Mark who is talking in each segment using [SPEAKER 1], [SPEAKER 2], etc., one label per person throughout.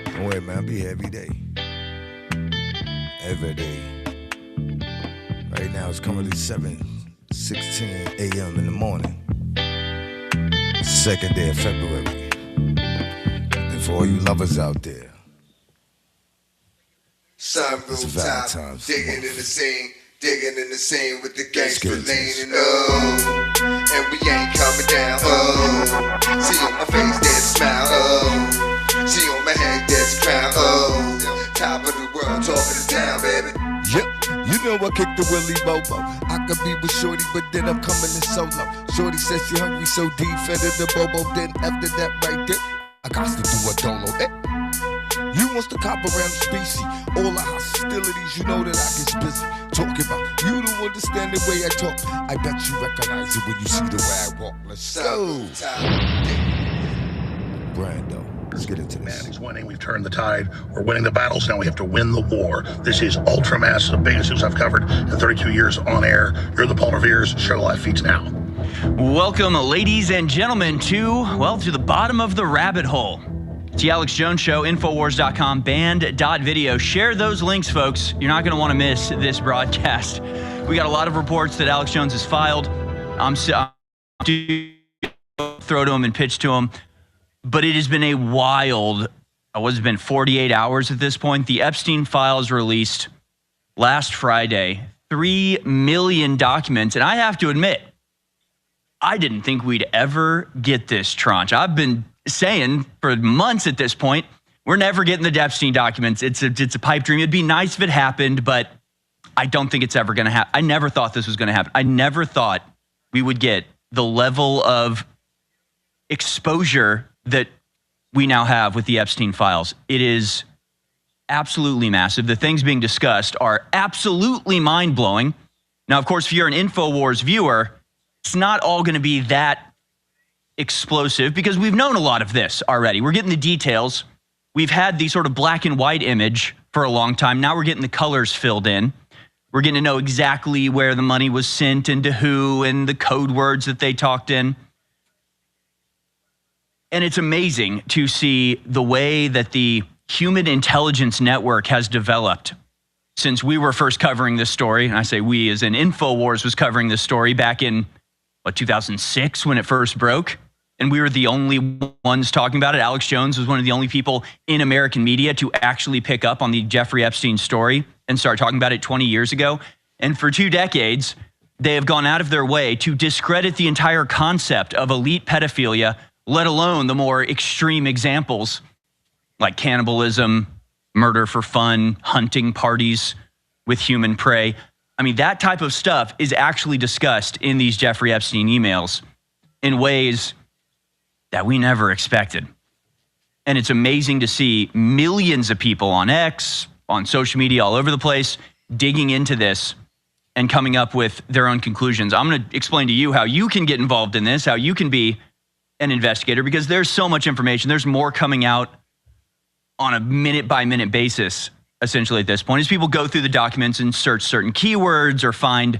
[SPEAKER 1] Don't worry, man. I'll be here every day. Every day. Right now it's coming to 7:16 a.m. in the morning. Second day of February. And for all you lovers out there,
[SPEAKER 2] Sunroof top, digging in the scene with the gangster leaning up. And we ain't coming down, see on my face that smile, see on my head that's crown, top of the world, talk of the town, baby.
[SPEAKER 1] Yep, you know I kick the Willy Bobo. I could be with Shorty, but then I'm coming in solo. Shorty says she hungry, so deep, fed her the Bobo. Then after that right there, I got to do a dolo. You wants to cop around the species. All the hostilities, you know that I get busy talking about. You don't understand the way I talk. I bet you recognize it when you see the way I walk. Let's go. Brando, let's get into this.
[SPEAKER 3] Man, he's winning. We've turned the tide. We're winning the battles. Now we have to win the war. This is ultra massive, the biggest news I've covered in 32 years on air. You're the Paul Revere's. Share the live feeds now.
[SPEAKER 4] Welcome, ladies and gentlemen, to the bottom of the rabbit hole. It's the Alex Jones Show, Infowars.com, band.video. Share those links, folks. You're not going to want to miss this broadcast. We got a lot of reports that Alex Jones has filed. I'm throw to him and pitch to him. But it has been a wild, it's been 48 hours at this point. The Epstein files released last Friday, 3 million documents. And I have to admit, I didn't think we'd ever get this tranche. I've been saying for months at this point, we're never getting the Epstein documents. It's a pipe dream. It'd be nice if it happened, but I don't think it's ever going to happen. I never thought this was going to happen. I never thought we would get the level of exposure that we now have with the Epstein files. It is absolutely massive. The things being discussed are absolutely mind-blowing. Now, of course, if you're an InfoWars viewer, it's not all going to be that explosive because we've known a lot of this already. We're getting the details. We've had the sort of black and white image for a long time. Now we're getting the colors filled in. We're getting to know exactly where the money was sent and to who and the code words that they talked in. And it's amazing to see the way that the human intelligence network has developed since we were first covering this story. And I say we as in InfoWars was covering this story back in, 2006 when it first broke. And we were the only ones talking about it. Alex Jones was one of the only people in American media to actually pick up on the Jeffrey Epstein story and start talking about it 20 years ago. And for 2 decades, they have gone out of their way to discredit the entire concept of elite pedophilia, let alone the more extreme examples like cannibalism, murder for fun, hunting parties with human prey. I mean, that type of stuff is actually discussed in these Jeffrey Epstein emails in ways that we never expected. And it's amazing to see millions of people on X, on social media, all over the place, digging into this and coming up with their own conclusions. I'm going to explain to you how you can get involved in this, how you can be an investigator, because there's so much information. There's more coming out on a minute-by-minute basis, essentially, at this point, as people go through the documents and search certain keywords or find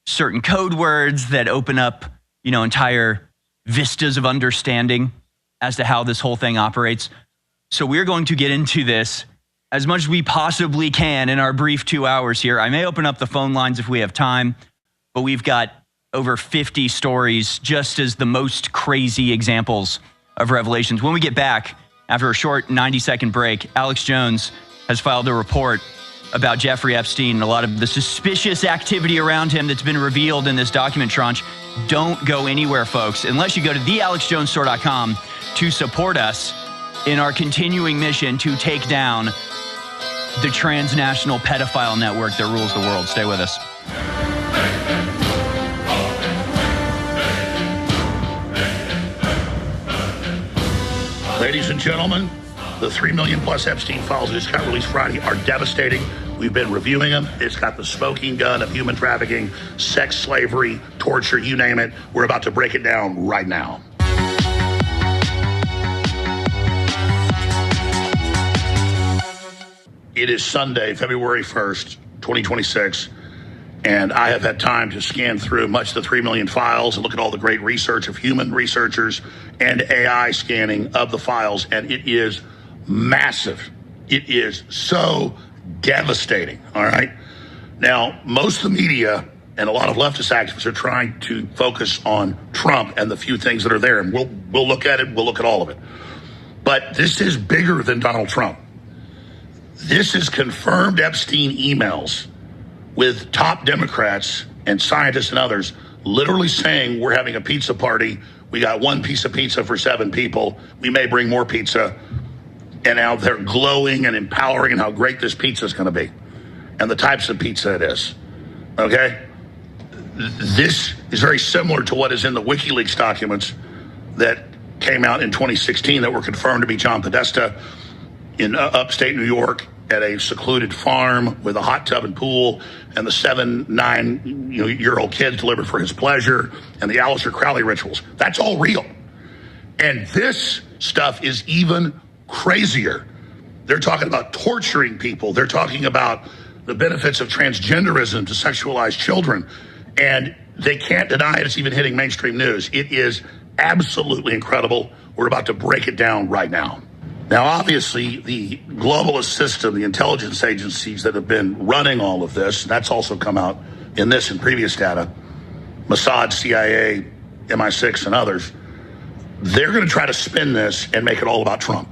[SPEAKER 4] certain code words that open up, entire vistas of understanding as to how this whole thing operates. So we're going to get into this as much as we possibly can in our brief 2 hours here. I may open up the phone lines if we have time, but we've got over 50 stories just as the most crazy examples of revelations. When we get back, after a short 90-second break, Alex Jones has filed a report about Jeffrey Epstein and a lot of the suspicious activity around him that's been revealed in this document tranche. Don't go anywhere, folks, unless you go to thealexjonesstore.com to support us in our continuing mission to take down the transnational pedophile network that rules the world. Stay with us.
[SPEAKER 3] Ladies and gentlemen, the 3 million plus Epstein files that just got released Friday are devastating. We've been reviewing them. It's got the smoking gun of human trafficking, sex slavery, torture, you name it. We're about to break it down right now. It is Sunday, February 1st, 2026. And I have had time to scan through much of the 3 million files and look at all the great research of human researchers and AI scanning of the files. And it is massive. It is so devastating. All right. Now, most of the media and a lot of leftist activists are trying to focus on Trump and the few things that are there. And we'll look at it. We'll look at all of it. But this is bigger than Donald Trump. This is confirmed Epstein emails with top Democrats and scientists and others literally saying we're having a pizza party. We got one piece of pizza for 7 people. We may bring more pizza. And now they're glowing and empowering and how great this pizza is going to be and the types of pizza it is. Okay? This is very similar to what is in the WikiLeaks documents that came out in 2016 that were confirmed to be John Podesta in upstate New York at a secluded farm with a hot tub and pool, and the 7-9-year-old kids delivered for his pleasure, and the Aleister Crowley rituals. That's all real. And this stuff is even crazier. They're talking about torturing people. They're talking about the benefits of transgenderism to sexualize children. And they can't deny it's even hitting mainstream news. It is absolutely incredible. We're about to break it down right now. Now, obviously, the globalist system, the intelligence agencies that have been running all of this, that's also come out in this and previous data, Mossad, CIA, MI6, and others, they're going to try to spin this and make it all about Trump.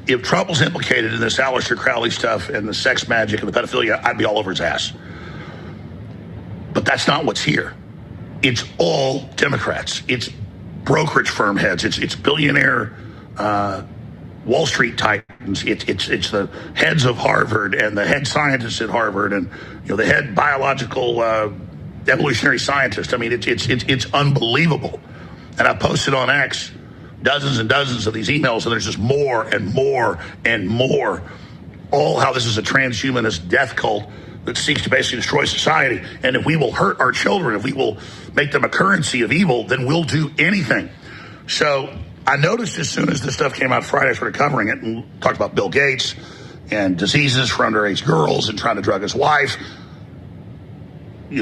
[SPEAKER 3] If Trump was implicated in this Aleister Crowley stuff and the sex magic and the pedophilia, I'd be all over his ass. But that's not what's here. It's all Democrats. It's brokerage firm heads. It's billionaire Wall Street titans. It's the heads of Harvard and the head scientists at Harvard and the head biological evolutionary scientist. I mean, it's unbelievable. And I posted on X dozens and dozens of these emails, and there's just more and more and more. All how this is a transhumanist death cult that seeks to basically destroy society. And if we will hurt our children, if we will make them a currency of evil, then we'll do anything. So I noticed as soon as this stuff came out Friday, I started covering it and talked about Bill Gates and diseases for underage girls and trying to drug his wife,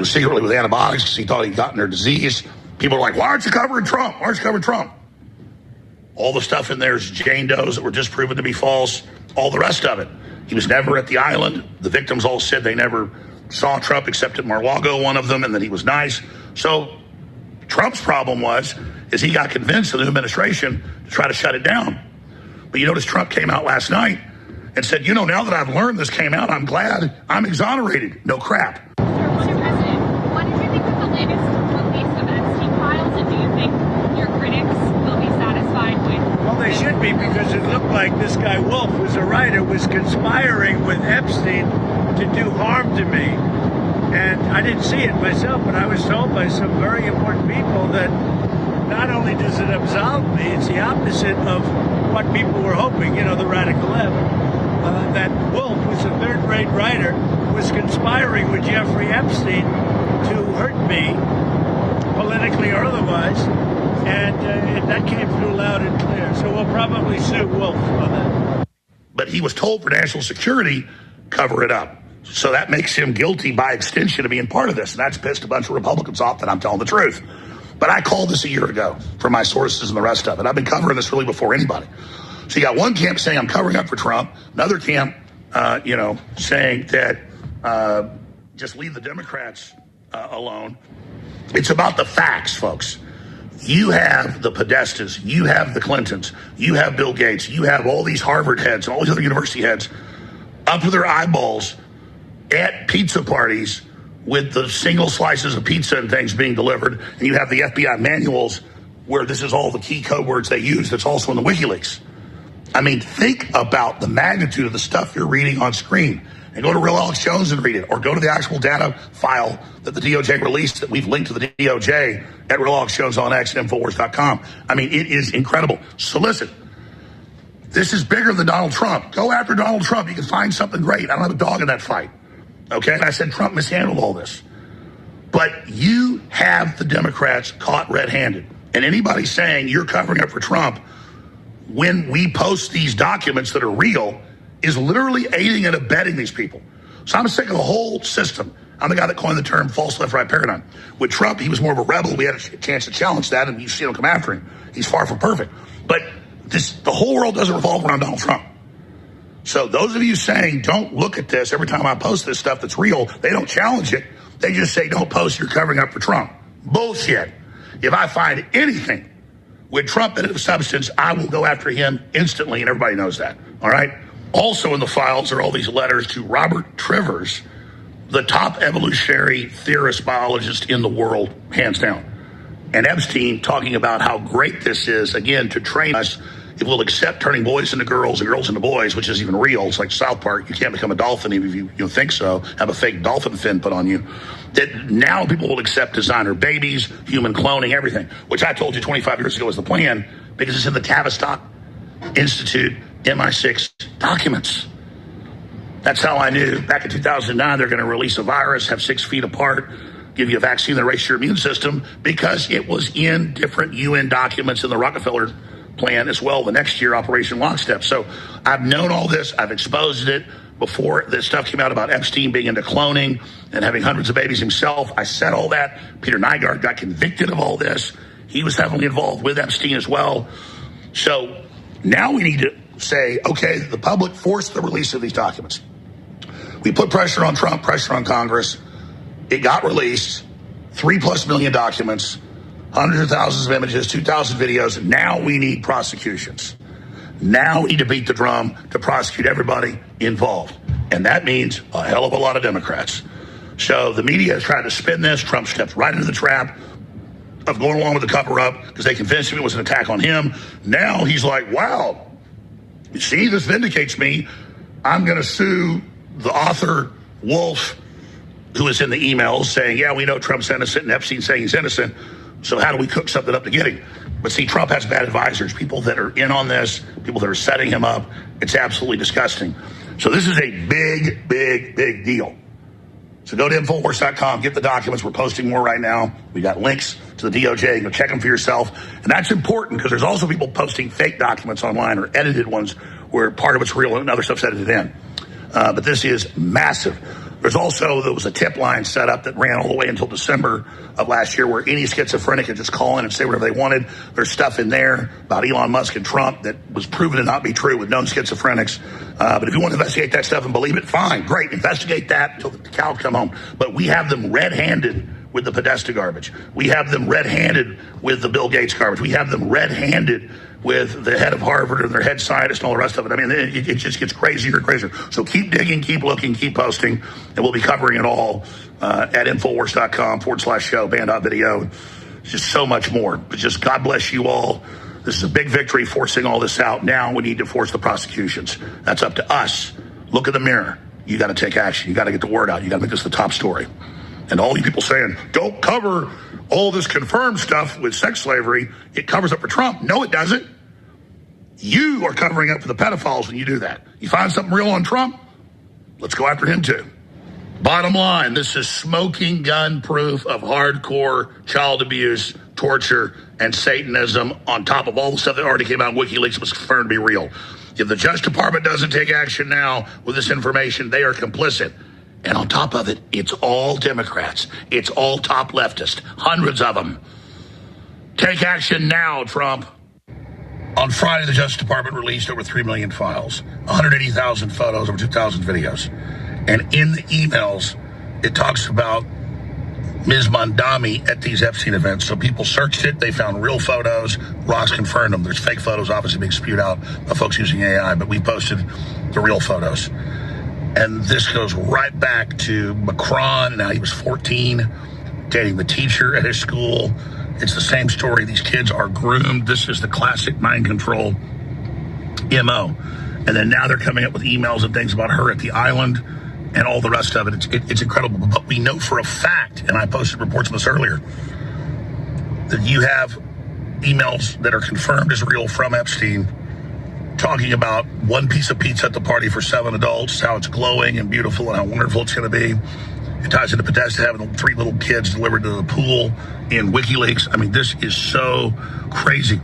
[SPEAKER 3] secretly with antibiotics because he thought he'd gotten their disease. People are like, why aren't you covering Trump? Why aren't you covering Trump? All the stuff in there is Jane Does that were just proven to be false. All the rest of it. He was never at the island. The victims all said they never saw Trump except at Mar-a-Lago, one of them, and that he was nice. So Trump's problem is he got convinced of the new administration to try to shut it down. But you notice Trump came out last night and said, now that I've learned this came out, I'm glad I'm exonerated. No crap.
[SPEAKER 5] Mr. President, what did you think of the latest release of Epstein files, and do you think your critics will be satisfied with?
[SPEAKER 6] Well, they should be, because it looked like this guy Wolf, who's a writer, was conspiring with Epstein to do harm to me. And I didn't see it myself, but I was told by some very important people that not only does it absolve me, it's the opposite of what people were hoping, the radical left. That Wolf was a third-rate writer, was conspiring with Jeffrey Epstein to hurt me, politically or otherwise, and that came through loud and clear. So we'll probably sue Wolf on that.
[SPEAKER 3] But he was told for national security, cover it up. So that makes him guilty by extension of being part of this. And that's pissed a bunch of Republicans off that I'm telling the truth. But I called this a year ago from my sources and the rest of it. I've been covering this really before anybody. So you got one camp saying I'm covering up for Trump, another camp, saying that just leave the Democrats alone. It's about the facts, folks. You have the Podestas, you have the Clintons, you have Bill Gates, you have all these Harvard heads and all these other university heads up to their eyeballs at pizza parties with the single slices of pizza and things being delivered. And you have the FBI manuals where this is all the key code words they use. That's also in the WikiLeaks. I mean, think about the magnitude of the stuff you're reading on screen. And go to Real Alex Jones and read it, or go to the actual data file that the DOJ released that we've linked to the DOJ at Real Alex Jones on X, Infowars.com. I mean, it is incredible. So listen, this is bigger than Donald Trump. Go after Donald Trump. You can find something great. I don't have a dog in that fight. Okay? And I said Trump mishandled all this. But you have the Democrats caught red-handed. And anybody saying you're covering up for Trump when we post these documents that are real is literally aiding and abetting these people. So I'm sick of the whole system. I'm the guy that coined the term false left-right paradigm. With Trump, he was more of a rebel. We had a chance to challenge that, and you've seen him come after him. He's far from perfect. But the whole world doesn't revolve around Donald Trump. So those of you saying, don't look at this every time I post this stuff that's real, they don't challenge it. They just say, don't post, you're covering up for Trump. Bullshit. If I find anything with Trump that is of substance, I will go after him instantly, and everybody knows that. All right? Also in the files are all these letters to Robert Trivers, the top evolutionary theorist biologist in the world, hands down. And Epstein talking about how great this is, again, to train us if we'll accept turning boys into girls and girls into boys, which is even real. It's like South Park. You can't become a dolphin even if you think so. Have a fake dolphin fin put on you. That now people will accept designer babies, human cloning, everything, which I told you 25 years ago was the plan because it's in the Tavistock Institute MI6 documents. That's how I knew back in 2009 they're going to release a virus, have 6 feet apart, give you a vaccine that raises your immune system, because it was in different UN documents in the Rockefeller plan as well, the next year, Operation Lockstep. So I've known all this. I've exposed it before this stuff came out about Epstein being into cloning and having hundreds of babies himself. I said all that. Peter Nygaard got convicted of all this. He was heavily involved with Epstein as well. So now we need to say, okay, the public forced the release of these documents. We put pressure on Trump, pressure on Congress. It got released. 3+ million documents, hundreds of thousands of images, 2,000 videos. Now we need prosecutions. Now we need to beat the drum to prosecute everybody involved. And that means a hell of a lot of Democrats. So the media is trying to spin this. Trump stepped right into the trap of going along with the cover-up because they convinced him it was an attack on him. Now he's like, wow, you see, this vindicates me. I'm going to sue the author, Wolf, who is in the emails saying, yeah, we know Trump's innocent, and Epstein saying he's innocent. So how do we cook something up to get him? But see, Trump has bad advisors, people that are in on this, people that are setting him up. It's absolutely disgusting. So this is a big, big, big deal. So go to Infowars.com, get the documents. We're posting more right now. We got links to the DOJ. Go check them for yourself. And that's important because there's also people posting fake documents online or edited ones where part of it's real and other stuff's edited in. But this is massive. There was a tip line set up that ran all the way until December of last year where any schizophrenic could just call in and say whatever they wanted. There's stuff in there about Elon Musk and Trump that was proven to not be true with known schizophrenics. But if you want to investigate that stuff and believe it, fine, great. Investigate that until the cows come home. But we have them red-handed with the Podesta garbage. We have them red-handed with the Bill Gates garbage. We have them red-handed with the head of Harvard and their head scientist and all the rest of it. I mean, it just gets crazier and crazier. So keep digging, keep looking, keep posting, and we'll be covering it all at Infowars.com/show, band.video. Just so much more. But just God bless you all. This is a big victory forcing all this out. Now we need to force the prosecutions. That's up to us. Look in the mirror. You got to take action. You got to get the word out. You got to make this the top story. And all you people saying, don't cover all this confirmed stuff with sex slavery. It covers up for Trump. No, it doesn't. You are covering up for the pedophiles when you do that. You find something real on Trump, let's go after him too. Bottom line, this is smoking gun proof of hardcore child abuse, torture, and Satanism on top of all the stuff that already came out in WikiLeaks and was confirmed to be real. If the Justice Department doesn't take action now with this information, they are complicit. And on top of it, it's all Democrats. It's all top leftists, hundreds of them. Take action now, Trump. On Friday, the Justice Department released over 3 million files, 180,000 photos, over 2,000 videos. And in the emails, it talks about Ms. Mondami at these Epstein events. So people searched it. They found real photos. Ross confirmed them. There's fake photos obviously being spewed out by folks using AI, but we posted the real photos. And this goes right back to Macron. Now he was 14, dating the teacher at his school. It's the same story. These kids are groomed. This is the classic mind control MO. And then now they're coming up with emails and things about her at the island and all the rest of it. It's incredible. But we know for a fact, and I posted reports of this earlier, that you have emails that are confirmed as real from Epstein talking about one piece of pizza at the party for 7 adults, how it's glowing and beautiful and how wonderful it's going to be. It ties into Podesta having 3 little kids delivered to the pool in WikiLeaks. I mean, this is so crazy.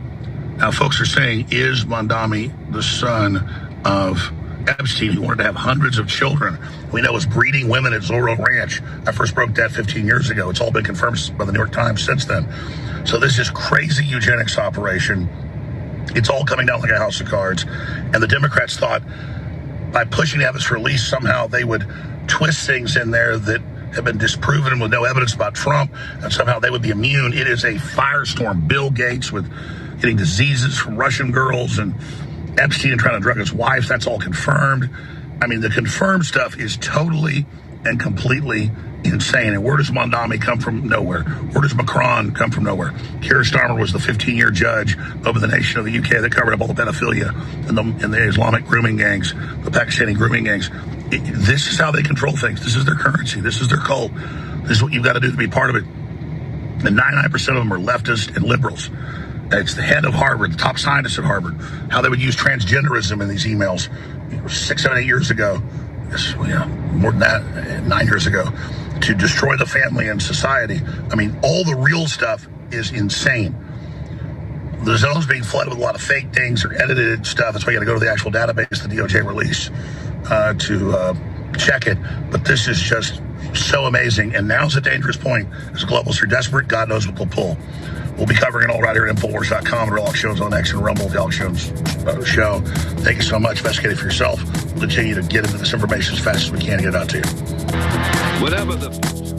[SPEAKER 3] Now, folks are saying, is Mondami the son of Epstein, who wanted to have hundreds of children, we know was breeding women at Zorro Ranch. I first broke that 15 years ago. It's all been confirmed by the New York Times since then. So this is crazy eugenics operation. It's all coming down like a house of cards. And the Democrats thought by pushing to have this release, somehow they would twist things in there that have been disproven with no evidence about Trump, and somehow they would be immune. It is a firestorm. Bill Gates with getting diseases from Russian girls, and Epstein trying to drug his wife. That's all confirmed. I mean, the confirmed stuff is totally and completely insane. And where does Mondami come from? Nowhere. Where does Macron come from? Nowhere. Keir Starmer was the 15-year judge over the nation of the UK that covered up all the pedophilia and the Islamic grooming gangs, the Pakistani grooming gangs. This is how they control things. This is their currency. This is their cult. This is what you've got to do to be part of it. And 99% of them are leftists and liberals. It's the head of Harvard, the top scientist at Harvard, how they would use transgenderism in these emails 6, 7, 8 years ago, more than that, 9 years ago, to destroy the family and society. I mean, all the real stuff is insane. The zone's being flooded with a lot of fake things or edited stuff. That's why you got to go to the actual database the DOJ released to check it. But this is just so amazing. And now's a dangerous point. As globalists are desperate, God knows what they'll pull. We'll be covering it all right here at Infowars.com. Real Alex Jones on X and Rumble, the Alex Jones show. Thank you so much. Investigate it for yourself. We'll continue to get into this information as fast as we can to get it out to you.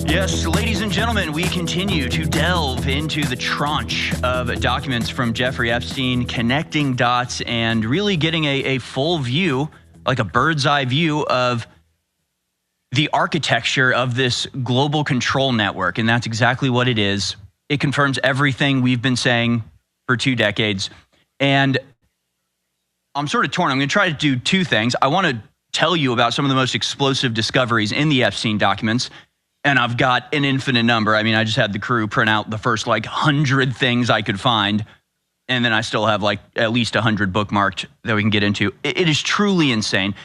[SPEAKER 4] Yes, ladies and gentlemen, we continue to delve into the tranche of documents from Jeffrey Epstein, connecting dots and really getting a full view, like a bird's eye view of the architecture of this global control network. And that's exactly what it is. It confirms everything we've been saying for 2 decades. And I'm sort of torn. I'm going to try to do 2 things. I want to tell you about some of the most explosive discoveries in the Epstein documents. And I've got an infinite number. I mean, I just had the crew print out the first 100 things I could find. And then I still have at least 100 bookmarked that we can get into. It is truly insane.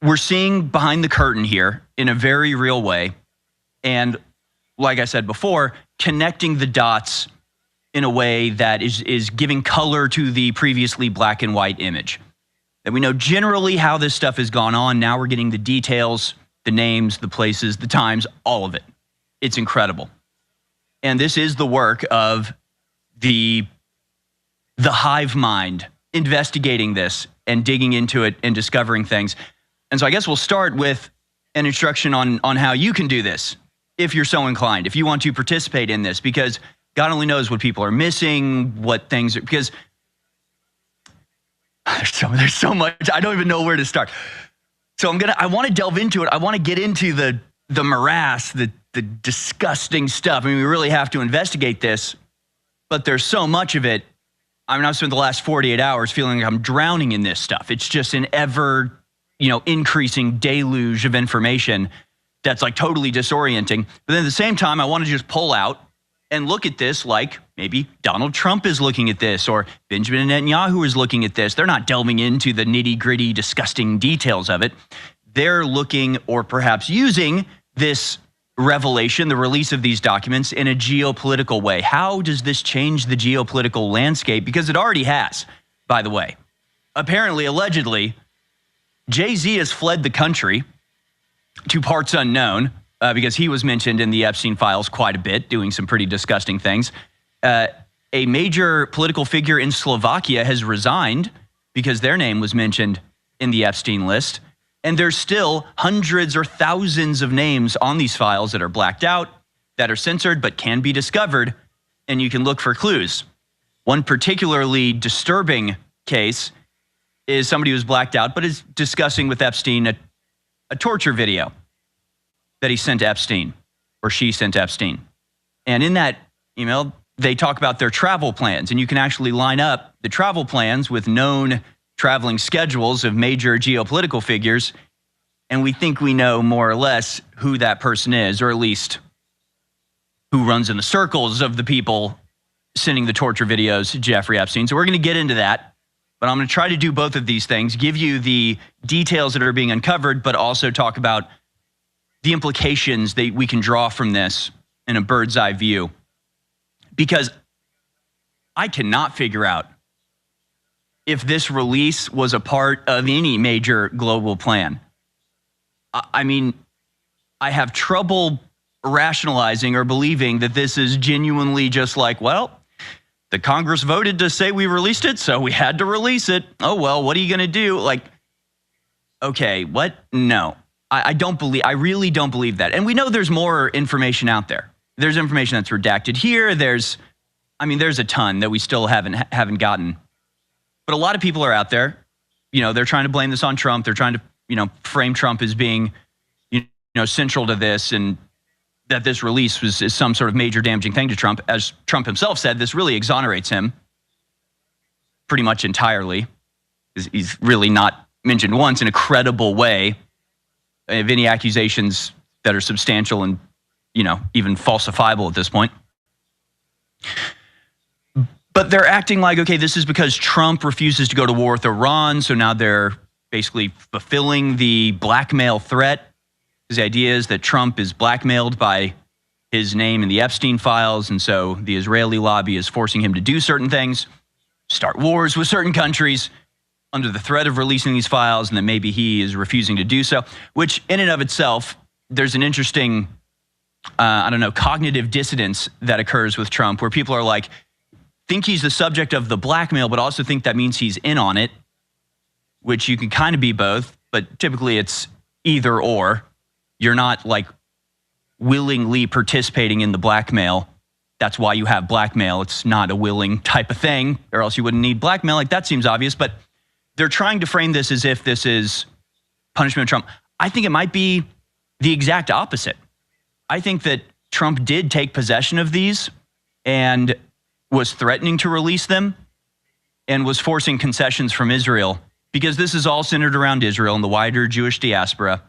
[SPEAKER 4] We're seeing behind the curtain here in a very real way. And like I said before, connecting the dots in a way that is giving color to the previously black and white image. That we know generally how this stuff has gone on. Now we're getting the details, the names, the places, the times, all of it. It's incredible. And this is the work of the hive mind investigating this and digging into it and discovering things. And so I guess we'll start with an instruction on how you can do this if you're so inclined, if you want to participate in this, because God only knows what people are missing, what things are, because there's so much, I don't even know where to start. So I want to delve into it. I want to get into the morass, the disgusting stuff. I mean, we really have to investigate this, but there's so much of it. I mean, I've spent the last 48 hours feeling like I'm drowning in this stuff. It's just an ever, increasing deluge of information that's totally disorienting. But then at the same time, I want to just pull out and look at this like maybe Donald Trump is looking at this or Benjamin Netanyahu is looking at this. They're not delving into the nitty-gritty, disgusting details of it. They're looking or perhaps using this revelation, the release of these documents, in a geopolitical way. How does this change the geopolitical landscape? Because it already has, by the way. Apparently, allegedly, Jay-Z has fled the country to parts unknown, because he was mentioned in the Epstein files quite a bit, doing some pretty disgusting things. A major political figure in Slovakia has resigned because their name was mentioned in the Epstein list. And there's still hundreds or thousands of names on these files that are blacked out, that are censored, but can be discovered, and you can look for clues. One particularly disturbing case is somebody who's blacked out, but is discussing with Epstein a torture video that he sent to Epstein, or she sent to Epstein. And in that email, they talk about their travel plans, and you can actually line up the travel plans with known traveling schedules of major geopolitical figures, and we think we know more or less who that person is, or at least who runs in the circles of the people sending the torture videos to Jeffrey Epstein. So we're going to get into that. But I'm going to try to do both of these things, give you the details that are being uncovered, but also talk about the implications that we can draw from this in a bird's eye view. Because I cannot figure out if this release was a part of any major global plan. I mean, I have trouble rationalizing or believing that this is genuinely just like, well, the Congress voted to say we released it, so we had to release it. Oh, well, what are you going to do? Like, okay, what? No, I really don't believe that. And we know there's more information out there. There's information that's redacted here. There's a ton that we still haven't gotten. But a lot of people are out there, they're trying to blame this on Trump. They're trying to, frame Trump as being, central to this, and that this release is some sort of major damaging thing to Trump. As Trump himself said, this really exonerates him pretty much entirely. He's really not mentioned once in a credible way of any accusations that are substantial and, even falsifiable at this point. But they're acting like, okay, this is because Trump refuses to go to war with Iran, so now they're basically fulfilling the blackmail threat. The idea is that Trump is blackmailed by his name in the Epstein files, and so the Israeli lobby is forcing him to do certain things, start wars with certain countries under the threat of releasing these files, and then maybe he is refusing to do so, which in and of itself, there's an interesting, cognitive dissonance that occurs with Trump, where people are like, think he's the subject of the blackmail, but also think that means he's in on it, which you can kind of be both, but typically it's either or. You're not like willingly participating in the blackmail. That's why you have blackmail. It's not a willing type of thing, or else you wouldn't need blackmail. Like, that seems obvious, but they're trying to frame this as if this is punishment of Trump. I think it might be the exact opposite. I think that Trump did take possession of these and was threatening to release them and was forcing concessions from Israel, because this is all centered around Israel and the wider Jewish diaspora.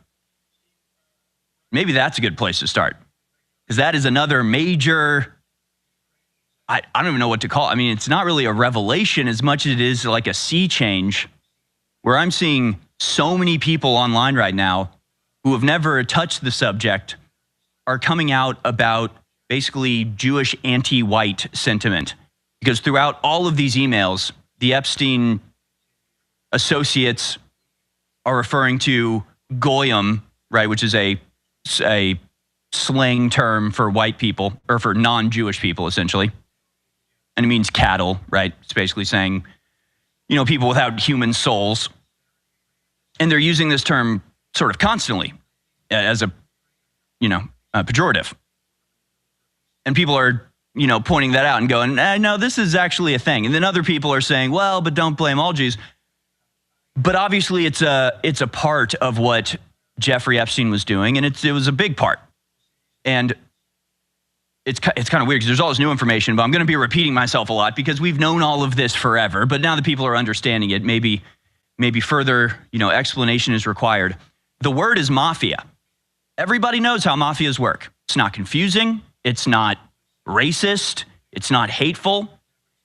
[SPEAKER 4] Maybe that's a good place to start, because that is another major, I don't even know what to call it. I mean, it's not really a revelation as much as it is like a sea change, where I'm seeing so many people online right now who have never touched the subject are coming out about basically Jewish anti-white sentiment. Because throughout all of these emails, the Epstein associates are referring to goyim, right, which is a slang term for white people, or for non-Jewish people, essentially. And it means cattle, right? It's basically saying, people without human souls. And they're using this term sort of constantly as a pejorative. And people are, pointing that out and going, no, this is actually a thing. And then other people are saying, well, but don't blame all Jews. But obviously it's a part of what Jeffrey Epstein was doing, and it was a big part. And it's kind of weird because there's all this new information, but I'm going to be repeating myself a lot because we've known all of this forever, but now that people are understanding it, maybe further, explanation is required. The word is mafia. Everybody knows how mafias work. It's not confusing. It's not racist. It's not hateful.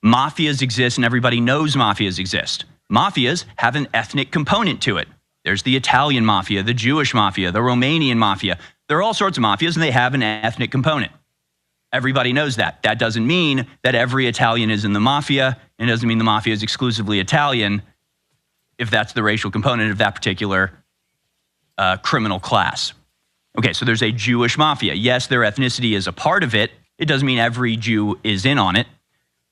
[SPEAKER 4] Mafias exist, and everybody knows mafias exist. Mafias have an ethnic component to it. There's the Italian mafia, the Jewish mafia, the Romanian mafia. There are all sorts of mafias, and they have an ethnic component. Everybody knows that. That doesn't mean that every Italian is in the mafia, and it doesn't mean the mafia is exclusively Italian if that's the racial component of that particular criminal class. Okay, so there's a Jewish mafia. Yes, their ethnicity is a part of it. It doesn't mean every Jew is in on it.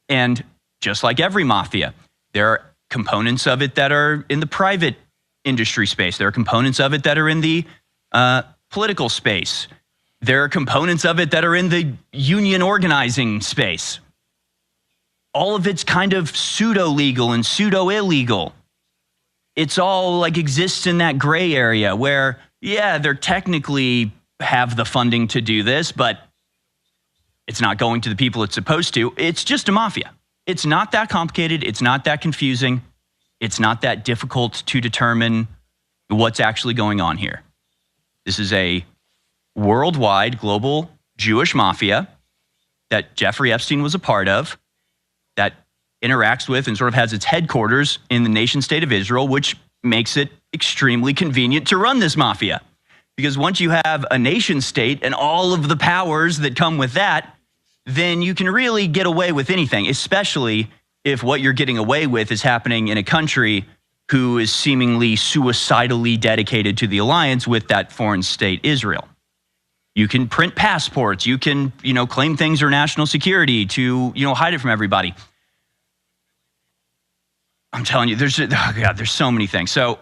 [SPEAKER 4] And just like every mafia, there are components of it that are in the private industry space. There are components of it that are in the political space. There are components of it that are in the union organizing space. All of it's kind of pseudo-legal and pseudo-illegal. It's all like exists in that gray area where, yeah, they're technically have the funding to do this, but it's not going to the people it's supposed to. It's just a mafia. It's not that complicated. It's not that confusing. It's not that difficult to determine what's actually going on here. This is a worldwide, global Jewish mafia that Jeffrey Epstein was a part of, that interacts with and sort of has its headquarters in the nation state of Israel, which makes it extremely convenient to run this mafia. Because once you have a nation state and all of the powers that come with that, then you can really get away with anything, especially if what you're getting away with is happening in a country who is seemingly suicidally dedicated to the alliance with that foreign state, Israel. You can print passports. You can, claim things are national security to, hide it from everybody. I'm telling you, there's so many things. So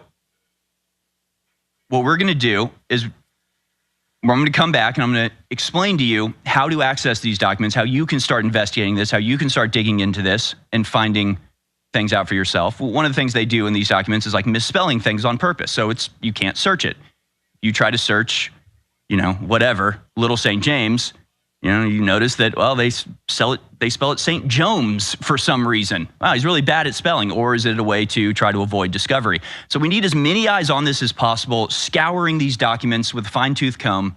[SPEAKER 4] what we're going to do is I'm going to come back and I'm going to explain to you how to access these documents, how you can start investigating this, how you can start digging into this and finding things out for yourself. One of the things they do in these documents is like misspelling things on purpose. So you can't search it. You try to search, whatever, Little St. James, you notice that, well, they spell it St. Jones for some reason. Wow, he's really bad at spelling. Or is it a way to try to avoid discovery? So we need as many eyes on this as possible, scouring these documents with a fine-tooth comb,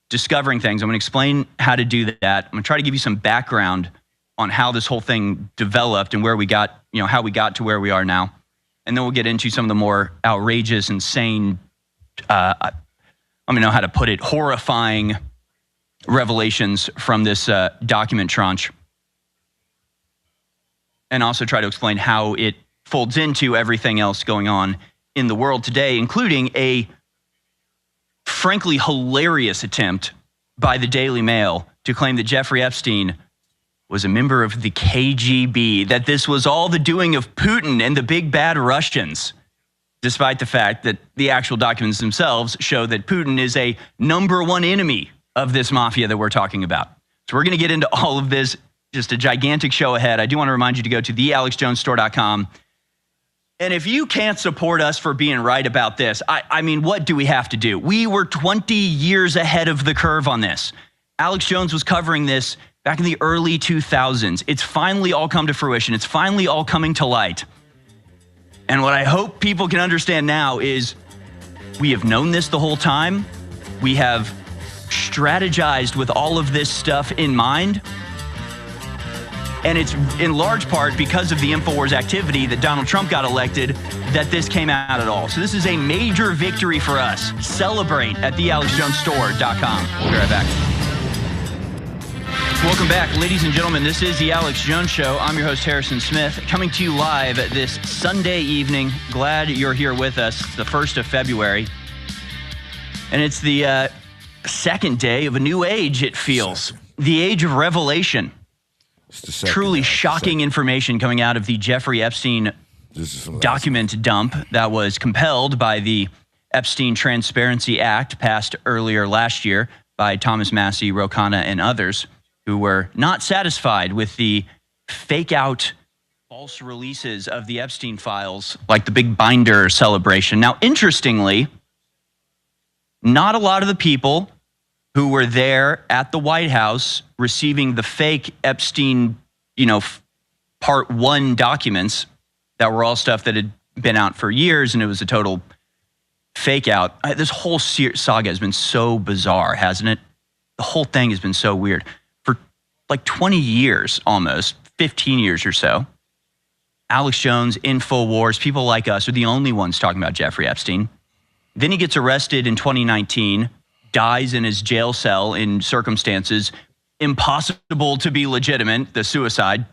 [SPEAKER 4] discovering things. I'm going to explain how to do that. I'm going to try to give you some background on how this whole thing developed and where we got, how we got to where we are now. And then we'll get into some of the more outrageous, insane, I don't know how to put it, horrifying revelations from this document tranche, and also try to explain how it folds into everything else going on in the world today, including a frankly hilarious attempt by the Daily Mail to claim that Jeffrey Epstein was a member of the KGB, that this was all the doing of Putin and the big bad Russians, despite the fact that the actual documents themselves show that Putin is a #1 enemy of this mafia that we're talking about. So we're going to get into all of this, just a gigantic show ahead. I do want to remind you to go to thealexjonesstore.com. And if you can't support us for being right about this, I mean, what do we have to do? We were 20 years ahead of the curve on this. Alex Jones was covering this back in the early 2000s. It's finally all come to fruition. It's finally all coming to light. And what I hope people can understand now is we have known this the whole time. We have strategized with all of this stuff in mind. And it's in large part because of the InfoWars activity that Donald Trump got elected that this came out at all. So this is a major victory for us. Celebrate at thealexjonesstore.com. We'll be right back. Welcome back, ladies and gentlemen. This is The Alex Jones Show. I'm your host, Harrison Smith, coming to you live this Sunday evening. Glad you're here with us. It's the 1st of February. And it's the second day of a new age, it feels. The age of revelation. Truly shocking information coming out of the Jeffrey Epstein document dump that was compelled by the Epstein Transparency Act passed earlier last year by Thomas Massie, Ro Khanna, and others who were not satisfied with the fake out false releases of the Epstein files, like the big binder celebration. Now, interestingly, not a lot of the people who were there at the White House receiving the fake Epstein, part 1 documents that were all stuff that had been out for years and it was a total fake out. This whole saga has been so bizarre, hasn't it? The whole thing has been so weird. For like 20 years, almost 15 years or so, Alex Jones, InfoWars, people like us are the only ones talking about Jeffrey Epstein. Then he gets arrested in 2019, dies in his jail cell in circumstances impossible to be legitimate. The suicide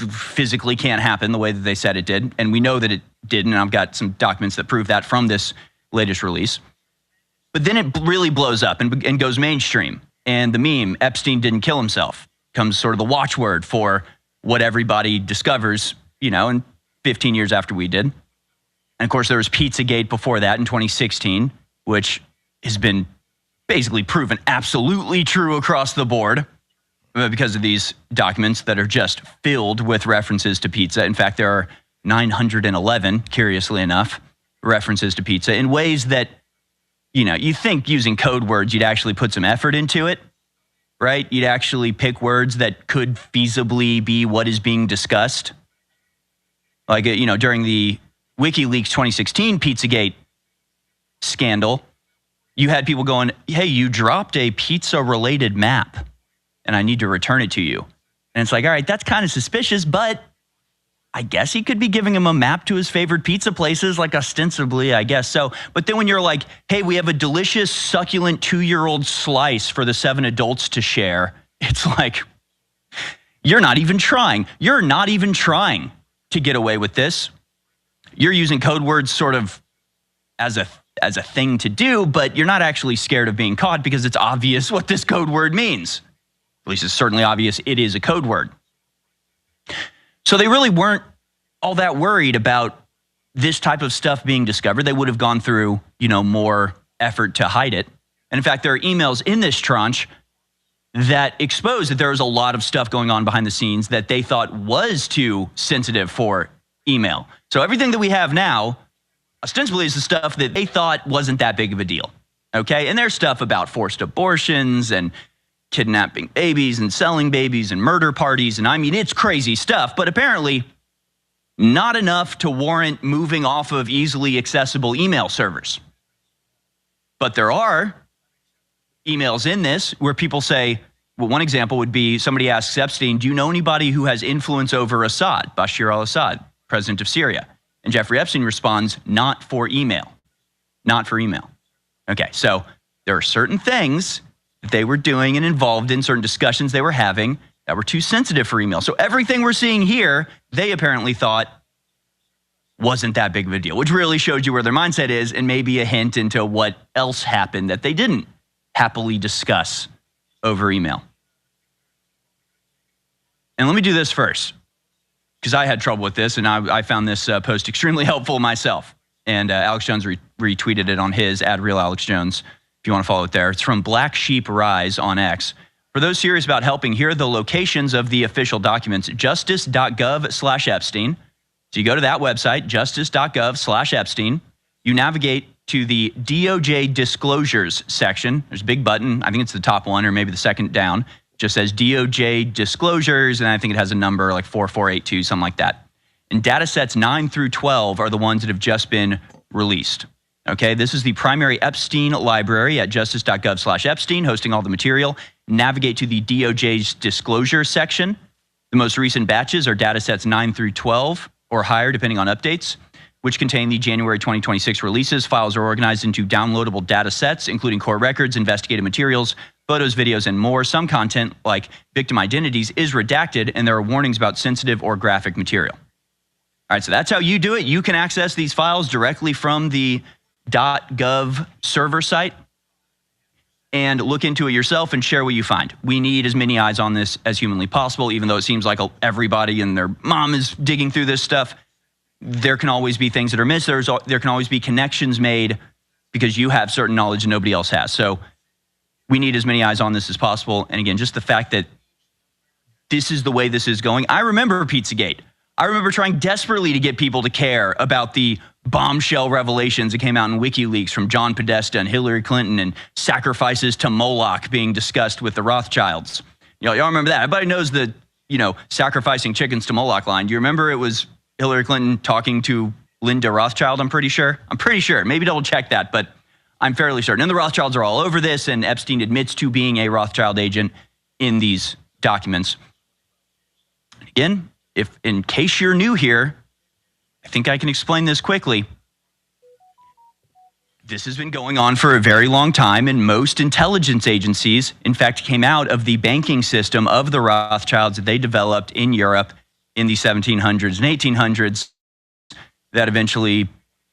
[SPEAKER 4] physically can't happen the way that they said it did. And we know that it didn't. And I've got some documents that prove that from this latest release. But then it really blows up and goes mainstream. And the meme, Epstein didn't kill himself, becomes sort of the watchword for what everybody discovers, and 15 years after we did. And of course, there was Pizzagate before that in 2016, which has been basically proven absolutely true across the board because of these documents that are just filled with references to pizza. In fact, there are 911, curiously enough, references to pizza in ways that, you think using code words, you'd actually put some effort into it, right? You'd actually pick words that could feasibly be what is being discussed. Like, during the WikiLeaks 2016 Pizzagate scandal, you had people going, hey, you dropped a pizza-related map, and I need to return it to you. And it's like, all right, that's kind of suspicious, but I guess he could be giving him a map to his favorite pizza places, like ostensibly, I guess so. But then when you're like, hey, we have a delicious, succulent 2-year-old slice for the 7 adults to share, it's like, you're not even trying. You're not even trying. to get away with this. You're using code words sort of as a thing to do, but you're not actually scared of being caught because it's obvious what this code word means. At least it's certainly obvious it is a code word. So they really weren't all that worried about this type of stuff being discovered. They would have gone through, more effort to hide it. And in fact, there are emails in this tranche that expose that there was a lot of stuff going on behind the scenes that they thought was too sensitive for email. So everything that we have now ostensibly is the stuff that they thought wasn't that big of a deal. Okay? And there's stuff about forced abortions and kidnapping babies and selling babies and murder parties. And I mean, it's crazy stuff, but apparently not enough to warrant moving off of easily accessible email servers. But there are emails in this where people say, well, one example would be somebody asks Epstein, do you know anybody who has influence over Assad, Bashar al-Assad, president of Syria? And Jeffrey Epstein responds, not for email. Not for email. Okay, so there are certain things that they were doing and involved in, certain discussions they were having that were too sensitive for email. So everything we're seeing here, they apparently thought wasn't that big of a deal, which really shows you where their mindset is and maybe a hint into what else happened that they didn't happily discuss over email. And let me do this first, because I had trouble with this, and I found this post extremely helpful myself. And Alex Jones retweeted it on his @RealAlexJones, if you want to follow it there. It's from Black Sheep Rise on X. For those serious about helping, here are the locations of the official documents: justice.gov/Epstein. So you go to that website, justice.gov/Epstein. You navigate to the DOJ disclosures section. There's a big button. I think it's the top one or maybe the second down. It just says DOJ disclosures, and I think it has a number like 4482, something like that. And data sets 9 through 12 are the ones that have just been released. Okay, this is the primary Epstein library at justice.gov/Epstein, hosting all the material. Navigate to the DOJ's disclosure section. The most recent batches are data sets 9 through 12 or higher, depending on updates, which contain the January 2026 releases. Files are organized into downloadable data sets, including court records, investigative materials, photos, videos, and more. Some content, like victim identities, is redacted, and there are warnings about sensitive or graphic material. All right, so that's how you do it. You can access these files directly from the .gov server site and look into it yourself and share what you find. We need as many eyes on this as humanly possible, even though it seems like everybody and their mom is digging through this stuff. There can always be things that are missed. There can always be connections made because you have certain knowledge and nobody else has. So we need as many eyes on this as possible. And again, just the fact that this is the way this is going. I remember Pizzagate. I remember trying desperately to get people to care about the bombshell revelations that came out in WikiLeaks from John Podesta and Hillary Clinton and sacrifices to Moloch being discussed with the Rothschilds. Y'all remember that? Everybody knows the, sacrificing chickens to Moloch line. Do you remember it was Hillary Clinton talking to Linda Rothschild? I'm pretty sure. Maybe double check that, but I'm fairly certain. And the Rothschilds are all over this, and Epstein admits to being a Rothschild agent in these documents. Again, if in case you're new here, I think I can explain this quickly. This has been going on for a very long time, and most intelligence agencies, in fact, came out of the banking system of the Rothschilds that they developed in Europe in the 1700s and 1800s that eventually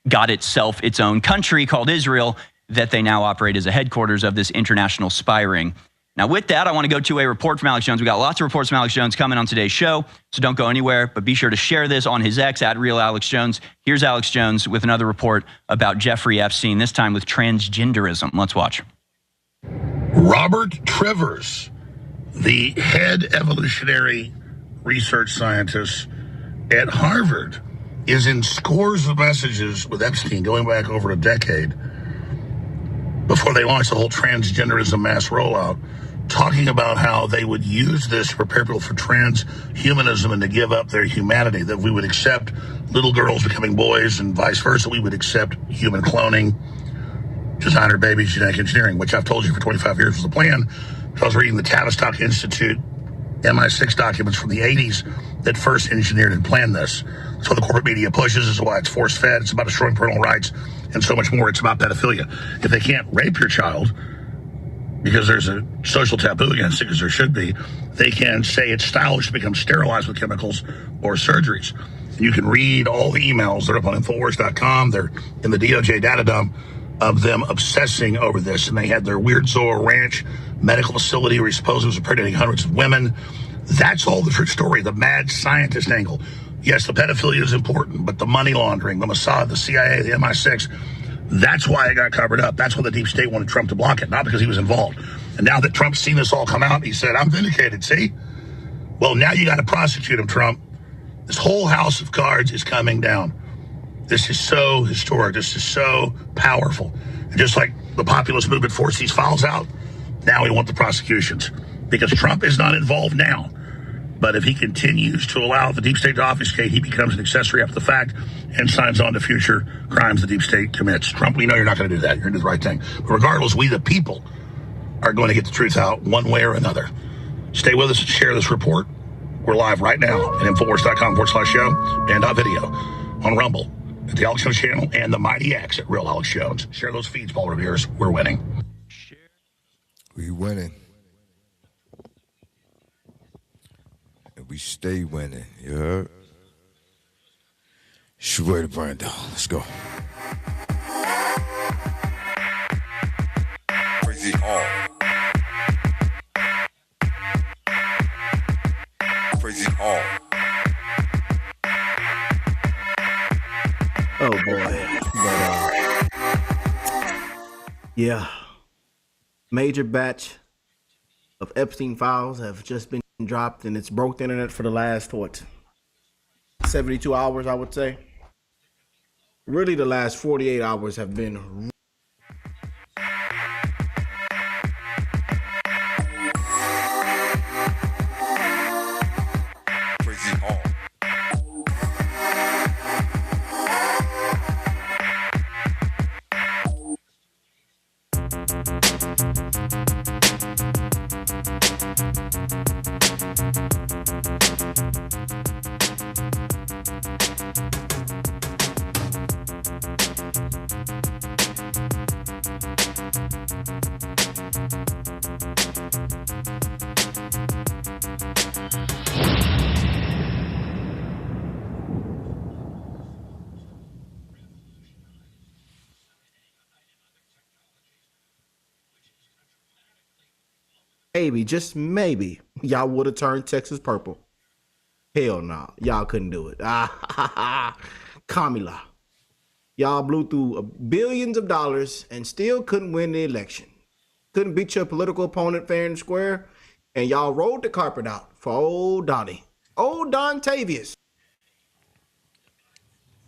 [SPEAKER 4] got itself its own country called Israel that they now operate as a headquarters of this international spy ring. Now, with that, I want to go to a report from Alex Jones. We got lots of reports from Alex Jones coming on today's show, so don't go anywhere, but be sure to share this on his X @RealAlexJones. Here's Alex Jones with another report about Jeffrey Epstein, this time with transgenderism. Let's watch.
[SPEAKER 3] Robert Trivers, the head evolutionary research scientist at Harvard, is in scores of messages with Epstein going back over a decade before they launched the whole transgenderism mass rollout, talking about how they would use this to prepare people for transhumanism and to give up their humanity, that we would accept little girls becoming boys and vice versa. We would accept human cloning, designer babies, genetic engineering, which I've told you for 25 years was the plan. I was reading the Tavistock Institute MI6 documents from the 80s that first engineered and planned this. So the corporate media pushes. This is why it's force-fed. It's about destroying parental rights and so much more. It's about pedophilia. If they can't rape your child because there's a social taboo against it, because there should be, they can say it's stylish to become sterilized with chemicals or surgeries. You can read all the emails. They're up on Infowars.com. They're in the DOJ data dump of them obsessing over this. And they had their Weird Zorro Ranch medical facility where he supposedly was impregnating hundreds of women. That's all the true story, the mad scientist angle. Yes, the pedophilia is important, but the money laundering, the Mossad, the CIA, the MI6, that's why it got covered up. That's why the deep state wanted Trump to block it, not because he was involved. And now that Trump's seen this all come out, he said, I'm vindicated, see? Well, now you got to prosecute him, Trump. This whole house of cards is coming down. This is so historic. This is so powerful. And just like the populist movement forced these files out, now we want the prosecutions because Trump is not involved now. But if he continues to allow the deep state to obfuscate, he becomes an accessory after the fact and signs on to future crimes the deep state commits. Trump, we know you're not going to do that. You're going to do the right thing. But regardless, we the people are going to get the truth out one way or another. Stay with us and share this report. We're live right now at Infowars.com/show and video on Rumble at the Alex Jones channel and the Mighty X at Real Alex Jones. Share those feeds, Paul Revere's. We're winning.
[SPEAKER 1] We winning. And we stay winning, you heard? Swear to Dabrand. Let's go.
[SPEAKER 2] Crazy all. Crazy all.
[SPEAKER 7] Oh boy. But yeah. Major batch of Epstein files have just been dropped, and it's broke the internet for the last 72 hours, I would say. Really, the last 48 hours have been
[SPEAKER 2] Crazy all.
[SPEAKER 7] maybe, just maybe, y'all would have turned Texas purple. Hell no, y'all couldn't do it. Kamala. Y'all blew through billions of dollars and still couldn't win the election. Couldn't beat your political opponent fair and square. And y'all rolled the carpet out for old Donnie. Old Don Tavius.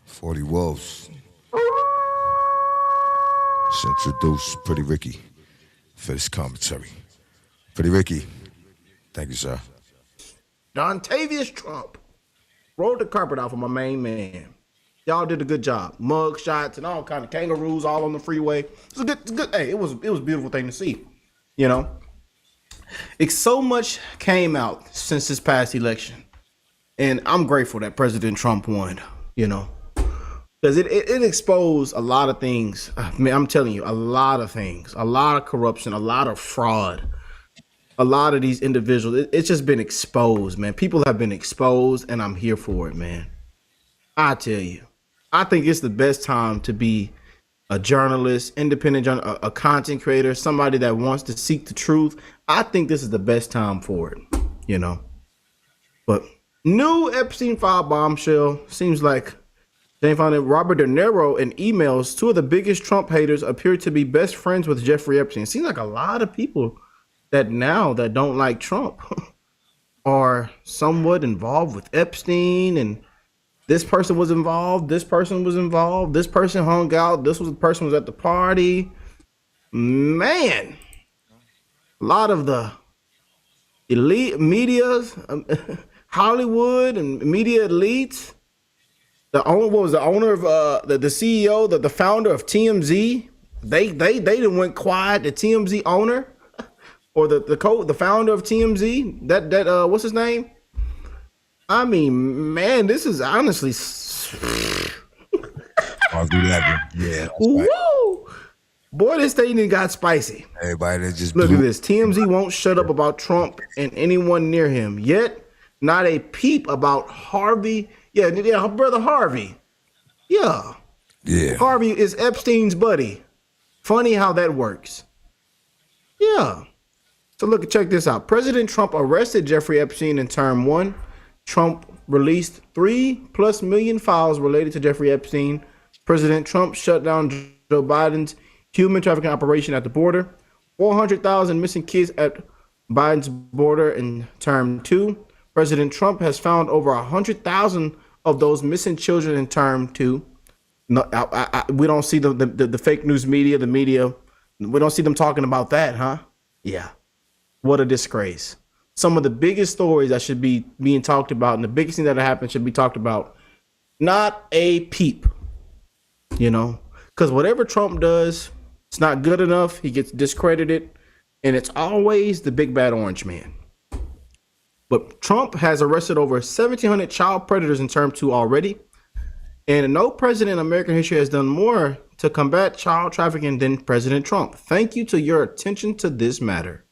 [SPEAKER 1] 40 Wolves. Let's introduce Pretty Ricky for this commentary. Pretty Ricky. Thank you, sir.
[SPEAKER 7] Don Tavius Trump rolled the carpet out for my main man. Y'all did a good job. Mug shots and all kind of kangaroos all on the freeway. It was good. Hey, it was a beautiful thing to see. You know, it's so much came out since this past election, and I'm grateful that President Trump won. You know, because it exposed a lot of things. I mean, I'm telling you, a lot of things, a lot of corruption, a lot of fraud. A lot of these individuals, it's just been exposed, man. People have been exposed, and I'm here for it, man. I tell you, I think it's the best time to be a journalist, independent journalist, a content creator, somebody that wants to seek the truth. I think this is the best time for it, you know. But new Epstein file bombshell seems like they found that Robert De Niro in emails, two of the biggest Trump haters appear to be best friends with Jeffrey Epstein. It seems like a lot of people that now that don't like Trump are somewhat involved with Epstein, and this person was involved, this person was involved, this person hung out, this was the person was at the party. Man, a lot of the elite medias, Hollywood and media elites, the owner of the CEO, the founder of TMZ, they didn't went quiet, the TMZ owner. Or the founder of TMZ, that what's his name? I mean, man, this is honestly.
[SPEAKER 1] I'll do that. Yeah.
[SPEAKER 7] Woo! Right. Boy, this thing got spicy.
[SPEAKER 1] Everybody that just
[SPEAKER 7] look at this. TMZ won't shut up about Trump and anyone near him. Yet, not a peep about Harvey Yeah, her brother Harvey. Yeah.
[SPEAKER 1] Yeah.
[SPEAKER 7] Harvey is Epstein's buddy. Funny how that works. Yeah. So look, check this out. President Trump arrested Jeffrey Epstein in term 1. Trump released 3+ million files related to Jeffrey Epstein. President Trump shut down Joe Biden's human trafficking operation at the border. 400,000 missing kids at Biden's border in term 2. President Trump has found over 100,000 of those missing children in term 2. No, we don't see the fake news media, the media. We don't see them talking about that, huh? Yeah. What a disgrace. Some of the biggest stories that should be being talked about and the biggest thing that happened should be talked about. Not a peep, because whatever Trump does, it's not good enough. He gets discredited, and it's always the big bad orange man. But Trump has arrested over 1,700 child predators in term 2 already. And no president in American history has done more to combat child trafficking than President Trump. Thank you to your attention to this matter.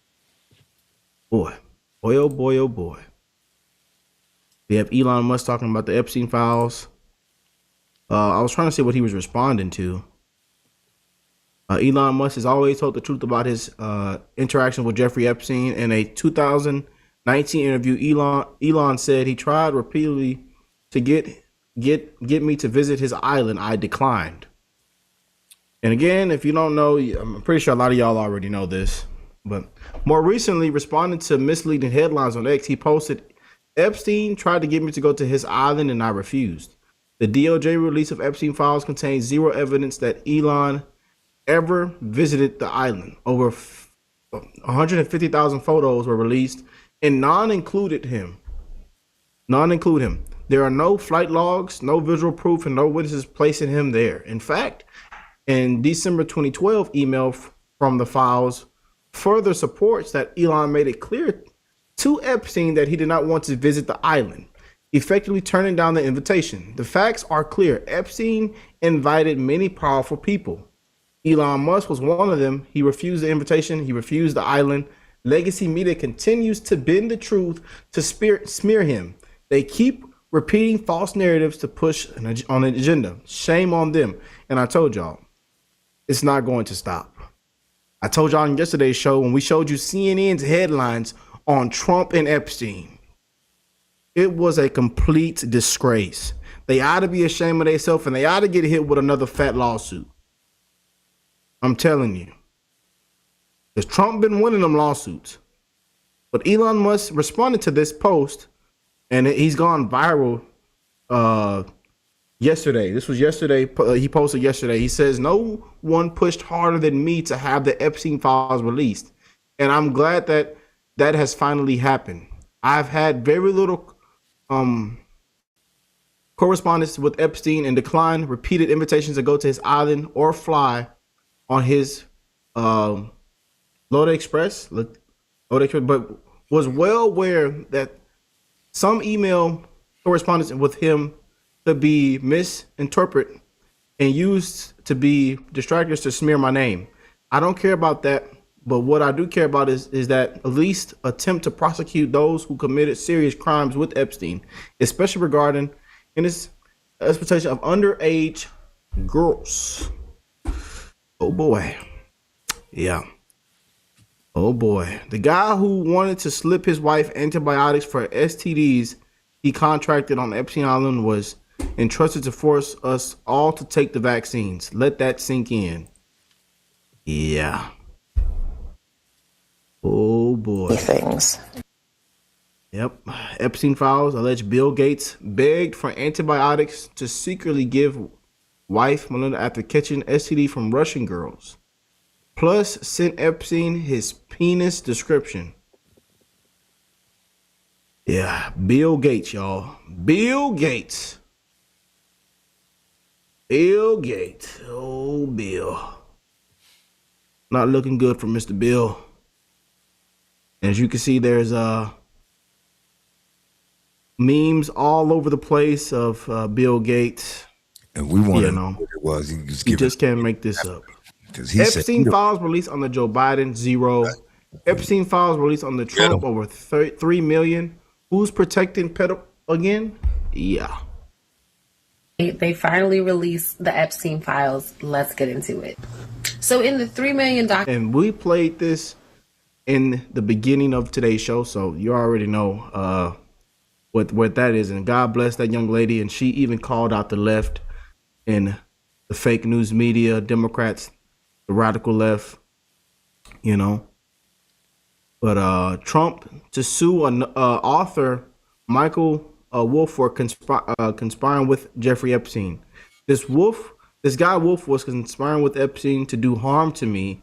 [SPEAKER 7] Boy, oh boy, oh boy. We have Elon Musk talking about the Epstein files. I was trying to see what he was responding to. Elon Musk has always told the truth about his interaction with Jeffrey Epstein. In a 2019 interview, Elon said he tried repeatedly to get me to visit his island. I declined. And again, if you don't know, I'm pretty sure a lot of y'all already know this, but more recently, responding to misleading headlines on X, he posted, Epstein tried to get me to go to his island and I refused. The DOJ release of Epstein files contains zero evidence that Elon ever visited the island. Over 150,000 photos were released and none include him. There are no flight logs, no visual proof, and no witnesses placing him there. In fact, in December 2012 email from the files further supports that Elon made it clear to Epstein that he did not want to visit the island, effectively turning down the invitation. The facts are clear. Epstein invited many powerful people. Elon Musk was one of them. He refused the invitation. He refused the island. Legacy media continues to bend the truth to smear him. They keep repeating false narratives to push on an agenda. Shame on them. And I told y'all, it's not going to stop. I told y'all in yesterday's show when we showed you CNN's headlines on Trump and Epstein. It was a complete disgrace. They ought to be ashamed of themselves and they ought to get hit with another fat lawsuit. I'm telling you. Because Trump been winning them lawsuits. But Elon Musk responded to this post and he's gone viral yesterday. This was yesterday. He posted yesterday. He says, no one pushed harder than me to have the Epstein files released. And I'm glad that that has finally happened. I've had very little correspondence with Epstein and declined repeated invitations to go to his island or fly on his Loda Express, but was well aware that some email correspondence with him could be misinterpreted and used to be distractors to smear my name. I don't care about that, but what I do care about is that at least attempt to prosecute those who committed serious crimes with Epstein, especially regarding in his exploitation of underage girls. Oh boy. Yeah. Oh boy. The guy who wanted to slip his wife antibiotics for STDs he contracted on Epstein Island was entrusted to force us all to take the vaccines. Let that sink in. Yeah. Oh boy.
[SPEAKER 8] Things.
[SPEAKER 7] Yep. Epstein files allege Bill Gates begged for antibiotics to secretly give wife Melinda after catching STD from Russian girls. Plus sent Epstein his penis description. Yeah, Bill Gates, y'all. Bill Gates. Bill Gates. Oh, Bill. Not looking good for Mr. Bill. As you can see, there's memes all over the place of Bill Gates.
[SPEAKER 1] And we want to know what it was.
[SPEAKER 7] You just can't make this up. Epstein files released on the Joe Biden, 0. Epstein files released on the Trump, over 3 million. Who's protecting pedo again? Yeah.
[SPEAKER 8] They finally released the Epstein files. Let's get into it. So in the $3 million
[SPEAKER 7] And we played this in the beginning of today's show, so you already know what that is. And God bless that young lady. And she even called out the left and the fake news media, Democrats, the radical left, you know. But Trump to sue an author, Michael Wolff, for conspiring with Jeffrey Epstein. This guy Wolff was conspiring with Epstein to do harm to me.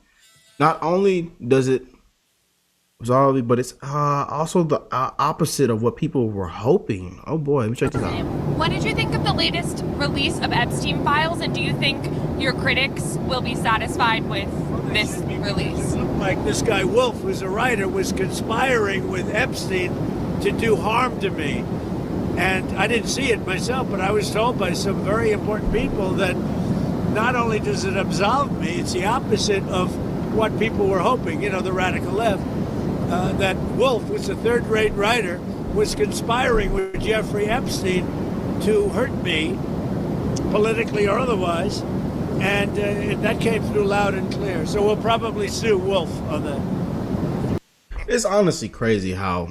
[SPEAKER 7] Not only does it resolve, but it's also the opposite of what people were hoping. Oh boy, let me check this out.
[SPEAKER 5] What did you think of the latest release of Epstein files, and do you think your critics will be satisfied with this release?
[SPEAKER 6] It looked like this guy Wolf, who's a writer, was conspiring with Epstein to do harm to me. And I didn't see it myself, but I was told by some very important people that not only does it absolve me, it's the opposite of what people were hoping, you know, the radical left, that Wolf was a third-rate writer, was conspiring with Jeffrey Epstein to hurt me, politically or otherwise, and that came through loud and clear. So we'll probably sue Wolf on that.
[SPEAKER 7] It's honestly crazy how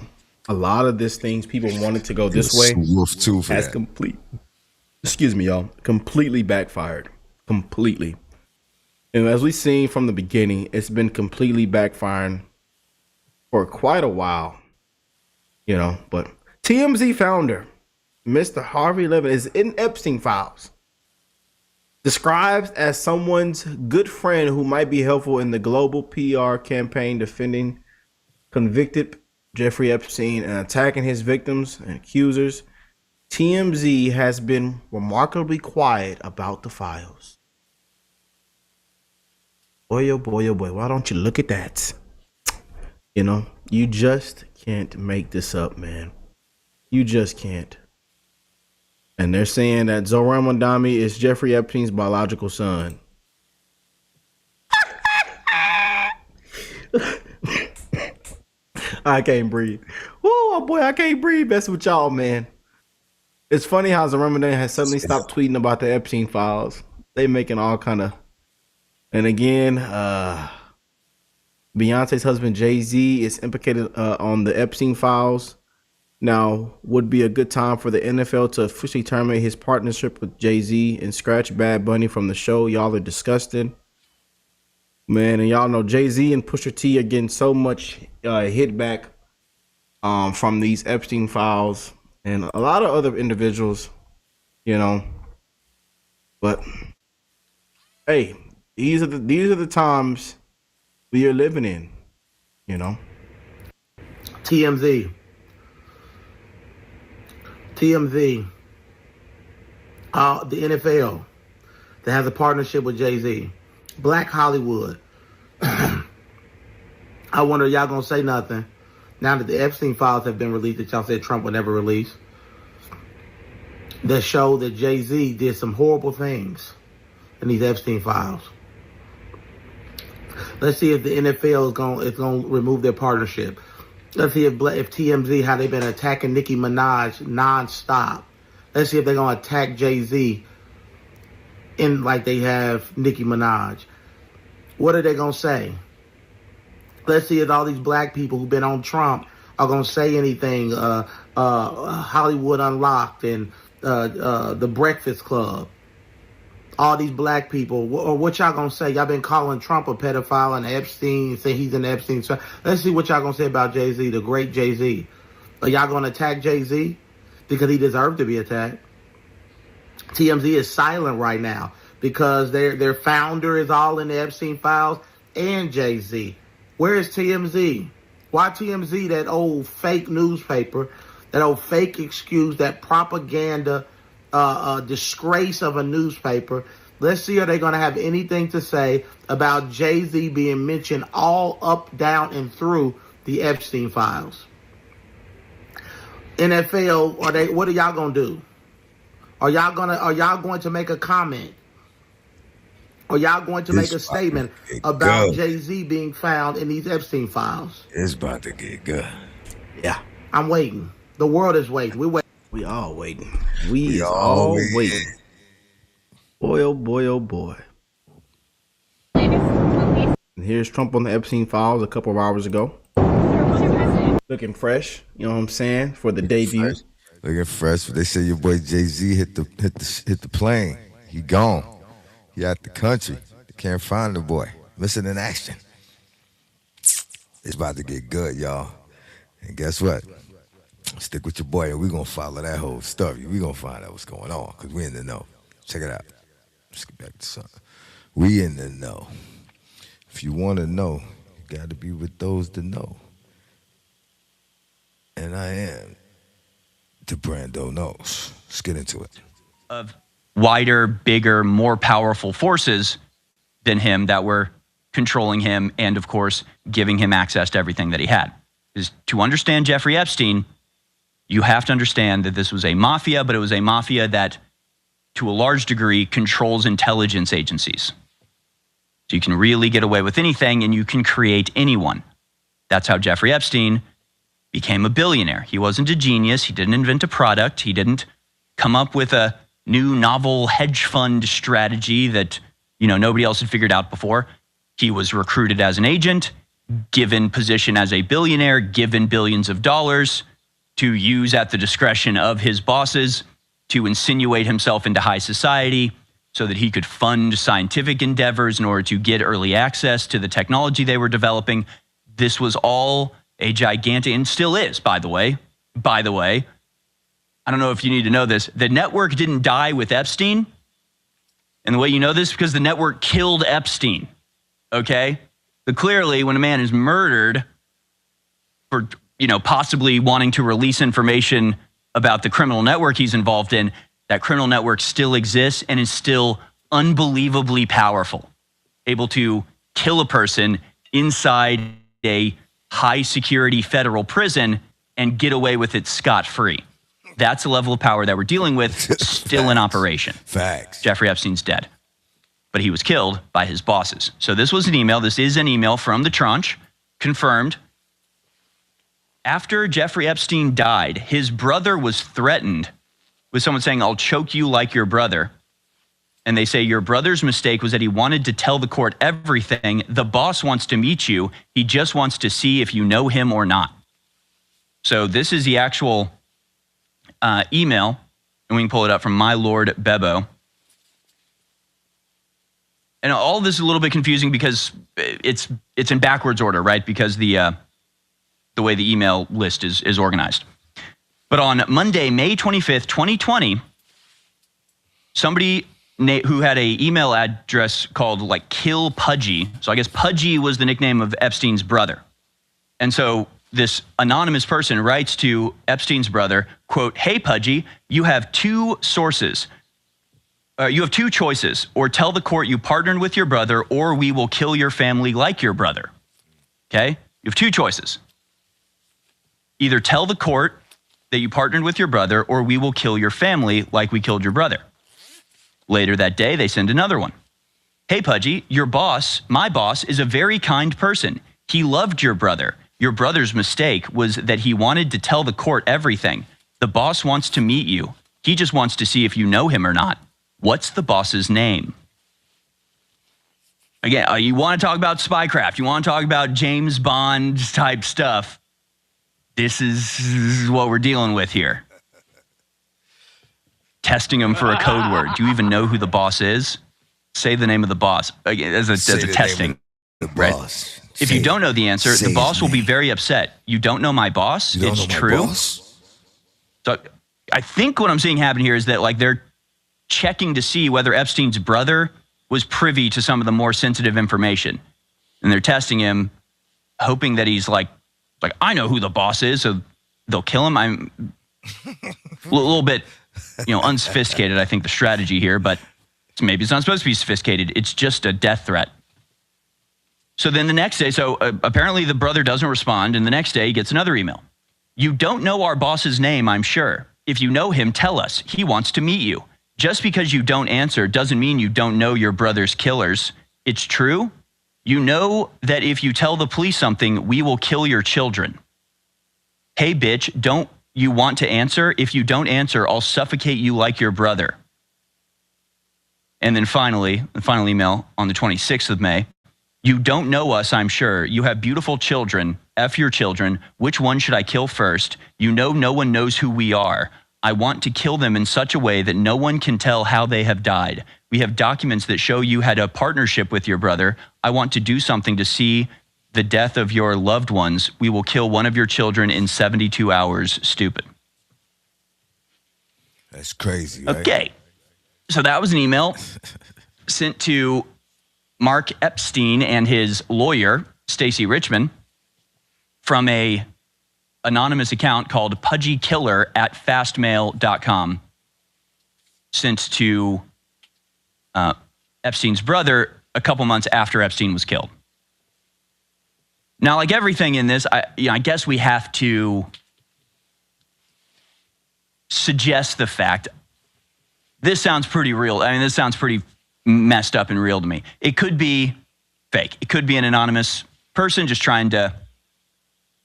[SPEAKER 7] a lot of these things people wanted to go this way has completely backfired. Completely. And as we've seen from the beginning, it's been completely backfiring for quite a while, you know. But TMZ founder, Mr. Harvey Levin, is in Epstein files. Described as someone's good friend who might be helpful in the global PR campaign defending convicted Jeffrey Epstein and attacking his victims and accusers. TMZ has been remarkably quiet about the files. Boy, oh boy, oh boy, why don't you look at that? You know, you just can't make this up, man. You just can't. And they're saying that Zohran Mamdani is Jeffrey Epstein's biological son. I can't breathe. Oh boy, I can't breathe. Messing with y'all, man. It's funny how Zohran Mamdani has suddenly stopped tweeting about the Epstein files. They making all kind of. And again, Beyonce's husband Jay-Z is implicated on the Epstein files. Now would be a good time for the NFL to officially terminate his partnership with Jay-Z and scratch Bad Bunny from the show. Y'all are disgusting, man. And y'all know Jay-Z and Pusha T are getting so much hit back from these Epstein files and a lot of other individuals, you know. But hey, these are the times we are living in, you know. TMZ, the NFL that has a partnership with Jay-Z, Black Hollywood. I wonder, y'all gonna say nothing now that the Epstein files have been released that y'all said Trump would never release, that show that Jay-Z did some horrible things in these Epstein files. Let's see if the NFL is going to remove their partnership. Let's see if TMZ, how they've been attacking Nicki Minaj nonstop. Let's see if they're going to attack Jay-Z in like they have Nicki Minaj. What are they going to say? Let's see if all these black people who've been on Trump are going to say anything. Hollywood Unlocked and The Breakfast Club. All these black people, or what y'all gonna say? Y'all been calling Trump a pedophile and Epstein, say he's an Epstein. Let's see what y'all gonna say about Jay-Z, the great Jay-Z. Are y'all gonna attack Jay-Z because he deserved to be attacked? TMZ is silent right now because their founder is all in the Epstein files and Jay-Z. Where is TMZ? Why TMZ, that old fake newspaper, that old fake excuse, that propaganda disgrace of a newspaper? Let's see, are they going to have anything to say about Jay-Z being mentioned all up, down, and through the Epstein files? NFL, what are y'all going to do? Are y'all going to make a comment? Are y'all going to make a statement about Jay-Z being found in these Epstein files?
[SPEAKER 1] It's about to get good.
[SPEAKER 7] Yeah, I'm waiting. The world is waiting. We all waiting. We all waiting. Boy, oh boy, oh boy.
[SPEAKER 5] Latest release.
[SPEAKER 7] And here's Trump on the Epstein files a couple of hours ago.
[SPEAKER 5] Mr. President.
[SPEAKER 7] Looking fresh, you know what I'm saying, for the debut.
[SPEAKER 1] Looking fresh. They say your boy Jay-Z hit the plane. He gone. He out the country. They can't find the boy. Missing in action. It's about to get good, y'all. And guess what? Stick with your boy and we're going to follow that whole story. We're going to find out what's going on because we in the know. Check it out. Let's get back to something. We in the know. If you want to know, you got to be with those that know. And I am Dabrand knows. Let's get into it.
[SPEAKER 4] Of wider, bigger, more powerful forces than him that were controlling him and, of course, giving him access to everything that he had. Because to understand Jeffrey Epstein, you have to understand that this was a mafia, but it was a mafia that, to a large degree, controls intelligence agencies. So you can really get away with anything and you can create anyone. That's how Jeffrey Epstein became a billionaire. He wasn't a genius. He didn't invent a product. He didn't come up with a new novel hedge fund strategy that, nobody else had figured out before. He was recruited as an agent, given position as a billionaire, given billions of dollars to use at the discretion of his bosses to insinuate himself into high society so that he could fund scientific endeavors in order to get early access to the technology they were developing. This was all a gigantic, and still is, by the way, I don't know if you need to know this. The network didn't die with Epstein. And the way you know this, because the network killed Epstein. Okay? But clearly, when a man is murdered for, possibly wanting to release information about the criminal network he's involved in, that criminal network still exists and is still unbelievably powerful, able to kill a person inside a high security federal prison and get away with it scot-free. That's the level of power that we're dealing with, still in operation.
[SPEAKER 1] Facts.
[SPEAKER 4] Jeffrey Epstein's dead, but he was killed by his bosses. So this was an email. This is an email from the tranche, confirmed. After Jeffrey Epstein died, his brother was threatened with someone saying, "I'll choke you like your brother." And they say, "Your brother's mistake was that he wanted to tell the court everything. The boss wants to meet you. He just wants to see if you know him or not." So this is the actual email, and we can pull it up from My Lord Bebo. And all of this is a little bit confusing because it's in backwards order, right? Because the way the email list is organized. But on Monday, May 25th, 2020, somebody who had an email address called Kill Pudgy. So I guess Pudgy was the nickname of Epstein's brother. And so this anonymous person writes to Epstein's brother, quote, "Hey, Pudgy, you have two choices. Or tell the court you partnered with your brother, or we will kill your family like your brother." Okay? You have two choices. Either tell the court that you partnered with your brother, or we will kill your family like we killed your brother. Later that day, they send another one. "Hey, Pudgy, my boss, is a very kind person. He loved your brother. Your brother's mistake was that he wanted to tell the court everything. The boss wants to meet you. He just wants to see if you know him or not. What's the boss's name?" Again, you want to talk about spycraft. You want to talk about James Bond type stuff. This is what we're dealing with here. Testing him for a code word. Do you even know who the boss is? Say the name of the boss. Again, as a testing.
[SPEAKER 1] The
[SPEAKER 4] right?
[SPEAKER 1] boss.
[SPEAKER 4] If you don't know the answer, the boss will be
[SPEAKER 1] name.
[SPEAKER 4] very upset. You don't know my boss?
[SPEAKER 1] You don't
[SPEAKER 4] It's
[SPEAKER 1] know my
[SPEAKER 4] true.
[SPEAKER 1] boss?
[SPEAKER 4] So I think what I'm seeing happen here is that they're checking to see whether Epstein's brother was privy to some of the more sensitive information. And they're testing him, hoping that he's like, I know who the boss is, so they'll kill him. I'm a little bit, unsophisticated, I think, the strategy here, but maybe it's not supposed to be sophisticated. It's just a death threat. So then the next day, apparently the brother doesn't respond, and the next day he gets another email. "You don't know our boss's name, I'm sure. If you know him, tell us. He wants to meet you. Just because you don't answer doesn't mean you don't know your brother's killers. It's true. You know that if you tell the police something, we will kill your children. Hey, bitch, don't you want to answer? If you don't answer, I'll suffocate you like your brother." And then finally, the final email on the 26th of May. You don't know us, I'm sure. You have beautiful children. F your children. Which one should I kill first? You know no one knows who we are. I want to kill them in such a way that no one can tell how they have died. We have documents that show you had a partnership with your brother. I want to do something to see the death of your loved ones. We will kill one of your children in 72 hours. Stupid.
[SPEAKER 1] That's crazy, right?
[SPEAKER 4] Okay. So that was an email sent to Mark Epstein and his lawyer, Stacey Richmond, from a anonymous account called pudgykiller@fastmail.com, sent to Epstein's brother a couple months after Epstein was killed. Now, like everything in this, I guess we have to suggest the fact this sounds pretty real. I mean, this sounds pretty messed up and real to me. It could be fake. It could be an anonymous person just trying to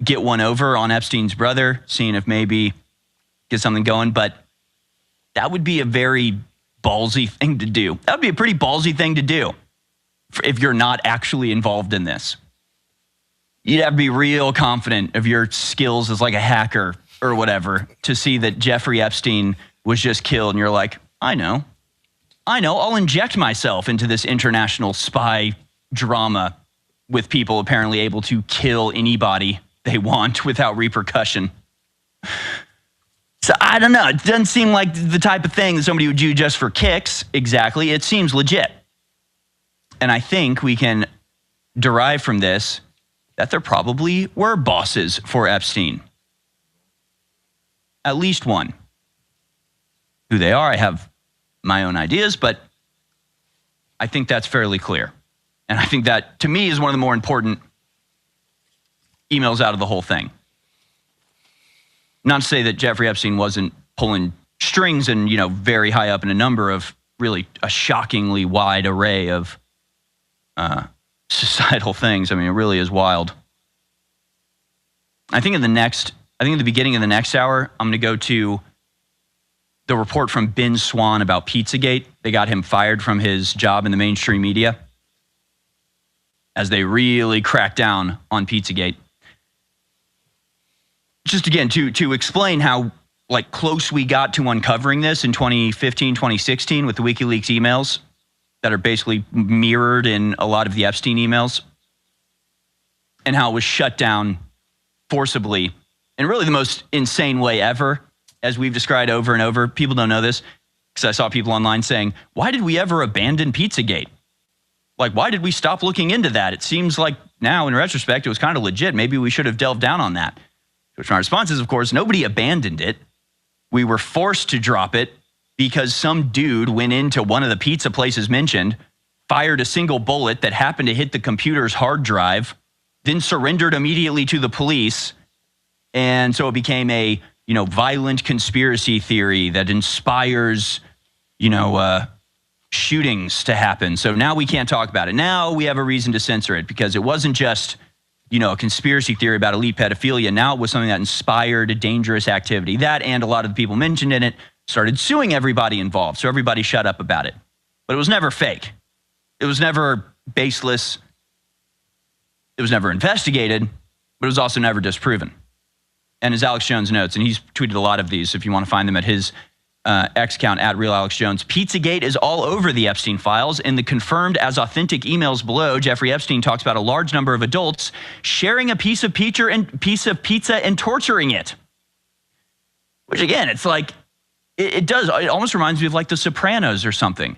[SPEAKER 4] get one over on Epstein's brother, seeing if maybe get something going. But that would be a very ballsy thing to do. That would be a pretty ballsy thing to do if you're not actually involved in this. You'd have to be real confident of your skills as like a hacker or whatever to see that Jeffrey Epstein was just killed. And you're like, I know. I'll inject myself into this international spy drama with people apparently able to kill anybody they want without repercussion. So I don't know. It doesn't seem like the type of thing that somebody would do just for kicks. Exactly. It seems legit. And I think we can derive from this that there probably were bosses for Epstein. At least one. Who they are, I have my own ideas, but I think that's fairly clear. And I think that, to me, is one of the more important emails out of the whole thing. Not to say that Jeffrey Epstein wasn't pulling strings and, very high up in a number of really a shockingly wide array of societal things. I mean, it really is wild. I think at the beginning of the next hour, I'm going to go to the report from Ben Swan about Pizzagate. They got him fired from his job in the mainstream media as they really cracked down on Pizzagate. Just again, to explain how close we got to uncovering this in 2015, 2016 with the WikiLeaks emails that are basically mirrored in a lot of the Epstein emails, and how it was shut down forcibly in really the most insane way ever, as we've described over and over. People don't know this because I saw people online saying, why did we ever abandon Pizzagate? Why did we stop looking into that? It seems like now, in retrospect, it was kind of legit. Maybe we should have delved down on that. Which my response is, of course, nobody abandoned it. We were forced to drop it because some dude went into one of the pizza places mentioned, fired a single bullet that happened to hit the computer's hard drive, then surrendered immediately to the police. And so it became a, violent conspiracy theory that inspires, shootings to happen. So now we can't talk about it. Now we have a reason to censor it because it wasn't just, a conspiracy theory about elite pedophilia. Now it was something that inspired a dangerous activity. That and a lot of the people mentioned in it started suing everybody involved. So everybody shut up about it. But it was never fake. It was never baseless. It was never investigated, but it was also never disproven. And as Alex Jones notes, and he's tweeted a lot of these, if you want to find them at his X account, @RealAlexJones, Pizzagate is all over the Epstein files. In the confirmed as authentic emails below, Jeffrey Epstein talks about a large number of adults sharing a piece of pizza and torturing it. Which again, it's it almost reminds me of The Sopranos or something.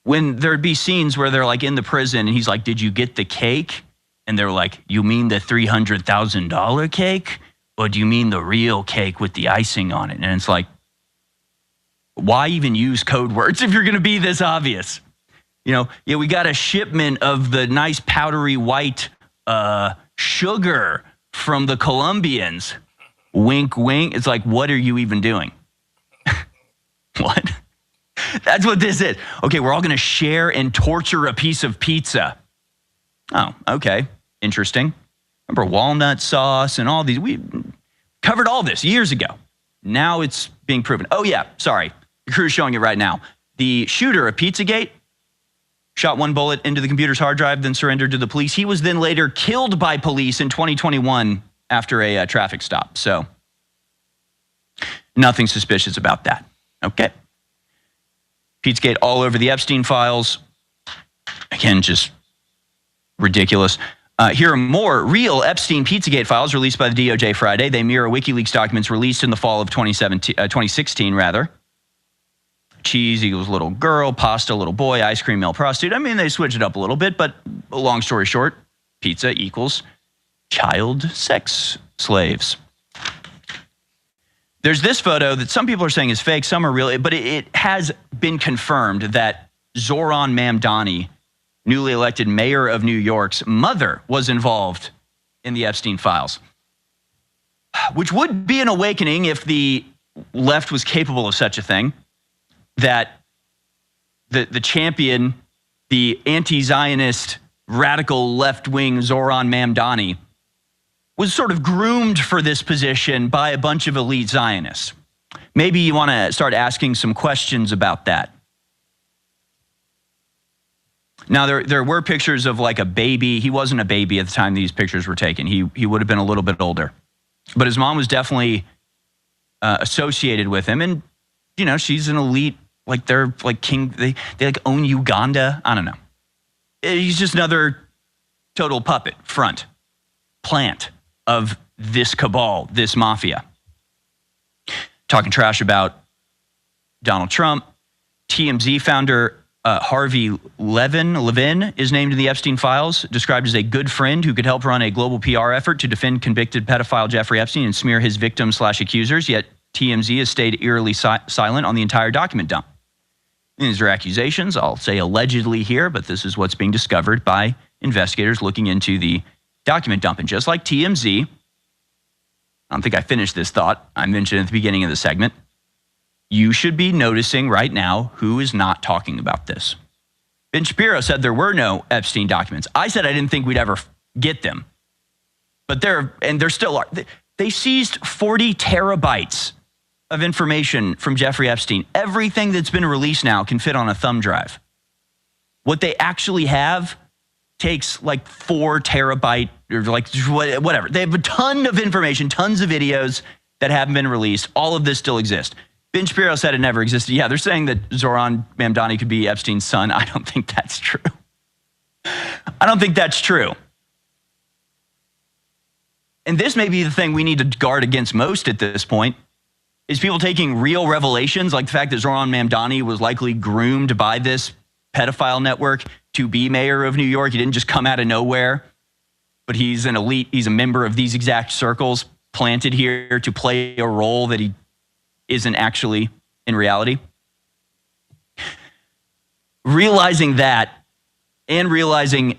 [SPEAKER 4] When there'd be scenes where they're in the prison and he's like, did you get the cake? And they're like, you mean the $300,000 cake? Or do you mean the real cake with the icing on it? And it's why even use code words if you're going to be this obvious? We got a shipment of the nice powdery white sugar from the Colombians. Wink, wink. It's what are you even doing? What? That's what this is. Okay, we're all going to share and torture a piece of pizza. Oh, okay. Interesting. Remember walnut sauce and all these? We covered all this years ago. Now it's being proven. Oh, yeah, sorry. The crew's showing it right now. The shooter of Pizzagate shot one bullet into the computer's hard drive, then surrendered to the police. He was then later killed by police in 2021 after a traffic stop. So nothing suspicious about that. Okay. Pizzagate all over the Epstein files. Again, just ridiculous. Here are more real Epstein Pizzagate files released by the DOJ Friday. They mirror WikiLeaks documents released in the fall of 2016, rather. Cheese equals little girl, pasta, little boy, ice cream, male prostitute. I mean, they switch it up a little bit, but long story short, pizza equals child sex slaves. There's this photo that some people are saying is fake, some are real, but it has been confirmed that Zoran Mamdani, newly elected mayor of New York's mother, was involved in the Epstein files, which would be an awakening if the left was capable of such a thing, that the champion, the anti-Zionist, radical left-wing Zoran Mamdani, was sort of groomed for this position by a bunch of elite Zionists. Maybe you want to start asking some questions about that. Now, there were pictures of like a baby. He wasn't a baby at the time these pictures were taken. He would have been a little bit older. But his mom was definitely associated with him. And, you know, she's an elite, like they're like king, they like own Uganda. I don't know. He's just another total puppet, plant of this cabal, this mafia. Talking trash about Donald Trump. TMZ founder Harvey Levin is named in the Epstein files, described as a good friend who could help run a global PR effort to defend convicted pedophile Jeffrey Epstein and smear his victims/accusers, yet TMZ has stayed eerily silent on the entire document dump. And these are accusations, I'll say allegedly here, but this is what's being discovered by investigators looking into the document dump. And just like TMZ, I don't think I finished this thought, I mentioned at the beginning of the segment, you should be noticing right now who is not talking about this. Ben Shapiro said there were no Epstein documents. I said I didn't think we'd ever get them. But there still are. They seized 40 terabytes of information from Jeffrey Epstein. Everything that's been released now can fit on a thumb drive. What they actually have takes like 4 terabyte or like whatever. They have a ton of information, tons of videos that haven't been released. All of this still exists. Ben Shapiro said it never existed. Yeah, they're saying that Zoran Mamdani could be Epstein's son. I don't think that's true. I don't think that's true. And this may be the thing we need to guard against most at this point, is people taking real revelations, like the fact that Zoran Mamdani was likely groomed by this pedophile network to be mayor of New York. He didn't just come out of nowhere, but he's an elite, he's a member of these exact circles planted here to play a role that he isn't actually in reality. Realizing that and realizing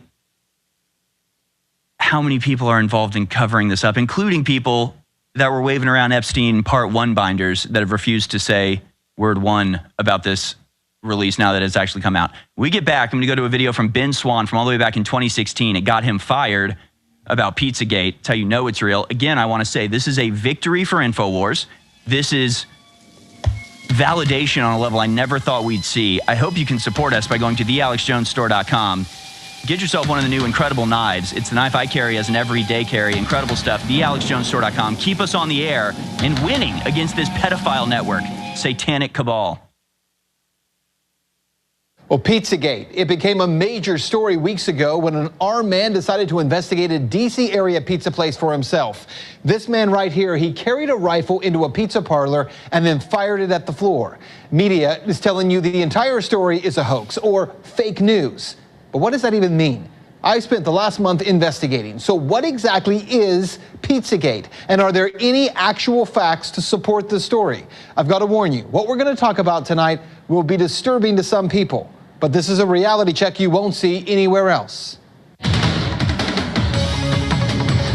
[SPEAKER 4] how many people are involved in covering this up, including people that were waving around Epstein Part 1 binders that have refused to say word one about this release now that it's actually come out. When we get back, I'm going to go to a video from Ben Swan from all the way back in 2016. It got him fired about Pizzagate. It's how you know it's real. Again, I want to say this is a victory for InfoWars. This is validation on a level I never thought we'd see. I hope you can support us by going to thealexjonesstore.com. Get yourself one of the new incredible knives. It's the knife I carry as an everyday carry. Incredible stuff. Thealexjonesstore.com. Keep us on the air and winning against this pedophile network, satanic cabal.
[SPEAKER 9] Well, Pizzagate, it became a major story weeks ago when an armed man decided to investigate a D.C. area pizza place for himself. This man right here, he carried a rifle into a pizza parlor and then fired it at the floor. Media is telling you the entire story is a hoax or fake news. But what does that even mean? I spent the last month investigating. So what exactly is Pizzagate? And are there any actual facts to support the story? I've got to warn you, what we're going to talk about tonight will be disturbing to some people. But this is a reality check you won't see anywhere else.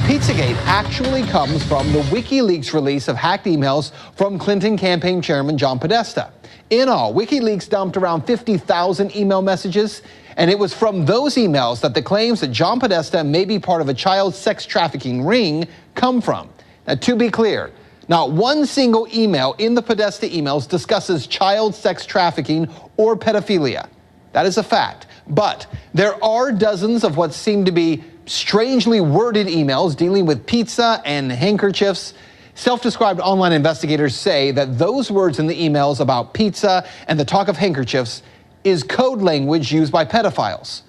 [SPEAKER 9] Pizzagate actually comes from the WikiLeaks release of hacked emails from Clinton campaign chairman John Podesta. In all, WikiLeaks dumped around 50,000 email messages, and it was from those emails that the claims that John Podesta may be part of a child sex trafficking ring come from. Now, to be clear, not one single email in the Podesta emails discusses child sex trafficking or pedophilia. That is a fact. But there are dozens of what seem to be strangely worded emails dealing with pizza and handkerchiefs. Self-described online investigators say that those words in the emails about pizza and the talk of handkerchiefs is code language used by pedophiles.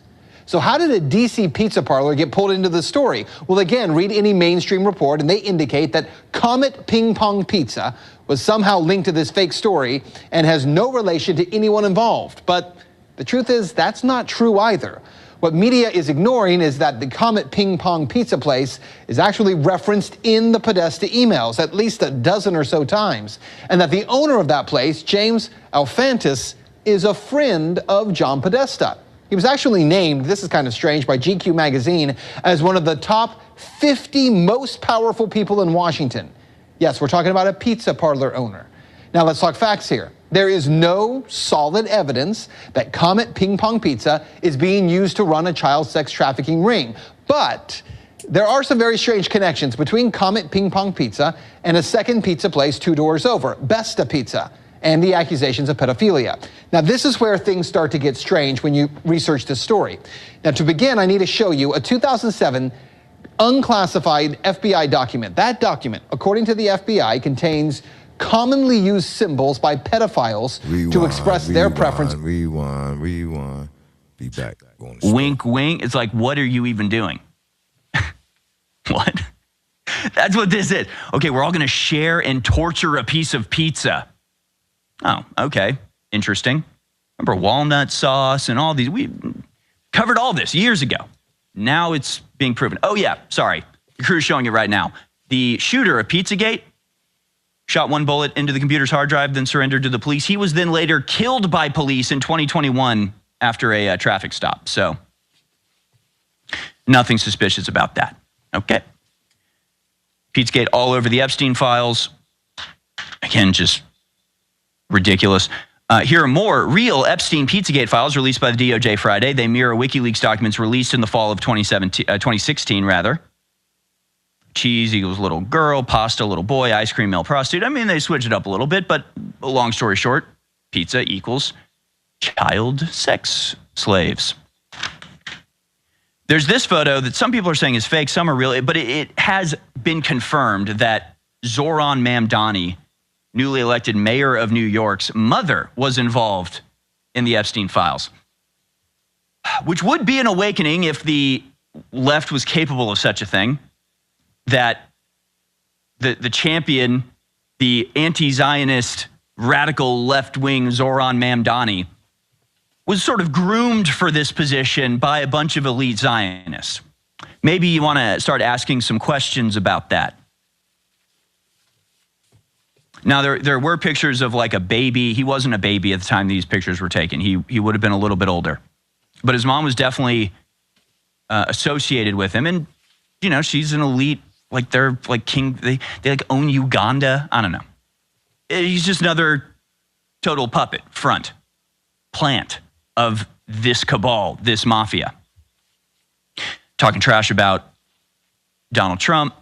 [SPEAKER 9] So how did a DC pizza parlor get pulled into the story? Well, again, read any mainstream report and they indicate that Comet Ping Pong Pizza was somehow linked to this fake story and has no relation to anyone involved. But the truth is that's not true either. What media is ignoring is that the Comet Ping Pong Pizza place is actually referenced in the Podesta emails at least a dozen or so times, and that the owner of that place, James Alfantis, is a friend of John Podesta. He was actually named, this is kind of strange, by GQ magazine as one of the top 50 most powerful people in Washington. Yes, we're talking about a pizza parlor owner. Now let's talk facts here. There is no solid evidence that Comet Ping Pong Pizza is being used to run a child sex trafficking ring. But there are some very strange connections between Comet Ping Pong Pizza and a second pizza place 2 doors over, Besta Pizza, and the accusations of pedophilia. Now, this is where things start to get strange when you research this story. Now, to begin, I need to show you a 2007 unclassified FBI document. That document, according to the FBI, contains commonly used symbols by pedophiles to express their preference.
[SPEAKER 1] Rewind. Be back.
[SPEAKER 4] Wink, wink. It's like, what are you even doing? What? That's what this is. Okay, we're all going to share and torture a piece of pizza. Oh, okay. Interesting. Remember walnut sauce and all these? We covered all this years ago. Now it's being proven. Oh, yeah. Sorry. The crew's showing it right now. The shooter of Pizzagate shot one bullet into the computer's hard drive, then surrendered to the police. He was then later killed by police in 2021 after a traffic stop. So nothing suspicious about that. Okay. Pizzagate all over the Epstein files. Again, just ridiculous. Here are more real Epstein Pizzagate files released by the DOJ Friday. They mirror WikiLeaks documents released in the fall of 2016, rather. Cheese equals little girl, pasta, little boy, ice cream, male prostitute. I mean, they switch it up a little bit, but long story short, pizza equals child sex slaves. There's this photo that some people are saying is fake, some are real, but it has been confirmed that Zoran Mamdani, newly elected mayor of New York's mother, was involved in the Epstein files, which would be an awakening if the left was capable of such a thing, that the champion, the anti-Zionist, radical left-wing Zoran Mamdani, was sort of groomed for this position by a bunch of elite Zionists. Maybe you want to start asking some questions about that. Now, there were pictures of like a baby. He wasn't a baby at the time these pictures were taken. He would have been a little bit older. But his mom was definitely associated with him. And, you know, she's an elite, like they're like king, they like own Uganda. I don't know. He's just another total puppet, plant of this cabal, this mafia. Talking trash about Donald Trump.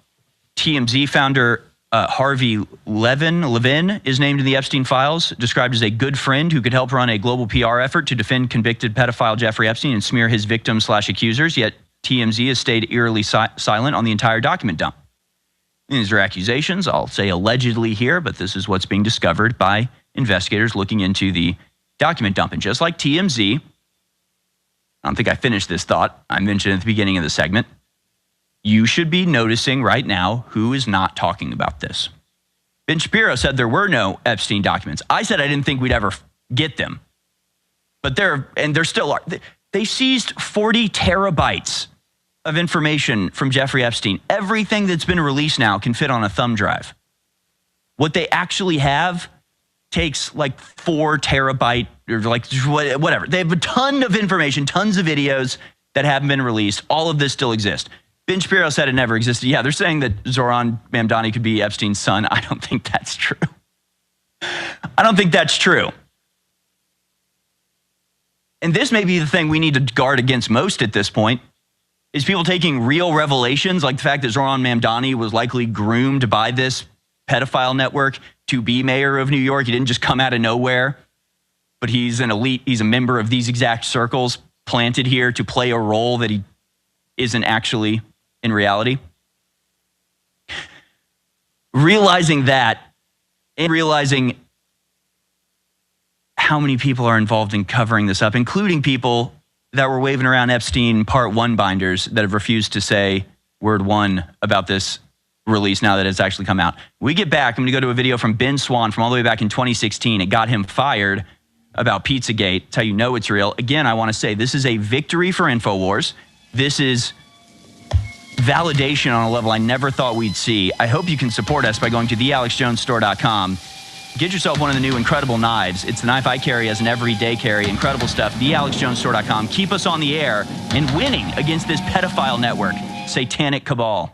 [SPEAKER 4] TMZ founder Harvey Levin is named in the Epstein files, described as a good friend who could help run a global PR effort to defend convicted pedophile Jeffrey Epstein and smear his victims/accusers, yet TMZ has stayed eerily silent on the entire document dump. And these are accusations, I'll say allegedly here, but this is what's being discovered by investigators looking into the document dump. And just like TMZ, I don't think I finished this thought, I mentioned at the beginning of the segment, you should be noticing right now who is not talking about this. Ben Shapiro said there were no Epstein documents. I said I didn't think we'd ever get them. But there still are. They seized 40 terabytes of information from Jeffrey Epstein. Everything that's been released now can fit on a thumb drive. What they actually have takes like 4 terabyte or like whatever. They have a ton of information, tons of videos that haven't been released. All of this still exists. Ben Shapiro said it never existed. Yeah, they're saying that Zoran Mamdani could be Epstein's son. I don't think that's true. I don't think that's true. And this may be the thing we need to guard against most at this point, is people taking real revelations, like the fact that Zoran Mamdani was likely groomed by this pedophile network to be mayor of New York. He didn't just come out of nowhere. but he's an elite, he's a member of these exact circles planted here to play a role that he isn't actually in reality. Realizing that and realizing how many people are involved in covering this up, including people that were waving around Epstein Part 1 binders that have refused to say word one about this release now that it's actually come out. We get back, I'm going to go to a video from Ben Swan from all the way back in 2016. It got him fired about Pizzagate. It's how you know it's real. Again, I want to say this is a victory for InfoWars. This is validation on a level I never thought we'd see. I hope you can support us by going to thealexjonesstore.com. Get yourself one of the new incredible knives. It's the knife I carry as an everyday carry. Incredible stuff. thealexjonesstore.com. Keep us on the air and winning against this pedophile network, satanic cabal.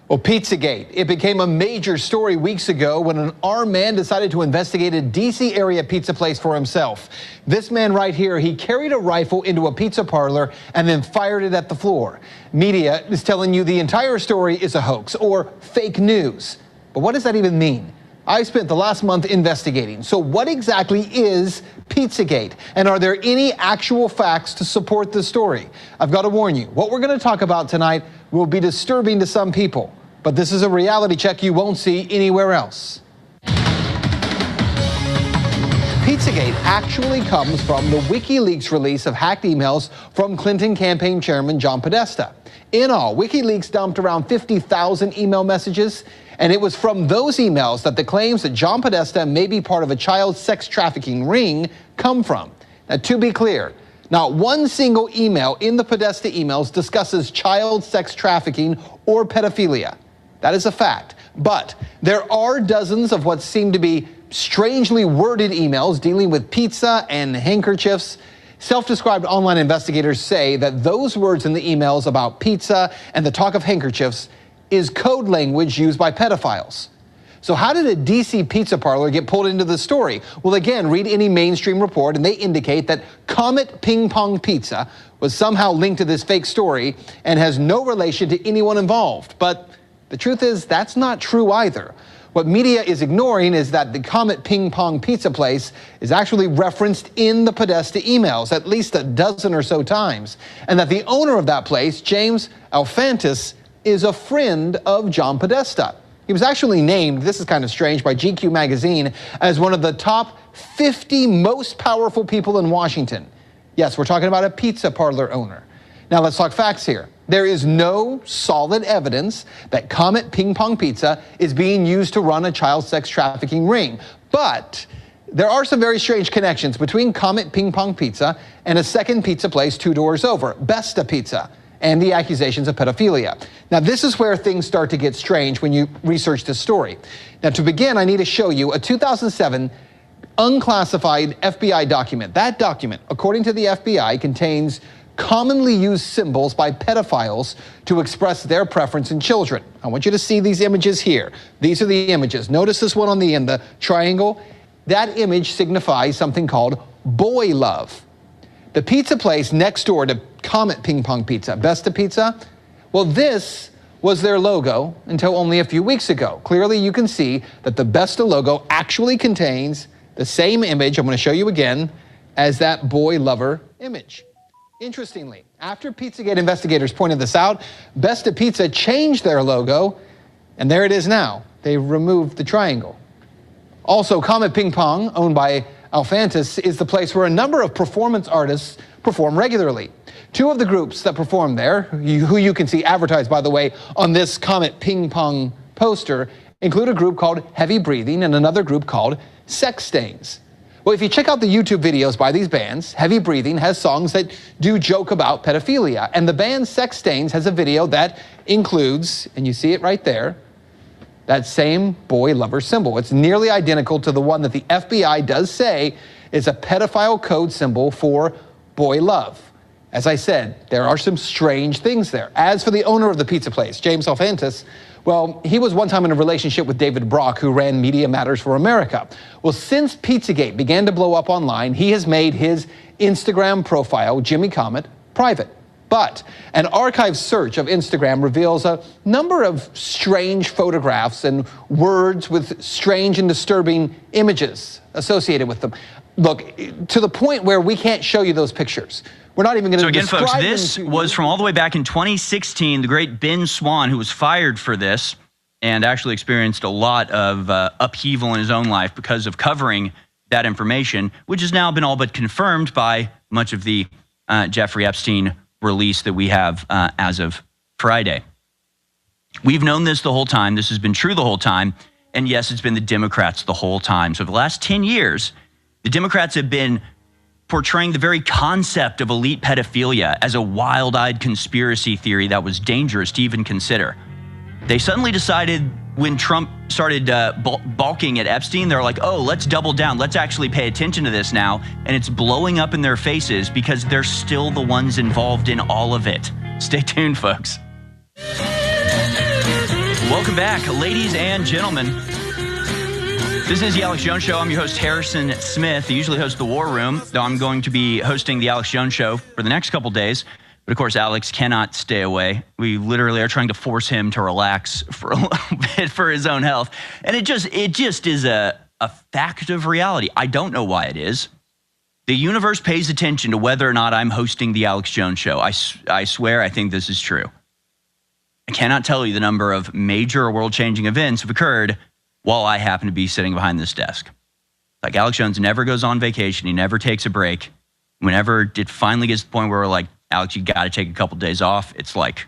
[SPEAKER 9] Well, Pizzagate, it became a major story weeks ago when an armed man decided to investigate a D.C. area pizza place for himself. This man right here, he carried a rifle into a pizza parlor and then fired it at the floor. Media is telling you the entire story is a hoax or fake news. But what does that even mean? I spent the last month investigating. So what exactly is Pizzagate? And are there any actual facts to support this story? I've got to warn you, what we're going to talk about tonight will be disturbing to some people. But this is a reality check you won't see anywhere else. Pizzagate actually comes from the WikiLeaks release of hacked emails from Clinton campaign chairman John Podesta. In all, WikiLeaks dumped around 50,000 email messages, and it was from those emails that the claims that John Podesta may be part of a child sex trafficking ring come from. Now, to be clear, not one single email in the Podesta emails discusses child sex trafficking or pedophilia. That is a fact. But there are dozens of what seem to be strangely worded emails dealing with pizza and handkerchiefs. Self-described online investigators say that those words in the emails about pizza and the talk of handkerchiefs is code language used by pedophiles. So how did a DC pizza parlor get pulled into the story? Well, again, read any mainstream report and they indicate that Comet Ping Pong Pizza was somehow linked to this fake story and has no relation to anyone involved. But the truth is that's not true either. What media is ignoring is that the Comet Ping Pong Pizza place is actually referenced in the Podesta emails at least a dozen or so times, and that the owner of that place, James Alfantis, is a friend of John Podesta. He was actually named, this is kind of strange, by GQ magazine as one of the top 50 most powerful people in Washington. Yes, we're talking about a pizza parlor owner. Now let's talk facts here. There is no solid evidence that Comet Ping Pong Pizza is being used to run a child sex trafficking ring. But there are some very strange connections between Comet Ping Pong Pizza and a second pizza place 2 doors over, Besta Pizza, and the accusations of pedophilia. Now, this is where things start to get strange when you research this story. Now, to begin, I need to show you a 2007 unclassified FBI document. That document, according to the FBI, contains commonly used symbols by pedophiles to express their preference in children. I want you to see these images here. These are the images. Notice this one on the end, the triangle. That image signifies something called boy love. The pizza place next door to Comet Ping Pong Pizza, Besta Pizza, well, this was their logo until only a few weeks ago. Clearly, you can see that the Besta logo actually contains the same image, I'm going to show you again, as that boy lover image. Interestingly, after Pizzagate investigators pointed this out, Besta Pizza changed their logo, and there it is now. They removed the triangle. Also, Comet Ping Pong, owned by Alfantis, is the place where a number of performance artists perform regularly. 2 of the groups that perform there, who you can see advertised, by the way, on this Comet Ping Pong poster, include a group called Heavy Breathing and another group called Sex Stains. Well, if you check out the YouTube videos by these bands, Heavy Breathing has songs that do joke about pedophilia, and the band Sex Stains has a video that includes, and you see it right there, that same boy lover symbol. It's nearly identical to the one that the FBI does say is a pedophile code symbol for boy love. As I said, there are some strange things there. As for the owner of the pizza place, James Alfantis, well, he was one time in a relationship with David Brock, who ran Media Matters for America. Well, since Pizzagate began to blow up online, he has made his Instagram profile, Jimmy Comet, private. But an archive search of Instagram reveals a number of strange photographs and words with strange and disturbing images associated with them. Look, to the point where we can't show you those pictures. We're not even going to describe them.
[SPEAKER 4] So again, folks, this was from all the way back in 2016. The great Ben Swann, who was fired for this and actually experienced a lot of upheaval in his own life because of covering that information, which has now been all but confirmed by much of the Jeffrey Epstein release that we have as of Friday. We've known this the whole time. This has been true the whole time. And yes, it's been the Democrats the whole time. So for the last 10 years, the Democrats have been portraying the very concept of elite pedophilia as a wild-eyed conspiracy theory that was dangerous to even consider. They suddenly decided when Trump started balking at Epstein, they're like, oh, let's double down. Let's actually pay attention to this now. And it's blowing up in their faces because they're still the ones involved in all of it. Stay tuned, folks. Welcome back, ladies and gentlemen. This is the Alex Jones Show. I'm your host, Harrison Smith. I usually host The War Room, though I'm going to be hosting the Alex Jones Show for the next couple days. But of course, Alex cannot stay away. We literally are trying to force him to relax for a little bit for his own health. And it just is a fact of reality. I don't know why it is. The universe pays attention to whether or not I'm hosting the Alex Jones Show. I swear I think this is true. I cannot tell you the number of major or world-changing events have occurred while I happen to be sitting behind this desk. Like, Alex Jones never goes on vacation. He never takes a break. Whenever it finally gets to the point where we're like, Alex, you got to take a couple days off, it's like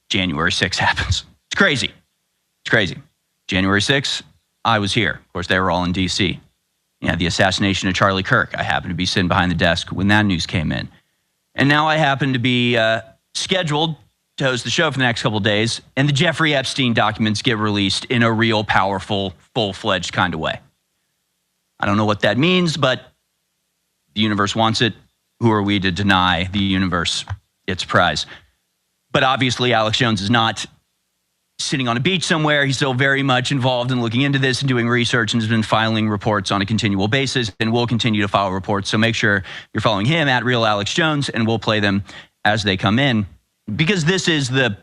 [SPEAKER 4] January 6th happens. It's crazy. It's crazy. January 6th, I was here. Of course, they were all in D.C. You know, the assassination of Charlie Kirk. I happened to be sitting behind the desk when that news came in. And now I happen to be scheduled to host the show for the next couple of days, and the Jeffrey Epstein documents get released in a real powerful, full-fledged kind of way. I don't know what that means, but the universe wants it. Who are we to deny the universe its prize? But obviously, Alex Jones is not sitting on a beach somewhere. He's still very much involved in looking into this and doing research, and has been filing reports on a continual basis and will continue to file reports. So make sure you're following him at Real Alex Jones, and we'll play them as they come in, because this is the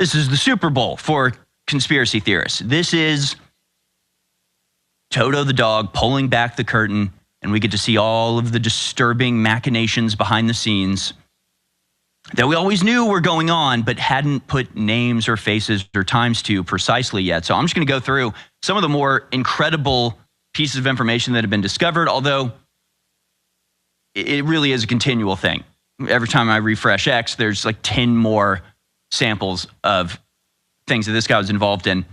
[SPEAKER 4] Super Bowl for conspiracy theorists. This is Toto the dog pulling back the curtain, and we get to see all of the disturbing machinations behind the scenes that we always knew were going on, but hadn't put names or faces or times to precisely yet. So I'm just going to go through some of the more incredible pieces of information that have been discovered, although it really is a continual thing. Every time I refresh X, there's like 10 more samples of things that this guy was involved in.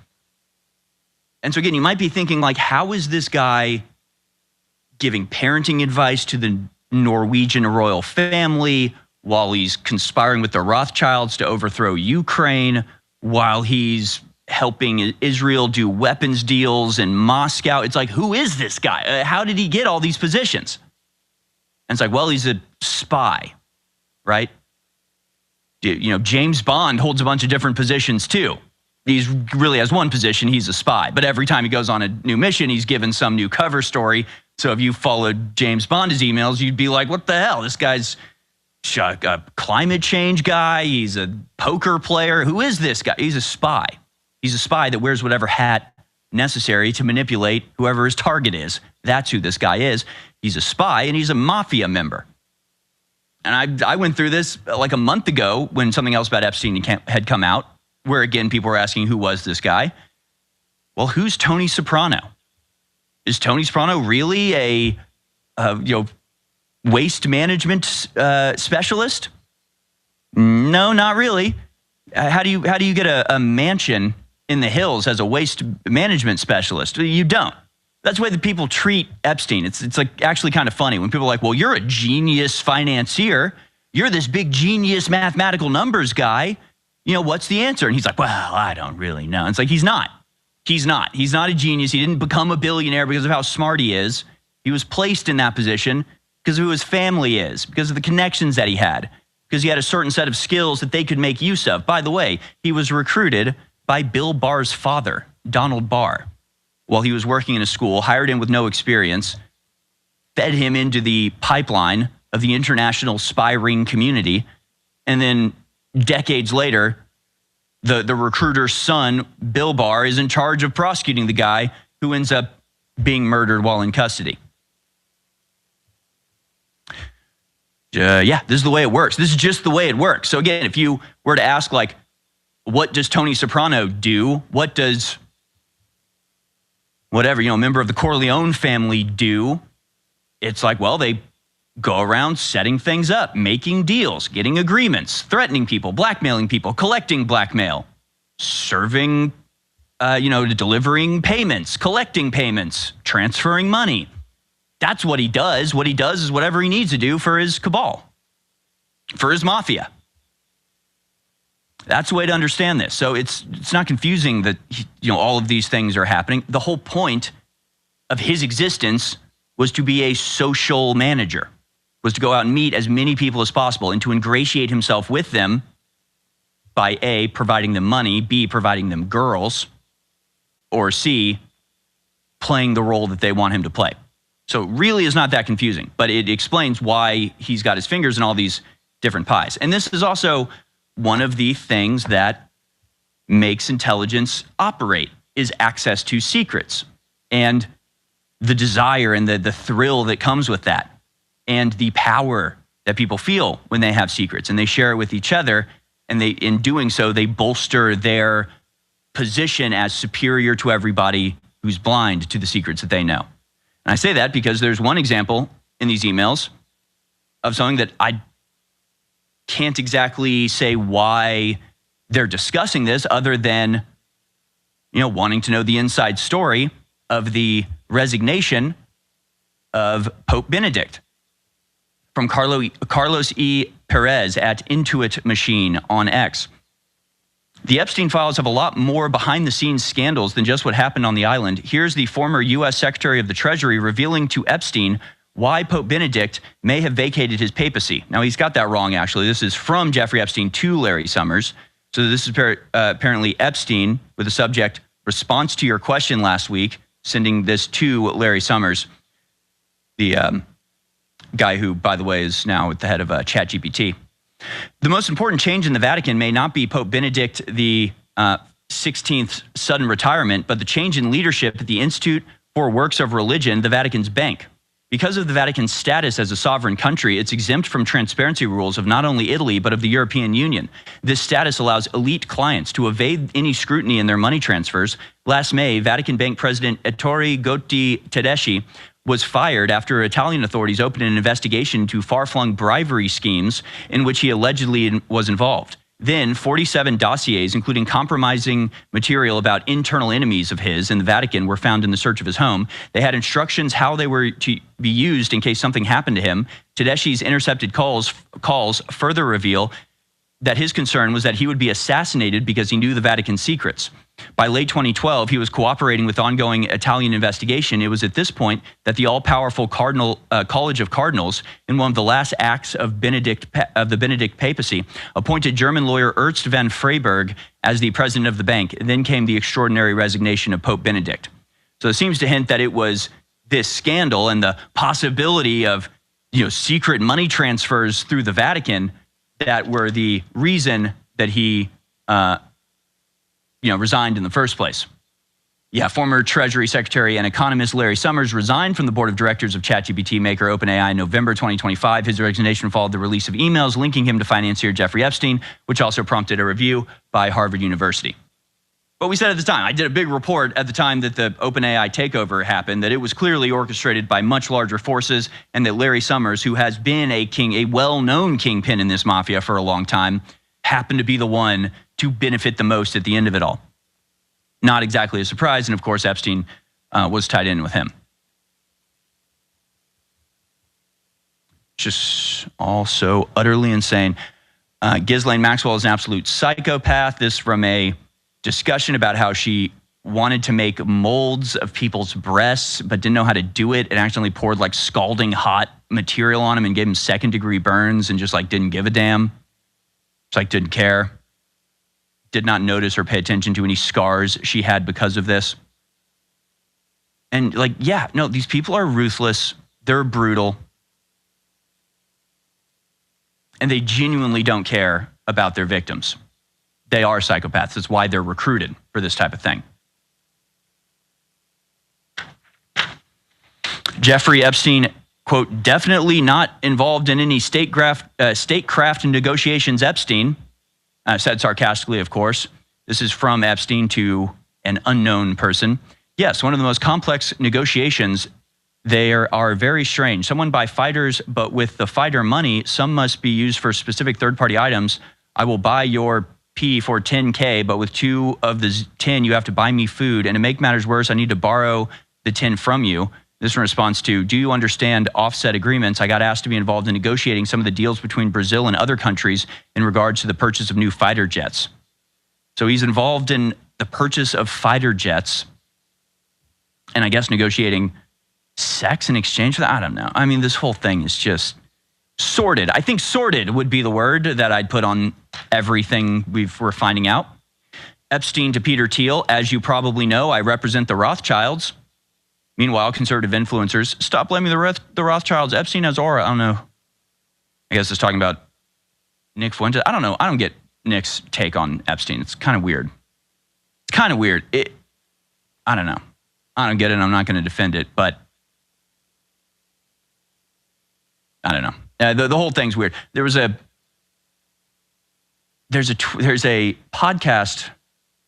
[SPEAKER 4] And so again, you might be thinking, like, how is this guy giving parenting advice to the Norwegian royal family while he's conspiring with the Rothschilds to overthrow Ukraine, while he's helping Israel do weapons deals in Moscow? It's like, who is this guy? How did he get all these positions? And it's like, well, he's a spy, right? You know, James Bond holds a bunch of different positions too. He really has one position, he's a spy. But every time he goes on a new mission, he's given some new cover story. So if you followed James Bond's emails, you'd be like, what the hell? This guy's a climate change guy. He's a poker player. Who is this guy? He's a spy. He's a spy that wears whatever hat necessary to manipulate whoever his target is. That's who this guy is. He's a spy, and he's a mafia member. And I went through this like a month ago when something else about Epstein had come out, where again, people were asking, who was this guy? Well, who's Tony Soprano? Is Tony Soprano really a waste management specialist? No, not really. How do you get a mansion in the hills as a waste management specialist? You don't. That's the way that people treat Epstein. It's like actually kind of funny when people are like, well, you're a genius financier. You're this big genius mathematical numbers guy. You know, what's the answer? And he's like, well, I don't really know. And it's like, he's not. He's not. He's not a genius. He didn't become a billionaire because of how smart he is. He was placed in that position because of who his family is, because of the connections that he had, because he had a certain set of skills that they could make use of. By the way, he was recruited by Bill Barr's father, Donald Barr, while he was working in a school, hired him with no experience, fed him into the pipeline of the international spy ring community, And then decades later, the recruiter's son, Bill Barr, is in charge of prosecuting the guy who ends up being murdered while in custody. Yeah, this is the way it works. This is just the way it works. So again, if you were to ask, like, what does Tony Soprano do? What does whatever, a member of the Corleone family do? It's like, well, they go around setting things up, making deals, getting agreements, threatening people, blackmailing people, collecting blackmail, serving, delivering payments, collecting payments, transferring money. That's what he does. What he does is whatever he needs to do for his cabal, for his mafia. That's the way to understand this. So it's not confusing that all of these things are happening. The whole point of his existence was to be a social manager, was to go out and meet as many people as possible and to ingratiate himself with them by A, providing them money, B, providing them girls, or C, playing the role that they want him to play. So really is not that confusing, but it explains why he's got his fingers in all these different pies. And this is also one of the things that makes intelligence operate, is access to secrets and the desire and the thrill that comes with that, and the power that people feel when they have secrets and they share it with each other. And in doing so, they bolster their position as superior to everybody who's blind to the secrets that they know. And I say that because there's one example in these emails of something that I can't exactly say why they're discussing this, other than, wanting to know the inside story of the resignation of Pope Benedict. From Carlos E. Perez at Intuit Machine on X. The Epstein files have a lot more behind-the-scenes scandals than just what happened on the island. Here's the former U.S. Secretary of the Treasury revealing to Epstein why Pope Benedict may have vacated his papacy. Now, he's got that wrong, actually. This is from Jeffrey Epstein to Larry Summers. So this is apparently Epstein with the subject, response to your question last week, sending this to Larry Summers, the guy who, by the way, is now at the head of ChatGPT. The most important change in the Vatican may not be Pope Benedict the 16th sudden retirement, but the change in leadership at the Institute for Works of Religion, the Vatican's bank. Because of the Vatican's status as a sovereign country, it's exempt from transparency rules of not only Italy, but of the European Union. This status allows elite clients to evade any scrutiny in their money transfers. Last May, Vatican Bank President Ettore Gotti Tedeschi was fired after Italian authorities opened an investigation into far-flung bribery schemes in which he allegedly was involved. Then 47 dossiers, including compromising material about internal enemies of his in the Vatican, were found in the search of his home. They had instructions how they were to be used in case something happened to him. Tedeschi's intercepted calls further reveal that his concern was that he would be assassinated because he knew the Vatican secrets. By late 2012, he was cooperating with ongoing Italian investigation. It was at this point that the all-powerful College of Cardinals, in one of the last acts of the Benedict papacy, appointed German lawyer Ernst van Freiberg as the president of the bank. Then came the extraordinary resignation of Pope Benedict. So it seems to hint that it was this scandal and the possibility of secret money transfers through the Vatican that were the reason that he resigned in the first place. Yeah, former Treasury Secretary and economist Larry Summers resigned from the board of directors of ChatGPT maker OpenAI in November 2025. His resignation followed the release of emails linking him to financier Jeffrey Epstein, which also prompted a review by Harvard University. But we said at the time, I did a big report at the time that the OpenAI takeover happened, that it was clearly orchestrated by much larger forces, and that Larry Summers, who has been a well-known kingpin in this mafia for a long time, happened to be the one to benefit the most at the end of it all. Not exactly a surprise, and of course Epstein was tied in with him. Just also utterly insane. Ghislaine Maxwell is an absolute psychopath. This from a discussion about how she wanted to make molds of people's breasts but didn't know how to do it and accidentally poured like scalding hot material on them and gave them second-degree burns and just didn't give a damn. Just didn't care. Did not notice or pay attention to any scars she had because of this. And these people are ruthless. They're brutal. And they genuinely don't care about their victims. They are psychopaths. That's why they're recruited for this type of thing. Jeffrey Epstein, quote, definitely not involved in any statecraft negotiations, Epstein, said sarcastically, of course. This is from Epstein to an unknown person. Yes, one of the most complex negotiations. They are very strange. Someone buy fighters, but with the fighter money, some must be used for specific third-party items. I will buy your P for 10K, but with 2 of the 10, you have to buy me food. And to make matters worse, I need to borrow the 10 from you. This in response to, do you understand offset agreements? I got asked to be involved in negotiating some of the deals between Brazil and other countries in regards to the purchase of new fighter jets. So he's involved in the purchase of fighter jets and I guess negotiating sex in exchange for that. I don't know. I mean, this whole thing is just sordid. I think sordid would be the word that I'd put on everything we're finding out. Epstein to Peter Thiel. As you probably know, I represent the Rothschilds. Meanwhile, conservative influencers, stop blaming the Rothschilds. Epstein has aura. I don't know. I guess it's talking about Nick Fuentes. I don't know. I don't get Nick's take on Epstein. It's kind of weird. It's kind of weird. I don't know. I don't get it. I'm not going to defend it, but I don't know. The whole thing's weird. There's a podcast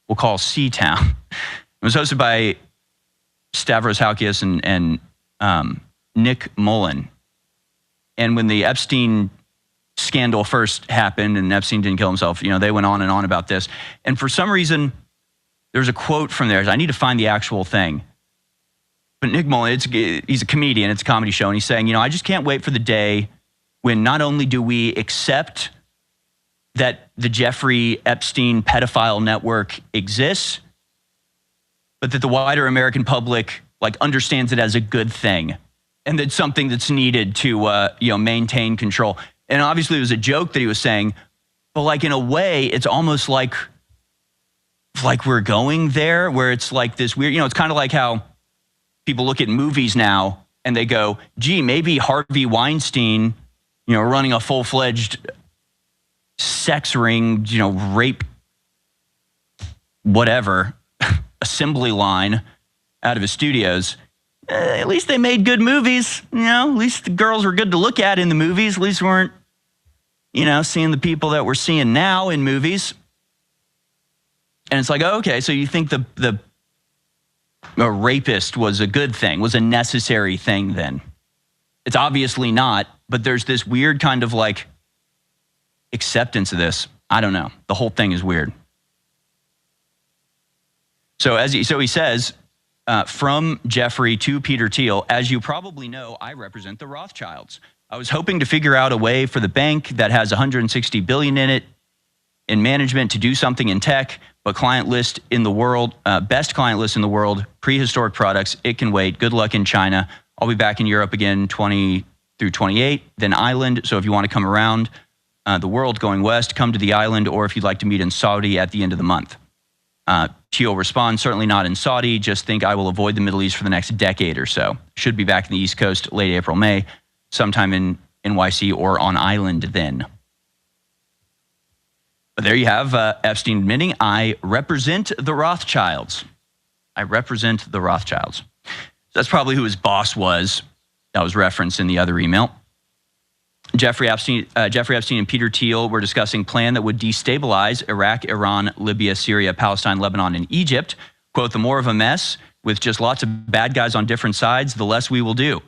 [SPEAKER 4] we'll call C-Town. It was hosted by Stavros Halkias and Nick Mullen. And when the Epstein scandal first happened and Epstein didn't kill himself, they went on and on about this. And for some reason, there's a quote from there. I need to find the actual thing. But Nick Mullen, he's a comedian. It's a comedy show. And he's saying, I just can't wait for the day when not only do we accept that the Jeffrey Epstein pedophile network exists, but that the wider American public understands it as a good thing and that's something that's needed to maintain control. And obviously it was a joke that he was saying, but in a way, it's almost like we're going there, where it's like this weird, it's kind of like how people look at movies now and they go, gee, maybe Harvey Weinstein, running a full-fledged sex ring, rape, whatever, assembly line out of his studios. At least they made good movies, at least the girls were good to look at in the movies. At least we weren't, seeing the people that we're seeing now in movies. And it's like, oh, okay, so you think the rapist was a good thing, was a necessary thing then? It's obviously not, but there's this weird kind of acceptance of this. I don't know. The whole thing is weird. So he says, from Jeffrey to Peter Thiel, as you probably know, I represent the Rothschilds. I was hoping to figure out a way for the bank that has $160 billion in it in management to do something in tech, but client list in the world, best client list in the world, prehistoric products, it can wait. Good luck in China. I'll be back in Europe again 20 through 28, then island. So if you want to come around the world going west, come to the island, or if you'd like to meet in Saudi at the end of the month. Thiel responds, certainly not in Saudi. Just think I will avoid the Middle East for the next decade or so. Should be back in the East Coast late April, May, sometime in NYC or on island then. But there you have Epstein admitting, I represent the Rothschilds. I represent the Rothschilds. That's probably who his boss was. That was referenced in the other email. Jeffrey Epstein and Peter Thiel were discussing a plan that would destabilize Iraq, Iran, Libya, Syria, Palestine, Lebanon, and Egypt. Quote, the more of a mess with just lots of bad guys on different sides, the less we will do.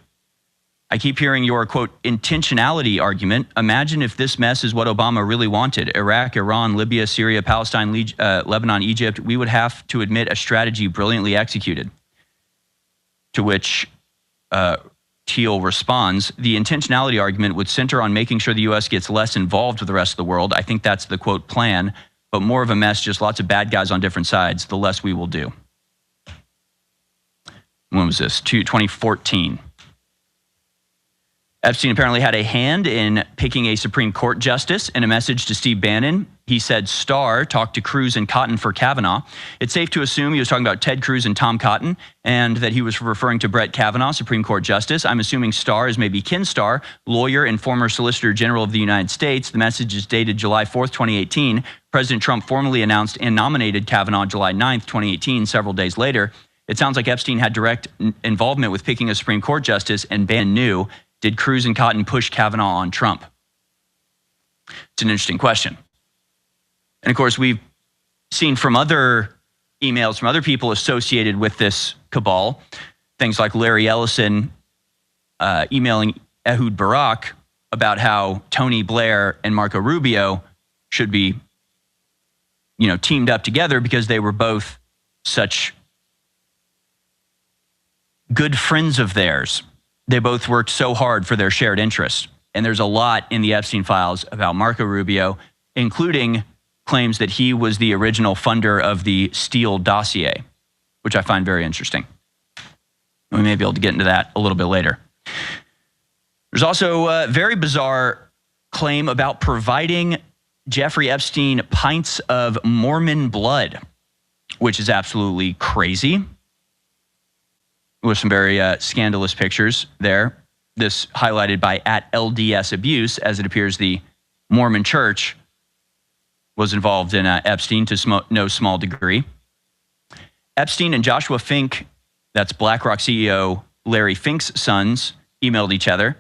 [SPEAKER 4] I keep hearing your, quote, intentionality argument. Imagine if this mess is what Obama really wanted. Iraq, Iran, Libya, Syria, Palestine, Lebanon, Egypt. We would have to admit a strategy brilliantly executed. To which Thiel responds, the intentionality argument would center on making sure the U.S. gets less involved with the rest of the world. I think that's the, quote, plan, but more of a mess, just lots of bad guys on different sides, the less we will do. When was this? 2014. Epstein apparently had a hand in picking a Supreme Court justice. In a message to Steve Bannon, he said Starr talked to Cruz and Cotton for Kavanaugh. It's safe to assume he was talking about Ted Cruz and Tom Cotton, and that he was referring to Brett Kavanaugh, Supreme Court Justice. I'm assuming Starr is maybe Ken Starr, lawyer and former Solicitor General of the United States. The message is dated July 4th, 2018. President Trump formally announced and nominated Kavanaugh July 9th, 2018, several days later. It sounds like Epstein had direct involvement with picking a Supreme Court justice, and Bannon knew. Did Cruz and Cotton push Kavanaugh on Trump? It's an interesting question. And of course, we've seen from other emails from other people associated with this cabal, things like Larry Ellison emailing Ehud Barak about how Tony Blair and Marco Rubio should be, teamed up together because they were both such good friends of theirs. They both worked so hard for their shared interests. And there's a lot in the Epstein files about Marco Rubio, including claims that he was the original funder of the Steele dossier, which I find very interesting. We may be able to get into that a little bit later. There's also a very bizarre claim about providing Jeffrey Epstein pints of Mormon blood, which is absolutely crazy. With some very scandalous pictures there. This highlighted by @LDS Abuse, as it appears the Mormon Church was involved in Epstein to no small degree. Epstein and Joshua Fink, that's BlackRock CEO Larry Fink's sons, emailed each other.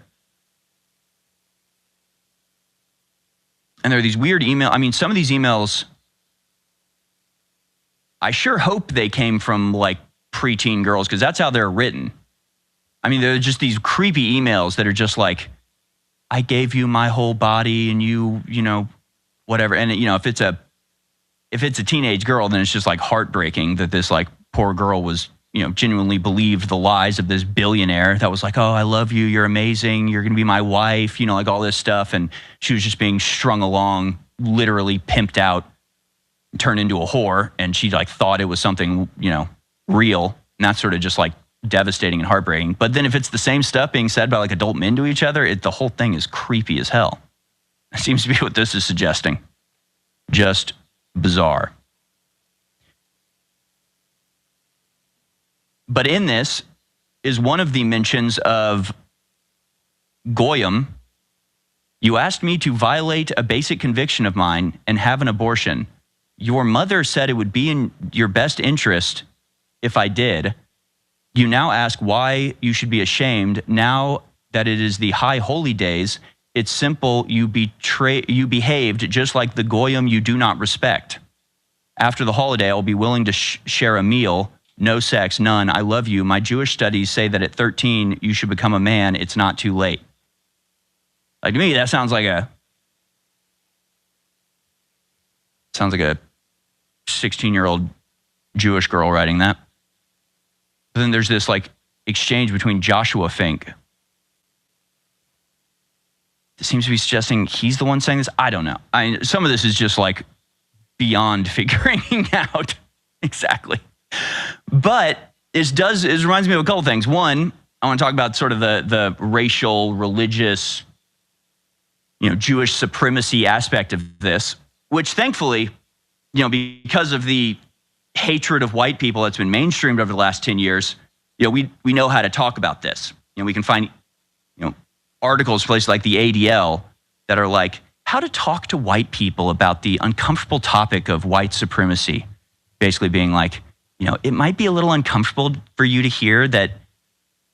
[SPEAKER 4] And there are these weird emails. I mean, some of these emails, I sure hope they came from like preteen girls, because that's how they're written. I mean, they're just these creepy emails that are just like, I gave you my whole body and you whatever. And if it's a teenage girl, then it's just like heartbreaking that this like poor girl was, genuinely believed the lies of this billionaire that was like, oh, I love you, you're amazing, you're going to be my wife, like all this stuff. And she was just being strung along, literally pimped out, turned into a whore. And she like thought it was something, real. And that's sort of just like devastating and heartbreaking. But then if it's the same stuff being said by like adult men to each other, the whole thing is creepy as hell. That seems to be what this is suggesting. Just bizarre. But in this is one of the mentions of Goyim. You asked me to violate a basic conviction of mine and have an abortion. Your mother said it would be in your best interest if I did. You now ask why you should be ashamed now that it is the high holy days. It's simple. You behaved just like the Goyim you do not respect. After the holiday, I'll be willing to share a meal. No sex, none. I love you. My Jewish studies say that at 13, you should become a man. It's not too late. Like, to me, that sounds like a 16-year-old Jewish girl writing that. But then there's this like exchange between Joshua Fink. It seems to be suggesting he's the one saying this. I don't know. Some of this is just like beyond figuring out exactly. But it reminds me of a couple things. One, I want to talk about sort of the racial, religious, Jewish supremacy aspect of this, which thankfully, because of the hatred of white people that's been mainstreamed over the last 10 years, we know how to talk about this. We can find, articles, places like the ADL that are like, how to talk to white people about the uncomfortable topic of white supremacy. Basically being like, it might be a little uncomfortable for you to hear that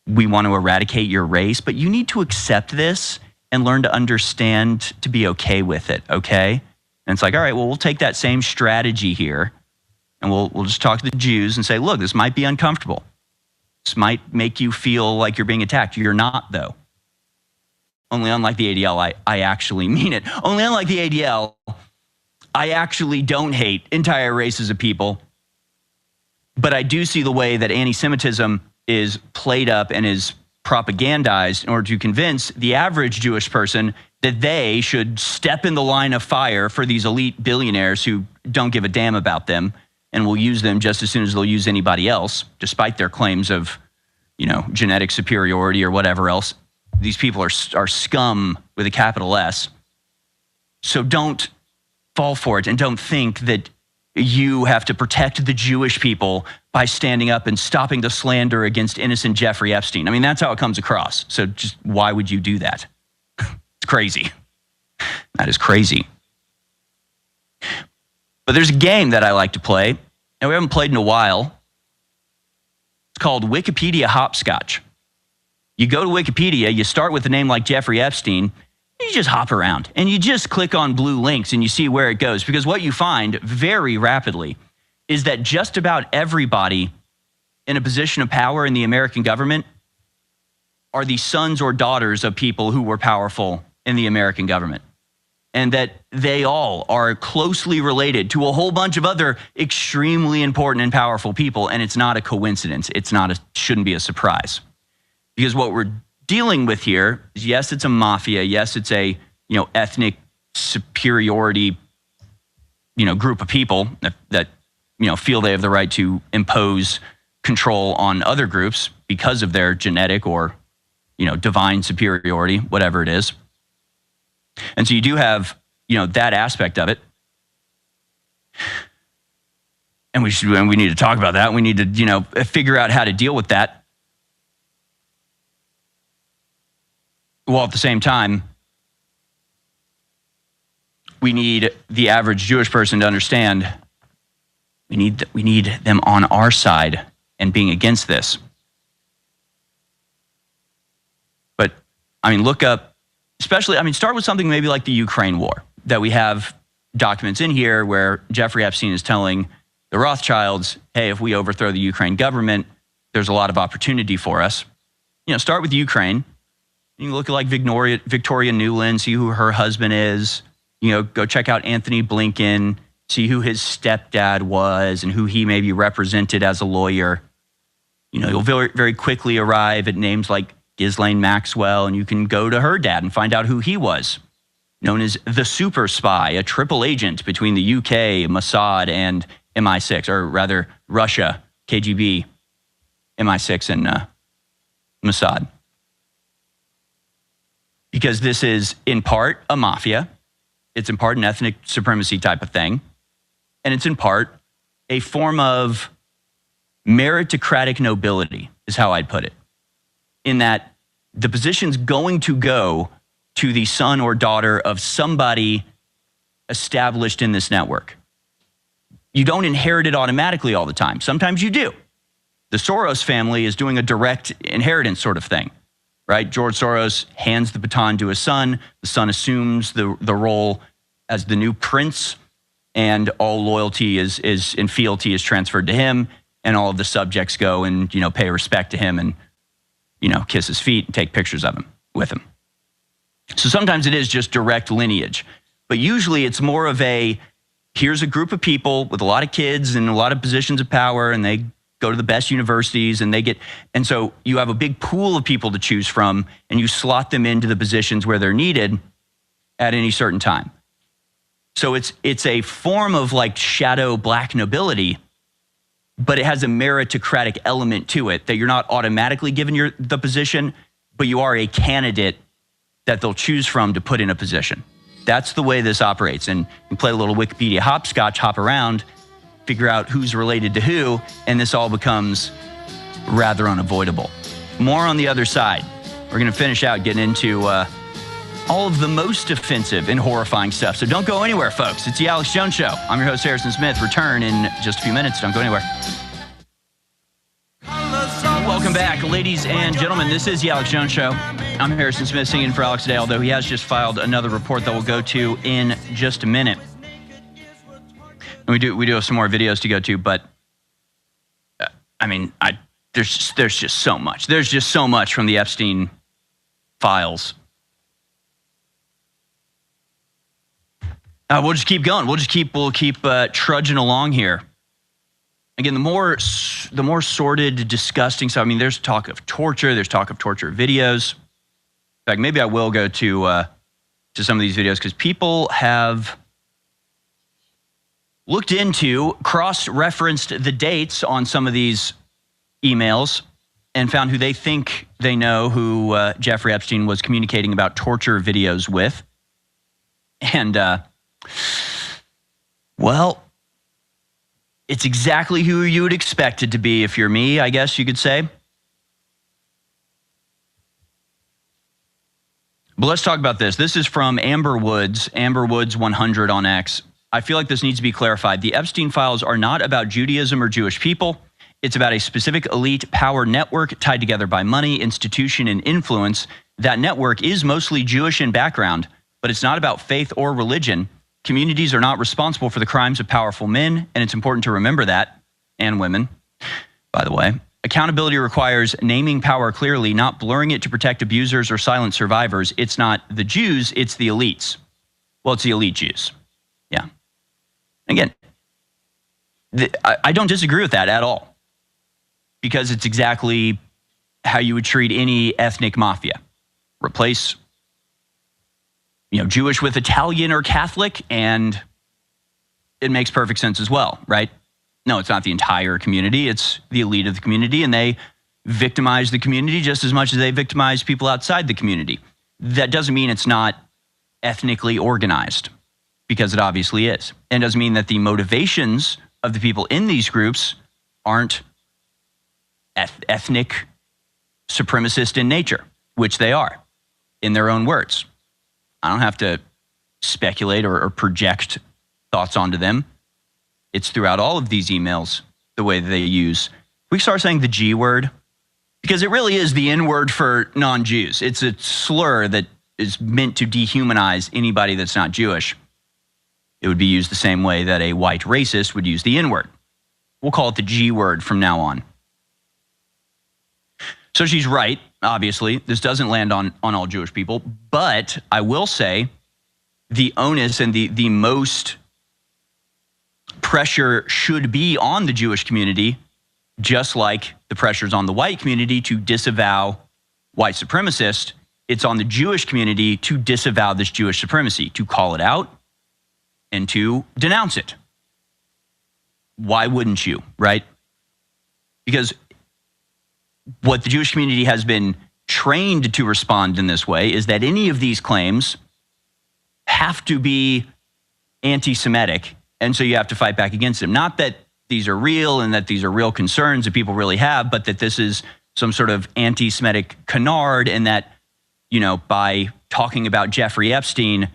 [SPEAKER 4] we want to eradicate your race, but you need to accept this and learn to understand to be okay with it, okay? And it's like, all right, well, we'll take that same strategy here and we'll just talk to the Jews and say, look, this might be uncomfortable. This might make you feel like you're being attacked. You're not, though. Only unlike the ADL, I actually mean it. Only unlike the ADL, I actually don't hate entire races of people. But I do see the way that anti-Semitism is played up and is propagandized in order to convince the average Jewish person that they should step in the line of fire for these elite billionaires who don't give a damn about them and will use them just as soon as they'll use anybody else, despite their claims of, genetic superiority or whatever else. These people are scum with a capital S. So don't fall for it, and don't think that you have to protect the Jewish people by standing up and stopping the slander against innocent Jeffrey Epstein. I mean, that's how it comes across. So just why would you do that? It's crazy. That is crazy. But there's a game that I like to play, and we haven't played in a while. It's called Wikipedia Hopscotch. You go to Wikipedia, you start with a name like Jeffrey Epstein, you just hop around and you just click on blue links and you see where it goes. Because what you find very rapidly is that just about everybody in a position of power in the American government are the sons or daughters of people who were powerful in the American government. And that they all are closely related to a whole bunch of other extremely important and powerful people. And it's not a coincidence. Shouldn't be a surprise. Because what we're dealing with here is, yes, it's a mafia. Yes, it's a, ethnic superiority, group of people that feel they have the right to impose control on other groups because of their genetic or, divine superiority, whatever it is. And so you do have, that aspect of it. And we need to talk about that. We need to, figure out how to deal with that. While at the same time, we need the average Jewish person to understand we need them on our side and being against this. But, look up, especially, start with something maybe like the Ukraine war, that we have documents in here where Jeffrey Epstein is telling the Rothschilds, hey, if we overthrow the Ukraine government, there's a lot of opportunity for us. Start with Ukraine. You can look at like Victoria Nuland, see who her husband is. Go check out Anthony Blinken, see who his stepdad was and who he maybe represented as a lawyer. You'll very, very quickly arrive at names like Ghislaine Maxwell, and you can go to her dad and find out who he was. Known as the super spy, a triple agent between the UK, Mossad, and MI6, or rather Russia, KGB, MI6, and Mossad. Because this is in part a mafia, it's in part an ethnic supremacy type of thing, and it's in part a form of meritocratic nobility, is how I'd put it. In that the position's going to go to the son or daughter of somebody established in this network. You don't inherit it automatically all the time. Sometimes you do. The Soros family is doing a direct inheritance sort of thing. Right? George Soros hands the baton to his son. The son assumes the role as the new prince, and all loyalty is and fealty is transferred to him, and all of the subjects go and pay respect to him and kiss his feet and take pictures of him with him. So sometimes it is just direct lineage, but usually it's more of here's a group of people with a lot of kids and a lot of positions of power, and they go to the best universities and so you have a big pool of people to choose from, and you slot them into the positions where they're needed at any certain time. So it's a form of like shadow black nobility, but it has a meritocratic element to it, that you're not automatically given the position, but you are a candidate that they'll choose from to put in a position. That's the way this operates. And you play a little Wikipedia hopscotch, hop around, figure out who's related to who, and this all becomes rather unavoidable. More on the other side. We're going to finish out getting into all of the most offensive and horrifying stuff. So don't go anywhere, folks. It's the Alex Jones Show. I'm your host, Harrison Smith. Return in just a few minutes. Don't go anywhere. Welcome back, ladies and gentlemen. This is the Alex Jones Show. I'm Harrison Smith, singing for Alex today, although he has just filed another report that we'll go to in just a minute. And we do have some more videos to go to, but there's just so much. There's just so much from the Epstein files. We'll just keep going. We'll keep trudging along here. Again, the more sordid, disgusting stuff. There's talk of torture. There's talk of torture videos. In fact, maybe I will go to some of these videos because people have looked into, cross-referenced the dates on some of these emails and found who they think they know who Jeffrey Epstein was communicating about torture videos with. And, well, it's exactly who you would expect it to be if you're me, I guess you could say. But let's talk about this. This is from Amber Woods 100 on X. I feel like this needs to be clarified. The Epstein files are not about Judaism or Jewish people. It's about a specific elite power network tied together by money, institution, and influence. That network is mostly Jewish in background, but it's not about faith or religion. Communities are not responsible for the crimes of powerful men, and it's important to remember that, and women, by the way. Accountability requires naming power clearly, not blurring it to protect abusers or silent survivors. It's not the Jews, it's the elites. Well, it's the elite Jews. Yeah. Again, I don't disagree with that at all, because it's exactly how you would treat any ethnic mafia. Replace, Jewish with Italian or Catholic, and it makes perfect sense as well, right? No, it's not the entire community. It's the elite of the community, and they victimize the community just as much as they victimize people outside the community. That doesn't mean it's not ethnically organized, because it obviously is. And doesn't mean that the motivations of the people in these groups aren't ethnic supremacist in nature, which they are, in their own words. I don't have to speculate or project thoughts onto them. It's throughout all of these emails, the way they use. We start saying the G word, because it really is the N word for non-Jews. It's a slur that is meant to dehumanize anybody that's not Jewish. It would be used the same way that a white racist would use the N word. We'll call it the G word from now on. So she's right, obviously. This doesn't land on all Jewish people. But I will say the onus and the most pressure should be on the Jewish community, just like the pressure's on the white community to disavow white supremacists. It's on the Jewish community to disavow this Jewish supremacy, to call it out and to denounce it. Why wouldn't you, right? Because what the Jewish community has been trained to respond in this way is that any of these claims have to be anti-Semitic, and so you have to fight back against them. Not that these are real and that these are real concerns that people really have, but that this is some sort of anti-Semitic canard, and that, by talking about Jeffrey Epstein,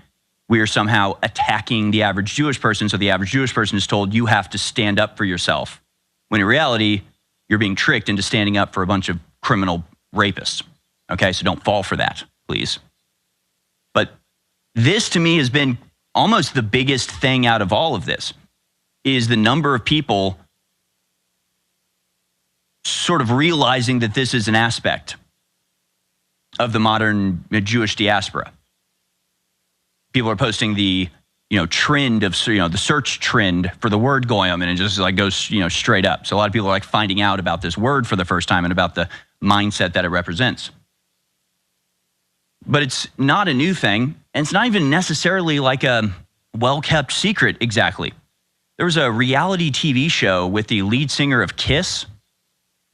[SPEAKER 4] we are somehow attacking the average Jewish person, so the average Jewish person is told you have to stand up for yourself, when in reality, you're being tricked into standing up for a bunch of criminal rapists. Okay, so don't fall for that, please. But this, to me, has been almost the biggest thing out of all of this, is the number of people sort of realizing that this is an aspect of the modern Jewish diaspora. People are posting the trend of the search trend for the word goyim, and it just goes straight up. So a lot of people are finding out about this word for the first time and about the mindset that it represents. But it's not a new thing, and it's not even necessarily like a well-kept secret exactly. There was a reality TV show with the lead singer of Kiss,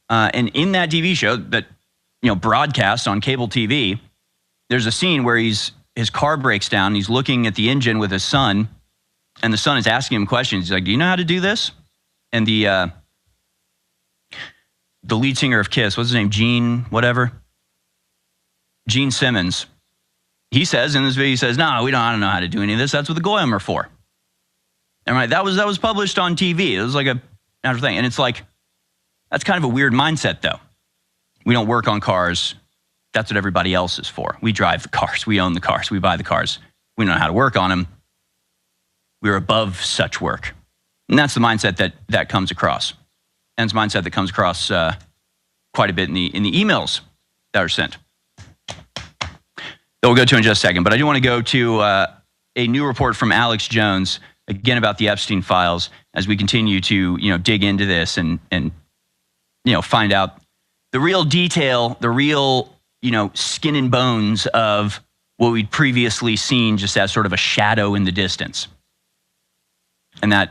[SPEAKER 4] and in that TV show that broadcasts on cable TV, there's a scene where his car breaks down. He's looking at the engine with his son, and the son is asking him questions. He's like, "Do you know how to do this?" And the lead singer of Kiss, what's his name? Gene Simmons. He says in this video, he says, "No, I don't know how to do any of this. That's what the goyim are for." And right, that was published on TV. It was like a natural thing. And it's like, that's kind of a weird mindset, though. We don't work on cars. That's what everybody else is for. We drive the cars. We own the cars. We buy the cars. We don't know how to work on them. We're above such work. And that's the mindset that comes across. And it's a mindset that comes across quite a bit in the emails that are sent, that we'll go to in just a second. But I do want to go to a new report from Alex Jones, again about the Epstein files, as we continue to dig into this and find out the real detail, the real skin and bones of what we'd previously seen just as sort of a shadow in the distance. And that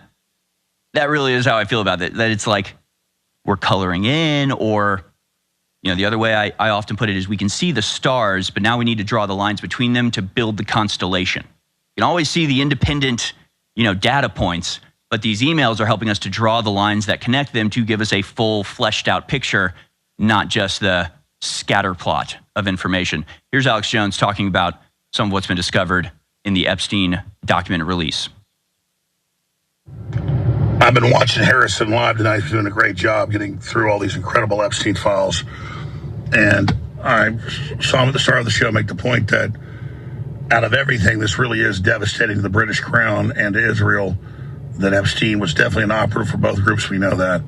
[SPEAKER 4] really is how I feel about it. That it's like we're coloring in, or The other way I often put it is we can see the stars, but now we need to draw the lines between them to build the constellation. You can always see the independent, data points, but these emails are helping us to draw the lines that connect them to give us a full fleshed out picture, not just the scatter plot of information. Here's Alex Jones talking about some of what's been discovered in the Epstein document release.
[SPEAKER 3] I've been watching Harrison live tonight. He's doing a great job getting through all these incredible Epstein files. And I saw him at the start of the show make the point that out of everything, this really is devastating to the British Crown and to Israel, that Epstein was definitely an operative for both groups. We know that.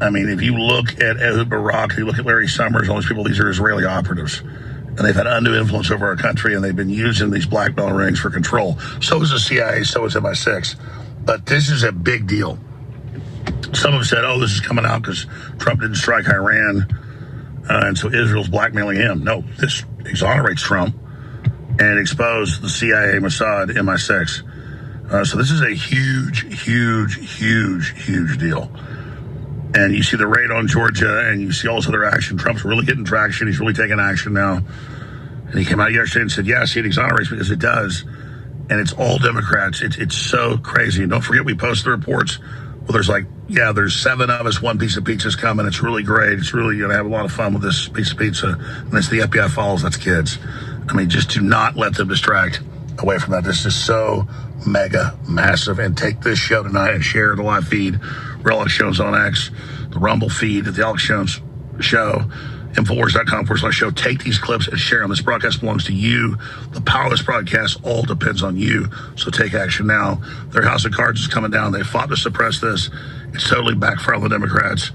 [SPEAKER 3] I mean, if you look at Ehud Barak, you look at Larry Summers, all these people, these are Israeli operatives. And they've had undue influence over our country, and they've been using these blackmail rings for control. So is the CIA, so is MI6. But this is a big deal. Some have said, this is coming out because Trump didn't strike Iran, and so Israel's blackmailing him. No, this exonerates Trump and exposed the CIA, Mossad, MI6. So this is a huge, huge, huge, huge deal. And you see the raid on Georgia, and you see all this other action. Trump's really getting traction. He's really taking action now. And he came out yesterday and said, yes, it exonerates because it does. And it's all Democrats. It's so crazy. And don't forget, we post the reports. Well, there's 7 of us, 1 piece of pizza's coming. It's really great. It's really going to have a lot of fun with this piece of pizza. And it's the FBI files. That's kids. I mean, just do not let them distract away from that. This is so mega massive. And take this show tonight and share the live feed. Real Alex Jones on X, the Rumble feed, the Alex Jones show, Infowars.com/show. Take these clips and share them. This broadcast belongs to you. The power of this broadcast all depends on you. So take action now. Their house of cards is coming down. They fought to suppress this. It's totally backfired on the Democrats.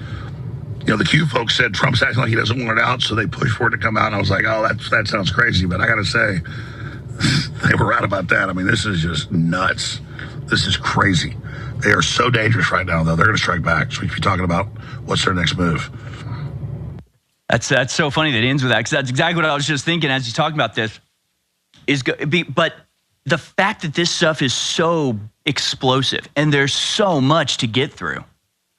[SPEAKER 3] The Q folks said Trump's acting like he doesn't want it out, so they pushed for it to come out. And I was like, that sounds crazy. But I got to say, they were right about that. I mean, this is just nuts. This is crazy. They are so dangerous right now, though. They're going to strike back. So if you're talking about what's their next move.
[SPEAKER 4] That's so funny that it ends with that, because that's exactly what I was just thinking as you talking about this. But the fact that this stuff is so explosive and there's so much to get through.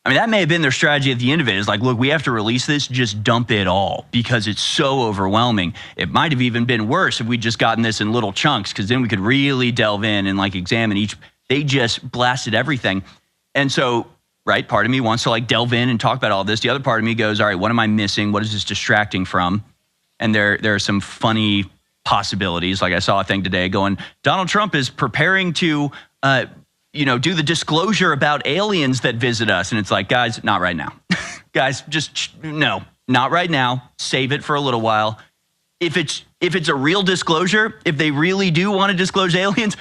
[SPEAKER 4] I mean, that may have been their strategy at the end of it. It's like, look, we have to release this, just dump it all because it's so overwhelming. It might have even been worse if we'd just gotten this in little chunks, because then we could really delve in and examine each. They just blasted everything. And so, right, part of me wants to delve in and talk about all this. The other part of me goes, all right, what am I missing? What is this distracting from? And there are some funny possibilities. Like I saw a thing today going, Donald Trump is preparing to, do the disclosure about aliens that visit us. And it's like, guys, not right now. Guys, just no, not right now. Save it for a little while. If it's a real disclosure, if they really do want to disclose aliens,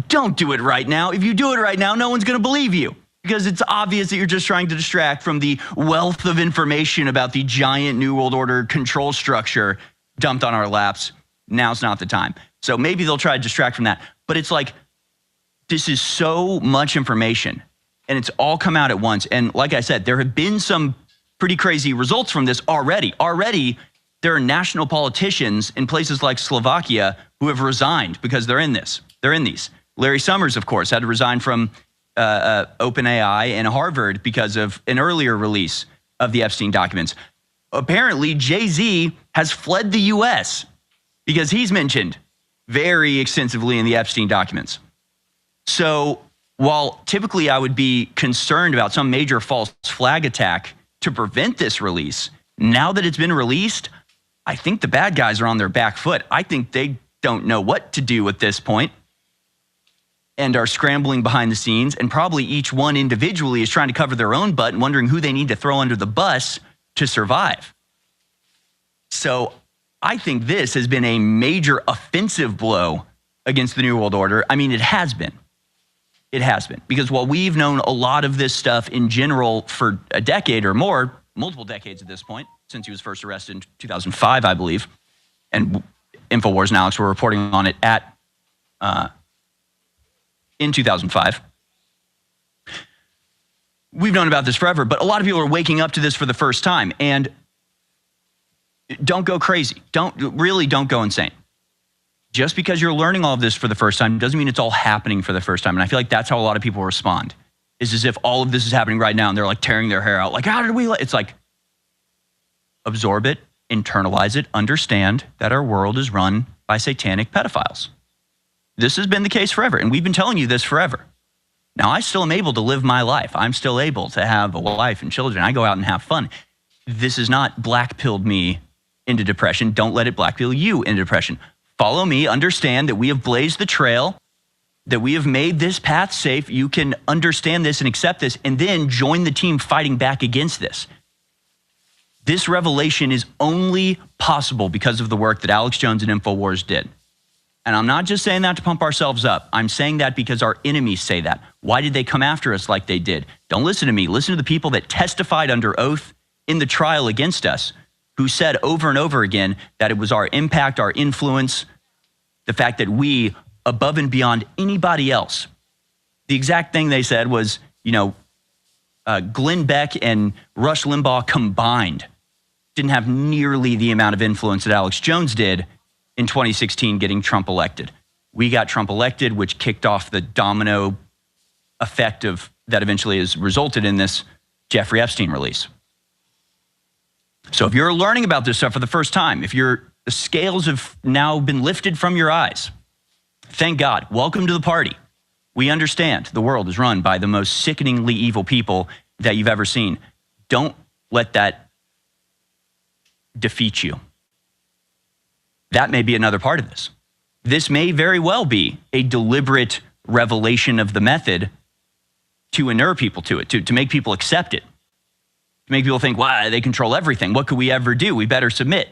[SPEAKER 4] don't do it right now. If you do it right now, no one's going to believe you, because it's obvious that you're just trying to distract from the wealth of information about the giant New World Order control structure dumped on our laps. Now's not the time. So maybe they'll try to distract from that. But it's like, this is so much information, and it's all come out at once. And like I said, there have been some pretty crazy results from this already. Already, there are national politicians in places like Slovakia who have resigned because they're in this. They're in these. Larry Summers, of course, had to resign from OpenAI and Harvard because of an earlier release of the Epstein documents. Apparently, Jay-Z has fled the U.S. because he's mentioned very extensively in the Epstein documents. So while typically I would be concerned about some major false flag attack to prevent this release, now that it's been released, I think the bad guys are on their back foot. I think they don't know what to do at this point and are scrambling behind the scenes, and probably each one individually is trying to cover their own butt and wondering who they need to throw under the bus to survive. So I think this has been a major offensive blow against the New World Order. I mean, it has been. It has been. Because while we've known a lot of this stuff in general for a decade or more, multiple decades at this point, since he was first arrested in 2005, I believe, and InfoWars and Alex were reporting on it in 2005. We've known about this forever, but a lot of people are waking up to this for the first time. And don't go crazy. Don't go insane. Just because you're learning all of this for the first time doesn't mean it's all happening for the first time. And I feel like that's how a lot of people respond, is as if all of this is happening right now and they're tearing their hair out. How did we it's like, absorb it, internalize it, understand that our world is run by satanic pedophiles. This has been the case forever, and we've been telling you this forever. Now, I still am able to live my life. I'm still able to have a wife and children. I go out and have fun. This has not black-pilled me into depression. Don't let it black-pill you into depression. Follow me, understand that we have blazed the trail, that we have made this path safe. You can understand this and accept this, and then join the team fighting back against this. This revelation is only possible because of the work that Alex Jones and InfoWars did. And I'm not just saying that to pump ourselves up. I'm saying that because our enemies say that. Why did they come after us like they did? Don't listen to me. Listen to the people that testified under oath in the trial against us, who said over and over again that it was our impact, our influence, the fact that we, above and beyond anybody else, the exact thing they said was, Glenn Beck and Rush Limbaugh combined didn't have nearly the amount of influence that Alex Jones did in 2016 getting Trump elected. We got Trump elected, which kicked off the domino effect of that eventually has resulted in this Jeffrey Epstein release. So if you're learning about this stuff for the first time, if the scales have now been lifted from your eyes, thank God. Welcome to the party. We understand the world is run by the most sickeningly evil people that you've ever seen. Don't let that defeat you. That may be another part of this. This may very well be a deliberate revelation of the method to inure people to it, to make people accept it, to make people think, wow, they control everything. What could we ever do? We better submit.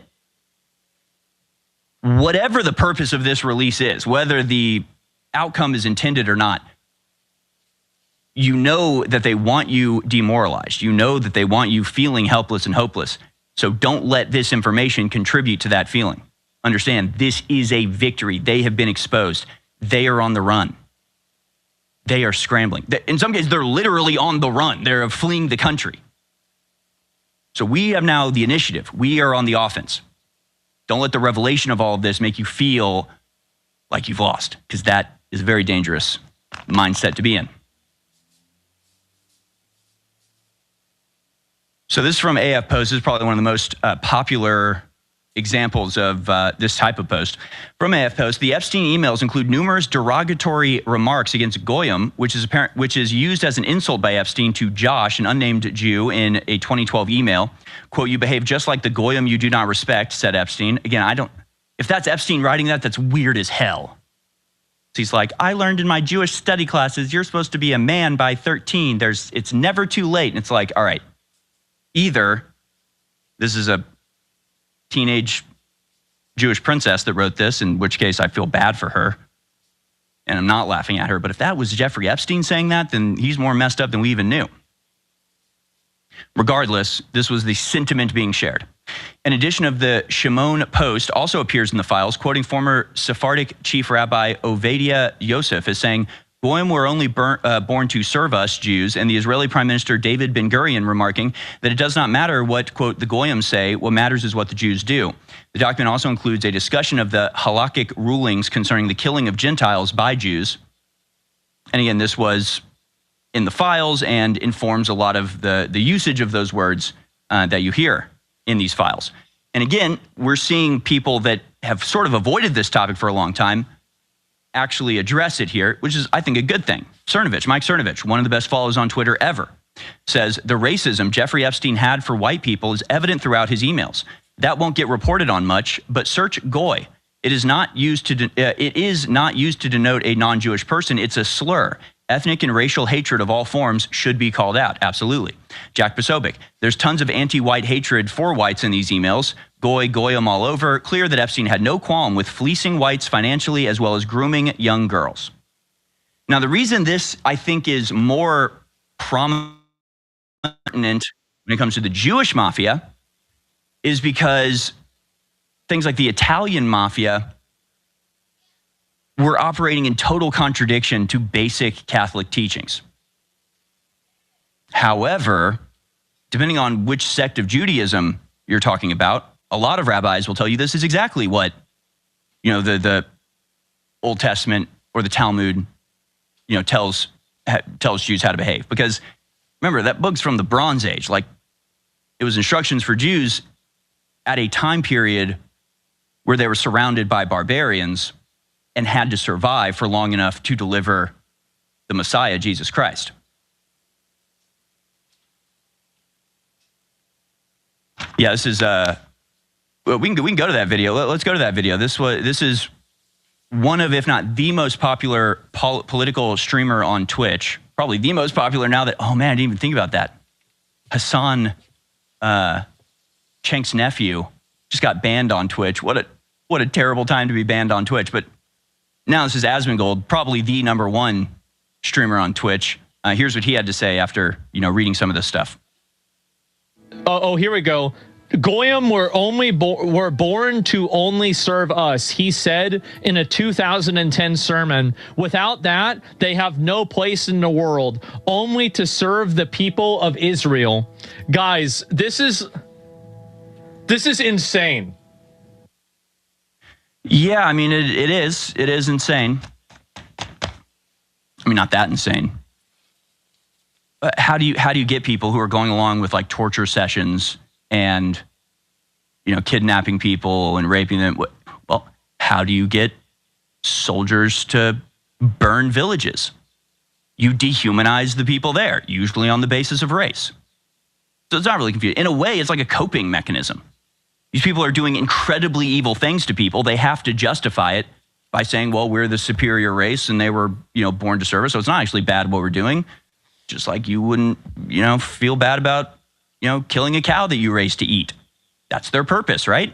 [SPEAKER 4] Whatever the purpose of this release is, whether the outcome is intended or not, you know that they want you demoralized. You know that they want you feeling helpless and hopeless. So don't let this information contribute to that feeling. Understand, this is a victory. They have been exposed. They are on the run. They are scrambling. In some cases, they're literally on the run. They're fleeing the country. So we have now the initiative. We are on the offense. Don't let the revelation of all of this make you feel like you've lost, because that is a very dangerous mindset to be in. So this is from AF Post. This is probably one of the most popular examples of this type of post. From AF Post, the Epstein emails include numerous derogatory remarks against Goyim, which is used as an insult by Epstein to Josh, an unnamed Jew, in a 2012 email. Quote, "You behave just like the Goyim you do not respect," said Epstein. Again, if that's Epstein writing that, that's weird as hell. So he's like, "I learned in my Jewish study classes, you're supposed to be a man by 13. It's never too late." And it's like, all right, either this is a teenage Jewish princess that wrote this, in which case I feel bad for her, and I'm not laughing at her. But if that was Jeffrey Epstein saying that, then he's more messed up than we even knew. Regardless, this was the sentiment being shared. An edition of the Shimon Post also appears in the files, quoting former Sephardic Chief Rabbi Ovadia Yosef as saying, "Goyim were only born to serve us, Jews," and the Israeli Prime Minister David Ben-Gurion remarking that it does not matter what, quote, the Goyim say, what matters is what the Jews do. The document also includes a discussion of the halakhic rulings concerning the killing of Gentiles by Jews. And again, this was in the files and informs a lot of the usage of those words that you hear in these files. And again, we're seeing people that have sort of avoided this topic for a long time actually address it here, which is, I think, a good thing. Mike Cernovich, one of the best follows on Twitter ever, says the racism Jeffrey Epstein had for white people is evident throughout his emails. That won't get reported on much, but search Goy. It is not used to denote a non-Jewish person. It's a slur. Ethnic and racial hatred of all forms should be called out. Absolutely. Jack Posobiec, there's tons of anti-white hatred for whites in these emails. Goyim all over. Clear that Epstein had no qualm with fleecing whites financially as well as grooming young girls. Now, the reason this, I think, is more prominent when it comes to the Jewish mafia is because things like the Italian mafia were operating in total contradiction to basic Catholic teachings. However, depending on which sect of Judaism you're talking about, a lot of rabbis will tell you this is exactly what, the Old Testament or the Talmud, tells Jews how to behave. Because remember, that book's from the Bronze Age. Like, it was instructions for Jews at a time period where they were surrounded by barbarians and had to survive for long enough to deliver the Messiah, Jesus Christ. Yeah, this is well, we can go to that video. Let's go to that video. This is one of, if not the most popular political streamer on Twitch. Probably the most popular now that, oh man, I didn't even think about that. Hassan Chenk's nephew just got banned on Twitch. What a terrible time to be banned on Twitch. But now this is Asmongold, probably the #1 streamer on Twitch. Here's what he had to say after, reading some of this stuff.
[SPEAKER 10] Oh, here we go. Goyim were born to only serve us, he said in a 2010 sermon. Without that, they have no place in the world, only to serve the people of Israel. Guys, this is insane.
[SPEAKER 4] Yeah, I mean, it is insane. I mean, not that insane. But how do you get people who are going along with like torture sessions and, kidnapping people and raping them? Well, how do you get soldiers to burn villages? You dehumanize the people there, usually on the basis of race. So it's not really confusing. In a way, it's like a coping mechanism. These people are doing incredibly evil things to people. They have to justify it by saying, well, we're the superior race and they were, born to serve us. So it's not actually bad what we're doing. Just like you wouldn't, feel bad about, killing a cow that you raised to eat. That's their purpose, right?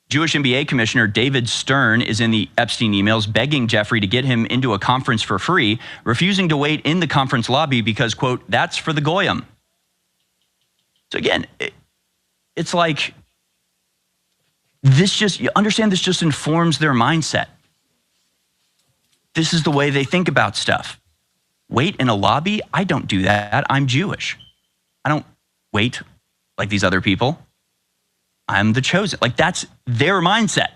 [SPEAKER 4] Jewish NBA Commissioner David Stern is in the Epstein emails begging Jeffrey to get him into a conference for free, refusing to wait in the conference lobby because, quote, that's for the Goyim. So again, it's like you understand this just informs their mindset. This is the way they think about stuff. Wait in a lobby? I don't do that. I'm Jewish. I don't wait like these other people. I'm the chosen. Like, that's their mindset.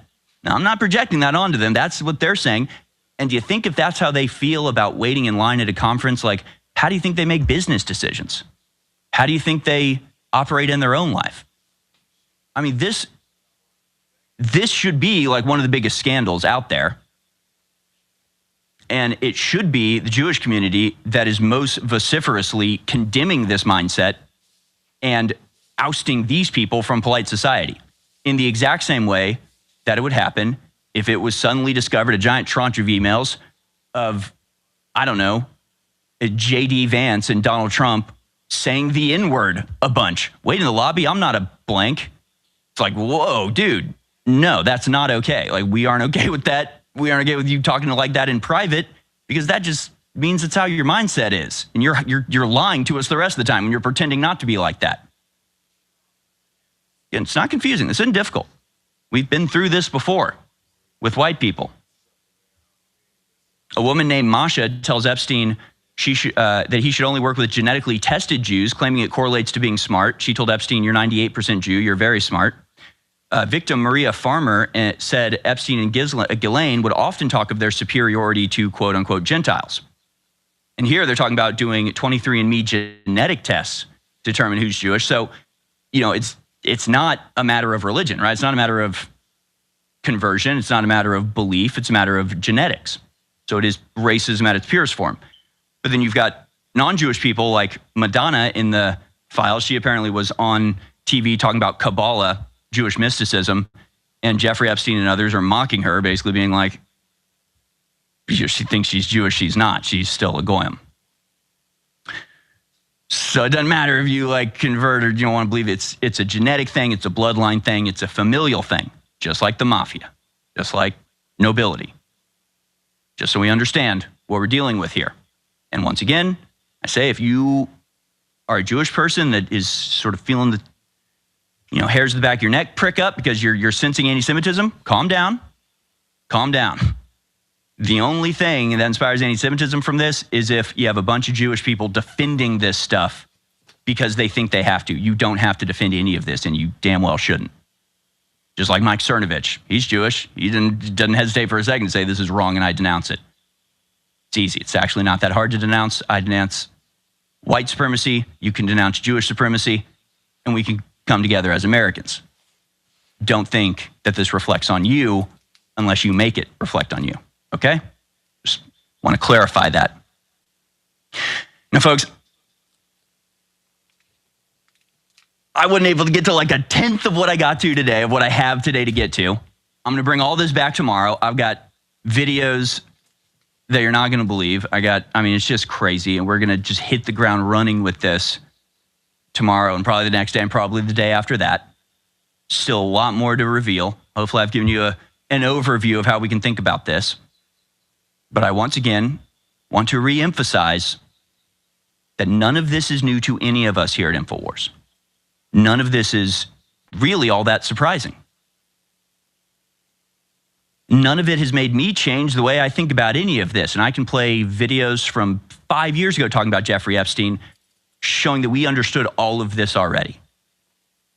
[SPEAKER 4] Now, I'm not projecting that onto them. That's what they're saying. And do you think if that's how they feel about waiting in line at a conference, like, how do you think they make business decisions? How do you think they operate in their own life? I mean, this should be like one of the biggest scandals out there. And it should be the Jewish community that is most vociferously condemning this mindset and ousting these people from polite society in the exact same way that it would happen if it was suddenly discovered a giant tranche of emails of, I don't know, J.D. Vance and Donald Trump saying the N-word a bunch. Wait in the lobby, I'm not a blank. It's like, whoa, dude, no, that's not okay. Like, we aren't okay with that. We aren't okay with you talking like that in private, because that just means it's how your mindset is. And you're lying to us the rest of the time when you're pretending not to be like that. Again, it's not confusing. This isn't difficult. We've been through this before with white people. A woman named Masha tells Epstein that he should only work with genetically tested Jews, claiming it correlates to being smart. She told Epstein, you're 98% Jew, you're very smart. Victim Maria Farmer said Epstein and Ghislaine would often talk of their superiority to quote-unquote Gentiles. And here they're talking about doing 23andMe genetic tests to determine who's Jewish. So, it's not a matter of religion, right? It's not a matter of conversion. It's not a matter of belief. It's a matter of genetics. So it is racism at its purest form. But then you've got non-Jewish people like Madonna in the files. She apparently was on TV talking about Kabbalah, Jewish mysticism, and Jeffrey Epstein and others are mocking her, basically being like, she thinks she's Jewish, she's not. She's still a Goyim. So it doesn't matter if you convert or you don't want to believe it's a genetic thing, it's a bloodline thing, it's a familial thing, just like the mafia, just like nobility. Just so we understand what we're dealing with here. And once again, I say, if you are a Jewish person that is sort of feeling the hairs to the back of your neck prick up because you're sensing anti-Semitism, calm down. Calm down. The only thing that inspires anti-Semitism from this is if you have a bunch of Jewish people defending this stuff because they think they have to. You don't have to defend any of this, and you damn well shouldn't. Just like Mike Cernovich. He's Jewish. He doesn't hesitate for a second to say this is wrong and I denounce it. It's easy. It's actually not that hard to denounce. I denounce white supremacy. You can denounce Jewish supremacy. And we can come together as Americans. Don't think that this reflects on you unless you make it reflect on you. Okay? Just want to clarify that. Now, folks, I wasn't able to get to like a tenth of what I got to today, of what I have today to get to. I'm going to bring all this back tomorrow. I've got videos that you're not going to believe. It's just crazy. And we're going to just hit the ground running with this tomorrow and probably the next day and probably the day after that. Still a lot more to reveal. Hopefully I've given you an overview of how we can think about this. But I once again want to reemphasize that none of this is new to any of us here at InfoWars. None of this is really all that surprising. None of it has made me change the way I think about any of this. And I can play videos from 5 years ago talking about Jeffrey Epstein, showing that we understood all of this already.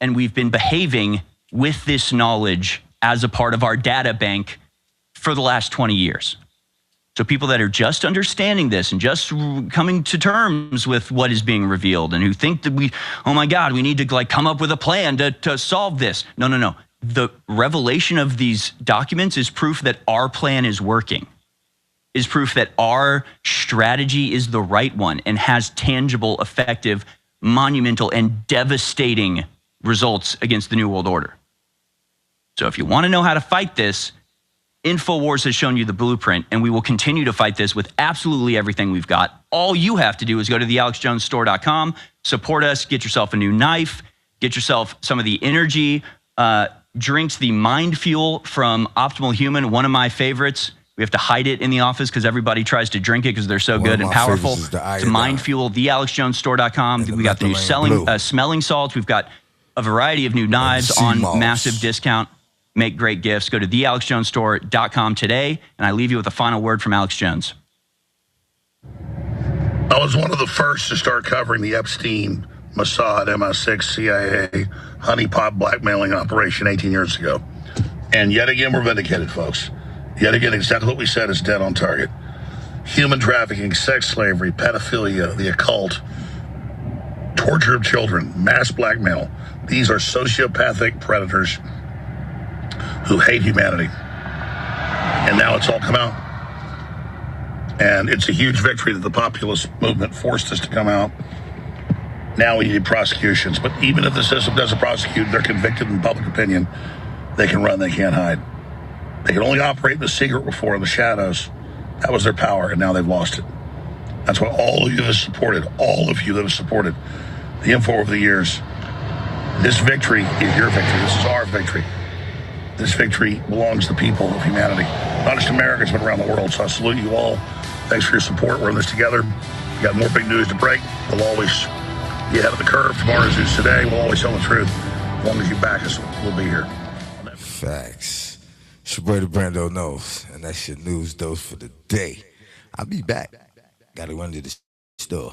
[SPEAKER 4] And we've been behaving with this knowledge as a part of our data bank for the last 20 years. So people that are just understanding this and just coming to terms with what is being revealed and who think that oh my God, we need to come up with a plan to solve this. No. The revelation of these documents is proof that our plan is working, is proof that our strategy is the right one and has tangible, effective, monumental, and devastating results against the New World Order. So if you want to know how to fight this, InfoWars has shown you the blueprint, and we will continue to fight this with absolutely everything we've got. All you have to do is go to thealexjonesstore.com, support us, get yourself a new knife, get yourself some of the energy drinks, the Mind Fuel from Optimal Human, one of my favorites. We have to hide it in the office because everybody tries to drink it because they're so good and powerful. It's Mind Fuel, thealexjonesstore.com. We got the new smelling salts. We've got a variety of new knives on massive discount. Make great gifts. Go to thealexjonesstore.com today, and I leave you with a final word from Alex Jones.
[SPEAKER 3] I was one of the first to start covering the Epstein, Mossad, MI6, CIA, honeypot blackmailing operation 18 years ago. And yet again, we're vindicated, folks. Yet again, exactly what we said is dead on target. Human trafficking, sex slavery, pedophilia, the occult, torture of children, mass blackmail. These are sociopathic predators who hate humanity. And now it's all come out. And it's a huge victory that the populist movement forced us to come out. Now we need prosecutions. But even if the system doesn't prosecute, they're convicted in public opinion. They can run, they can't hide. They could only operate in the secret before, in the shadows. That was their power, and now they've lost it. That's why all of you that have supported, the info over the years, this victory is your victory. This is our victory. This victory belongs to the people of humanity, not just Americans, but around the world. So I salute you all. Thanks for your support. We're in this together. We got more big news to break. We'll always be ahead of the curve. Tomorrow's news today. We'll always tell the truth. As long as you back us, we'll be here.
[SPEAKER 1] Facts. It's your boy Dabrand knows, and that's your news dose for the day. I'll be back. Gotta run to the store.